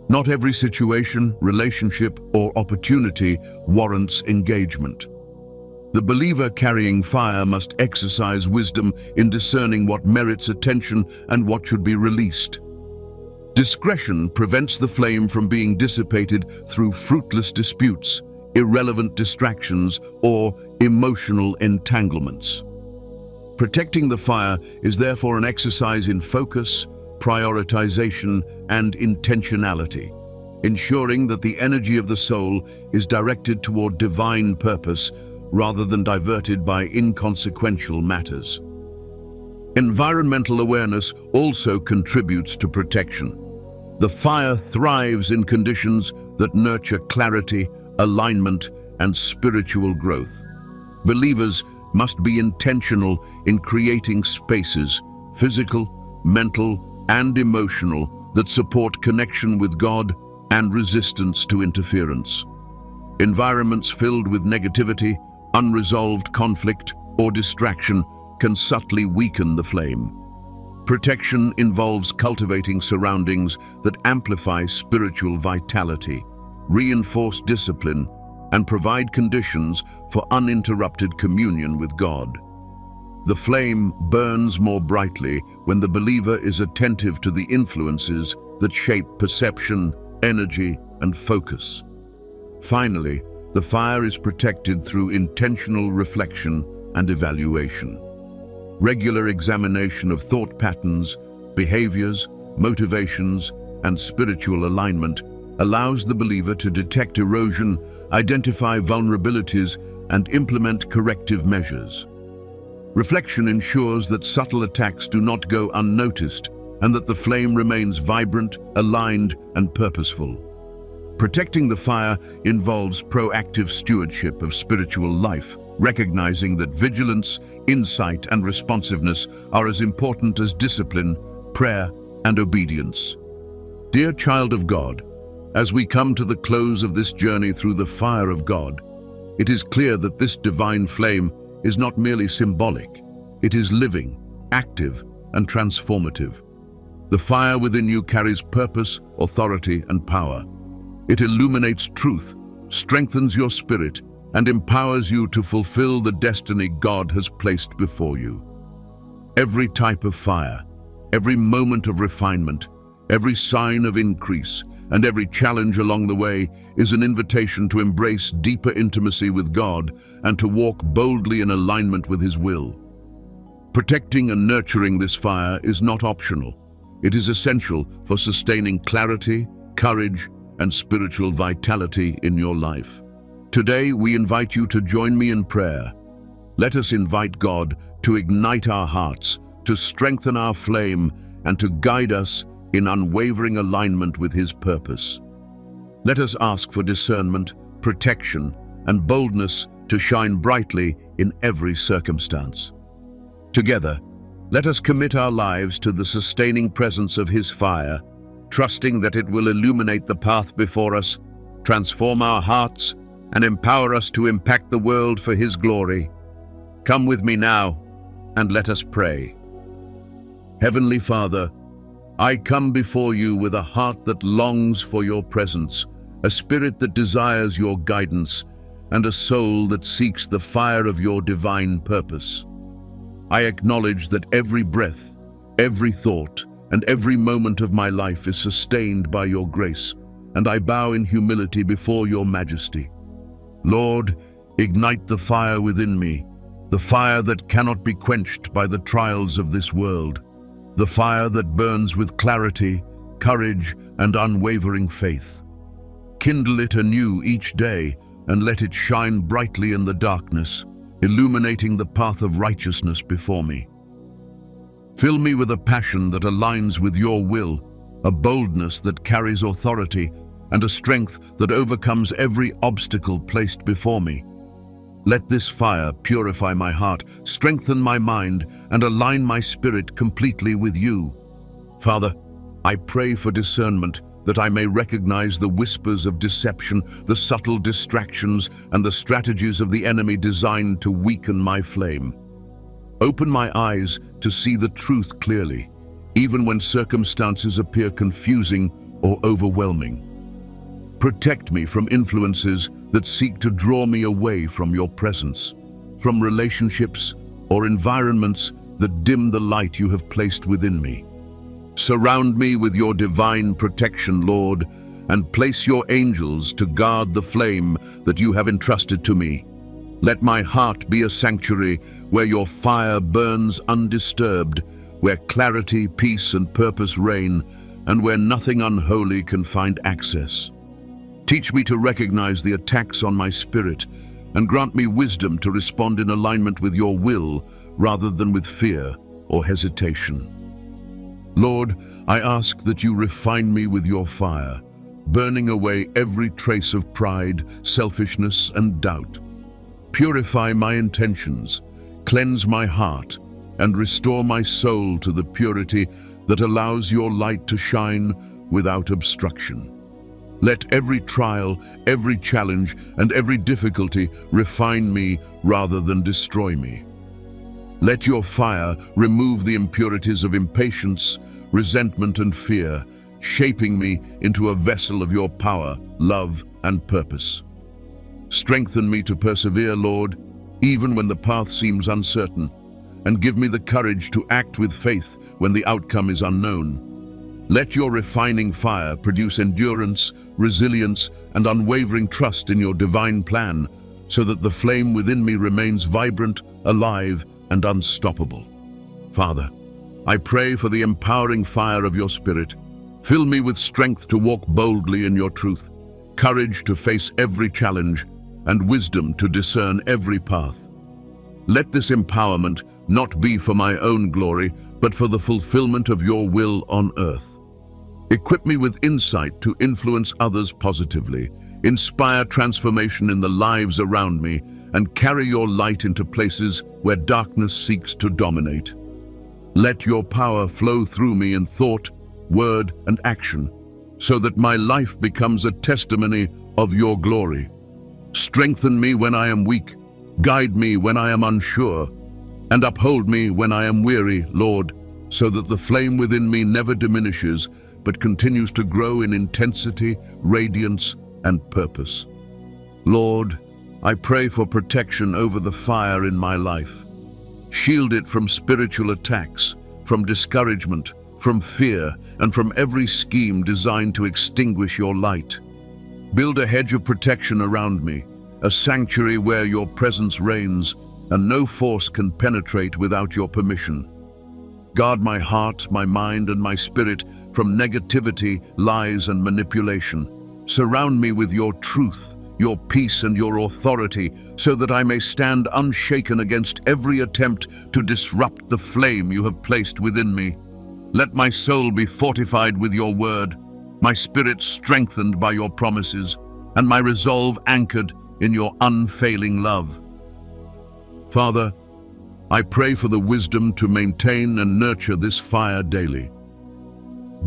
Not every situation, relationship, or opportunity warrants engagement. The believer carrying fire must exercise wisdom in discerning what merits attention and what should be released. Discretion prevents the flame from being dissipated through fruitless disputes, irrelevant distractions, or emotional entanglements. Protecting the fire is therefore an exercise in focus, prioritization, and intentionality, ensuring that the energy of the soul is directed toward divine purpose rather than diverted by inconsequential matters. Environmental awareness also contributes to protection. The fire thrives in conditions that nurture clarity, alignment, and spiritual growth. Believers must be intentional in creating spaces, physical, mental, and emotional, that support connection with God and resistance to interference. Environments filled with negativity, unresolved conflict, or distraction can subtly weaken the flame. Protection involves cultivating surroundings that amplify spiritual vitality, reinforce discipline, and provide conditions for uninterrupted communion with God. The flame burns more brightly when the believer is attentive to the influences that shape perception, energy, and focus. Finally, the fire is protected through intentional reflection and evaluation. Regular examination of thought patterns, behaviors, motivations, and spiritual alignment allows the believer to detect erosion, identify vulnerabilities, and implement corrective measures. Reflection ensures that subtle attacks do not go unnoticed and that the flame remains vibrant, aligned, and purposeful. Protecting the fire involves proactive stewardship of spiritual life, recognizing that vigilance, insight, and responsiveness are as important as discipline, prayer, and obedience. Dear child of God, as we come to the close of this journey through the fire of God, it is clear that this divine flame is not merely symbolic. It is living, active, and transformative. The fire within you carries purpose, authority, and power. It illuminates truth, strengthens your spirit, and empowers you to fulfill the destiny God has placed before you. Every type of fire, every moment of refinement, every sign of increase, and every challenge along the way is an invitation to embrace deeper intimacy with God and to walk boldly in alignment with His will. Protecting and nurturing this fire is not optional. It is essential for sustaining clarity, courage, and spiritual vitality in your life. Today, we invite you to join me in prayer. Let us invite God to ignite our hearts, to strengthen our flame, and to guide us in unwavering alignment with His purpose. Let us ask for discernment, protection, and boldness to shine brightly in every circumstance. Together, let us commit our lives to the sustaining presence of His fire, trusting that it will illuminate the path before us, transform our hearts, and empower us to impact the world for His glory. Come with me now, and let us pray. Heavenly Father, I come before you with a heart that longs for your presence, a spirit that desires your guidance, and a soul that seeks the fire of your divine purpose. I acknowledge that every breath, every thought, and every moment of my life is sustained by your grace, and I bow in humility before your majesty. Lord, ignite the fire within me, the fire that cannot be quenched by the trials of this world, the fire that burns with clarity, courage, and unwavering faith. Kindle it anew each day, and let it shine brightly in the darkness, illuminating the path of righteousness before me. Fill me with a passion that aligns with your will, a boldness that carries authority, and a strength that overcomes every obstacle placed before me. Let this fire purify my heart, strengthen my mind, and align my spirit completely with you. Father, I pray for discernment, that I may recognize the whispers of deception, the subtle distractions, and the strategies of the enemy designed to weaken my flame. Open my eyes to see the truth clearly, even when circumstances appear confusing or overwhelming. Protect me from influences that seek to draw me away from your presence, from relationships or environments that dim the light you have placed within me. Surround me with your divine protection, Lord, and place your angels to guard the flame that you have entrusted to me. Let my heart be a sanctuary where your fire burns undisturbed, where clarity, peace, and purpose reign, and where nothing unholy can find access. Teach me to recognize the attacks on my spirit, and grant me wisdom to respond in alignment with your will rather than with fear or hesitation. Lord, I ask that you refine me with your fire, burning away every trace of pride, selfishness, and doubt. Purify my intentions, cleanse my heart, and restore my soul to the purity that allows your light to shine without obstruction. Let every trial, every challenge, and every difficulty refine me rather than destroy me. Let your fire remove the impurities of impatience, resentment, and fear, shaping me into a vessel of your power, love, and purpose. Strengthen me to persevere, Lord, even when the path seems uncertain, and give me the courage to act with faith when the outcome is unknown. Let your refining fire produce endurance, resilience, and unwavering trust in your divine plan, so that the flame within me remains vibrant, alive, and unstoppable. Father, I pray for the empowering fire of your Spirit. Fill me with strength to walk boldly in your truth, courage to face every challenge, and wisdom to discern every path. Let this empowerment not be for my own glory, but for the fulfillment of your will on earth. Equip me with insight to influence others positively, inspire transformation in the lives around me, and carry your light into places where darkness seeks to dominate. Let your power flow through me in thought, word, and action, so that my life becomes a testimony of your glory. Strengthen me when I am weak, guide me when I am unsure, and uphold me when I am weary, Lord, so that the flame within me never diminishes, but continues to grow in intensity, radiance, and purpose. Lord, I pray for protection over the fire in my life. Shield it from spiritual attacks, from discouragement, from fear, and from every scheme designed to extinguish your light. Build a hedge of protection around me, a sanctuary where your presence reigns, and no force can penetrate without your permission. Guard my heart, my mind, and my spirit from negativity, lies, and manipulation. Surround me with your truth, your peace, and your authority, so that I may stand unshaken against every attempt to disrupt the flame you have placed within me. Let my soul be fortified with your word, my spirit strengthened by your promises, and my resolve anchored in your unfailing love. Father, I pray for the wisdom to maintain and nurture this fire daily.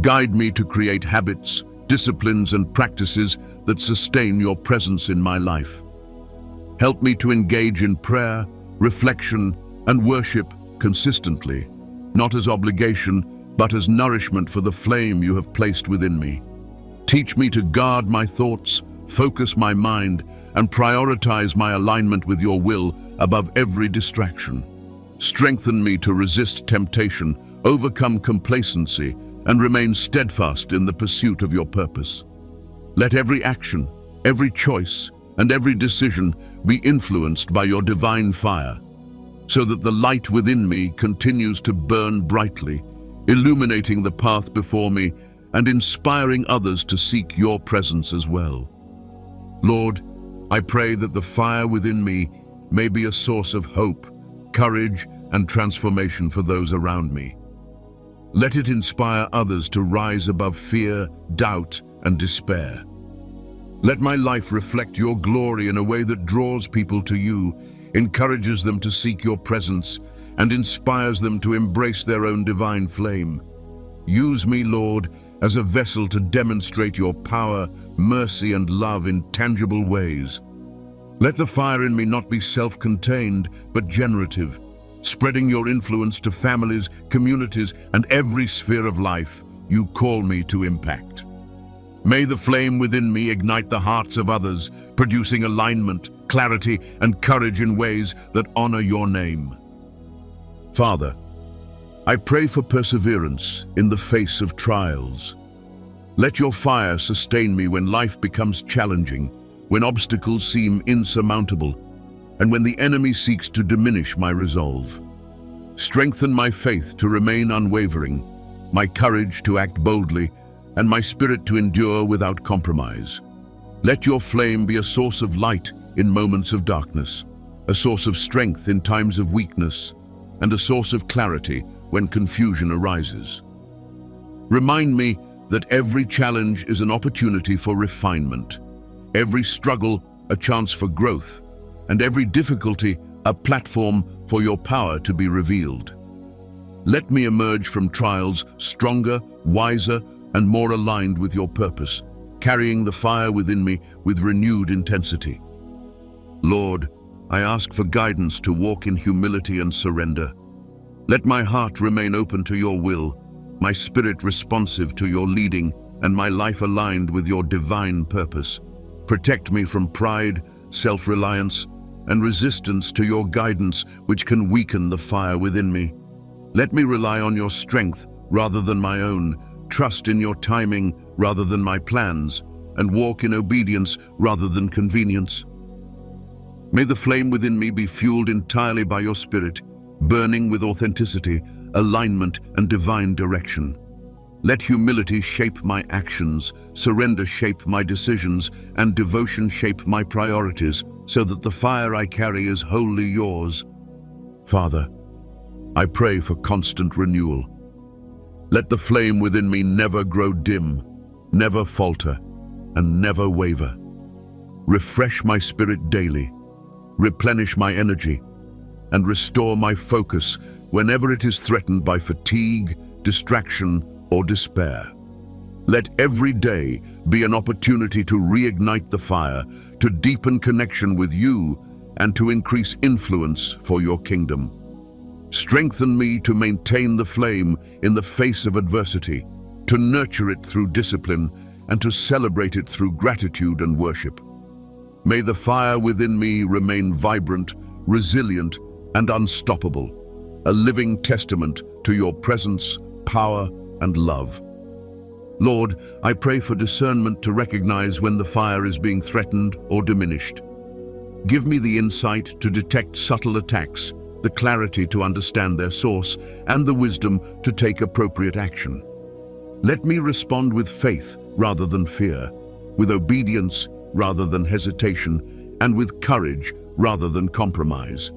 Guide me to create habits, disciplines, and practices that sustain your presence in my life. Help me to engage in prayer, reflection, and worship consistently, not as obligation, but as nourishment for the flame you have placed within me. Teach me to guard my thoughts, focus my mind, and prioritize my alignment with your will above every distraction. Strengthen me to resist temptation, overcome complacency, and remain steadfast in the pursuit of your purpose. Let every action, every choice, and every decision be influenced by your divine fire, so that the light within me continues to burn brightly, illuminating the path before me and inspiring others to seek your presence as well. Lord, I pray that the fire within me may be a source of hope, courage, and transformation for those around me. Let it inspire others to rise above fear, doubt, and despair. Let my life reflect your glory in a way that draws people to you, encourages them to seek your presence, and inspires them to embrace their own divine flame. Use me, Lord, as a vessel to demonstrate your power, mercy, and love in tangible ways. Let the fire in me not be self-contained, but generative, spreading your influence to families, communities, and every sphere of life you call me to impact. May the flame within me ignite the hearts of others, producing alignment, clarity, and courage in ways that honor your name. Father, I pray for perseverance in the face of trials. Let your fire sustain me when life becomes challenging, when obstacles seem insurmountable, and when the enemy seeks to diminish my resolve. Strengthen my faith to remain unwavering, my courage to act boldly, and my spirit to endure without compromise. Let your flame be a source of light in moments of darkness, a source of strength in times of weakness, and a source of clarity when confusion arises. Remind me that every challenge is an opportunity for refinement, every struggle a chance for growth, and every difficulty a platform for your power to be revealed. Let me emerge from trials stronger, wiser, and more aligned with your purpose, carrying the fire within me with renewed intensity. Lord, I ask for guidance to walk in humility and surrender, Let my heart remain open to your will, my spirit responsive to your leading, and my life aligned with your divine purpose. Protect me from pride, self-reliance, and resistance to your guidance, which can weaken the fire within me. Let me rely on your strength rather than my own, trust in your timing rather than my plans, and walk in obedience rather than convenience. May the flame within me be fueled entirely by your spirit, burning with authenticity, alignment, and divine direction. Let humility shape my actions, surrender shape my decisions, and devotion shape my priorities, so that the fire I carry is wholly yours. Father, I pray for constant renewal. Let the flame within me never grow dim, never falter, and never waver. Refresh my spirit daily, replenish my energy, and restore my focus whenever it is threatened by fatigue, distraction, or despair. Let every day be an opportunity to reignite the fire, to deepen connection with you, and to increase influence for your kingdom. Strengthen me to maintain the flame in the face of adversity, to nurture it through discipline, and to celebrate it through gratitude and worship. May the fire within me remain vibrant, resilient, and unstoppable, a living testament to your presence, power, and love. Lord, I pray for discernment to recognize when the fire is being threatened or diminished. Give me the insight to detect subtle attacks, the clarity to understand their source, and the wisdom to take appropriate action. Let me respond with faith rather than fear, with obedience rather than hesitation, and with courage rather than compromise.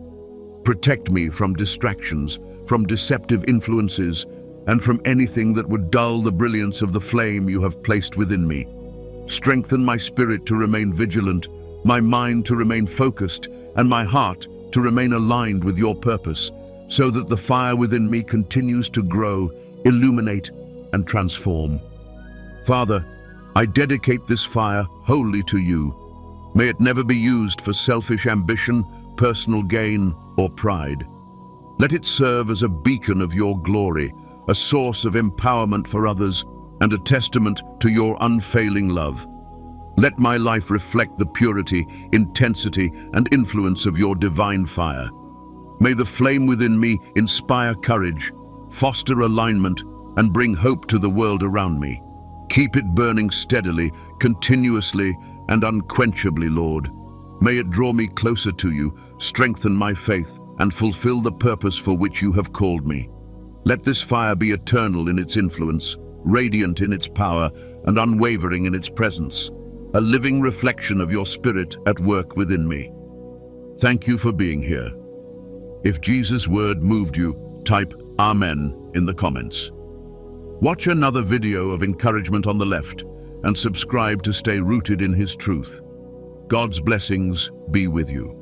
Protect me from distractions, from deceptive influences, and from anything that would dull the brilliance of the flame you have placed within me. Strengthen my spirit to remain vigilant, my mind to remain focused, and my heart to remain aligned with your purpose, so that the fire within me continues to grow, illuminate, and transform. Father, I dedicate this fire wholly to you. May it never be used for selfish ambition, personal gain, or pride. Let it serve as a beacon of your glory, a source of empowerment for others, and a testament to your unfailing love. Let my life reflect the purity, intensity, and influence of your divine fire. May the flame within me inspire courage, foster alignment, and bring hope to the world around me. Keep it burning steadily, continuously, and unquenchably, Lord. May it draw me closer to you, strengthen my faith, and fulfill the purpose for which you have called me. Let this fire be eternal in its influence, radiant in its power, and unwavering in its presence, a living reflection of your spirit at work within me. Thank you for being here. If Jesus' word moved you, type Amen in the comments. Watch another video of encouragement on the left and subscribe to stay rooted in His truth. God's blessings be with you.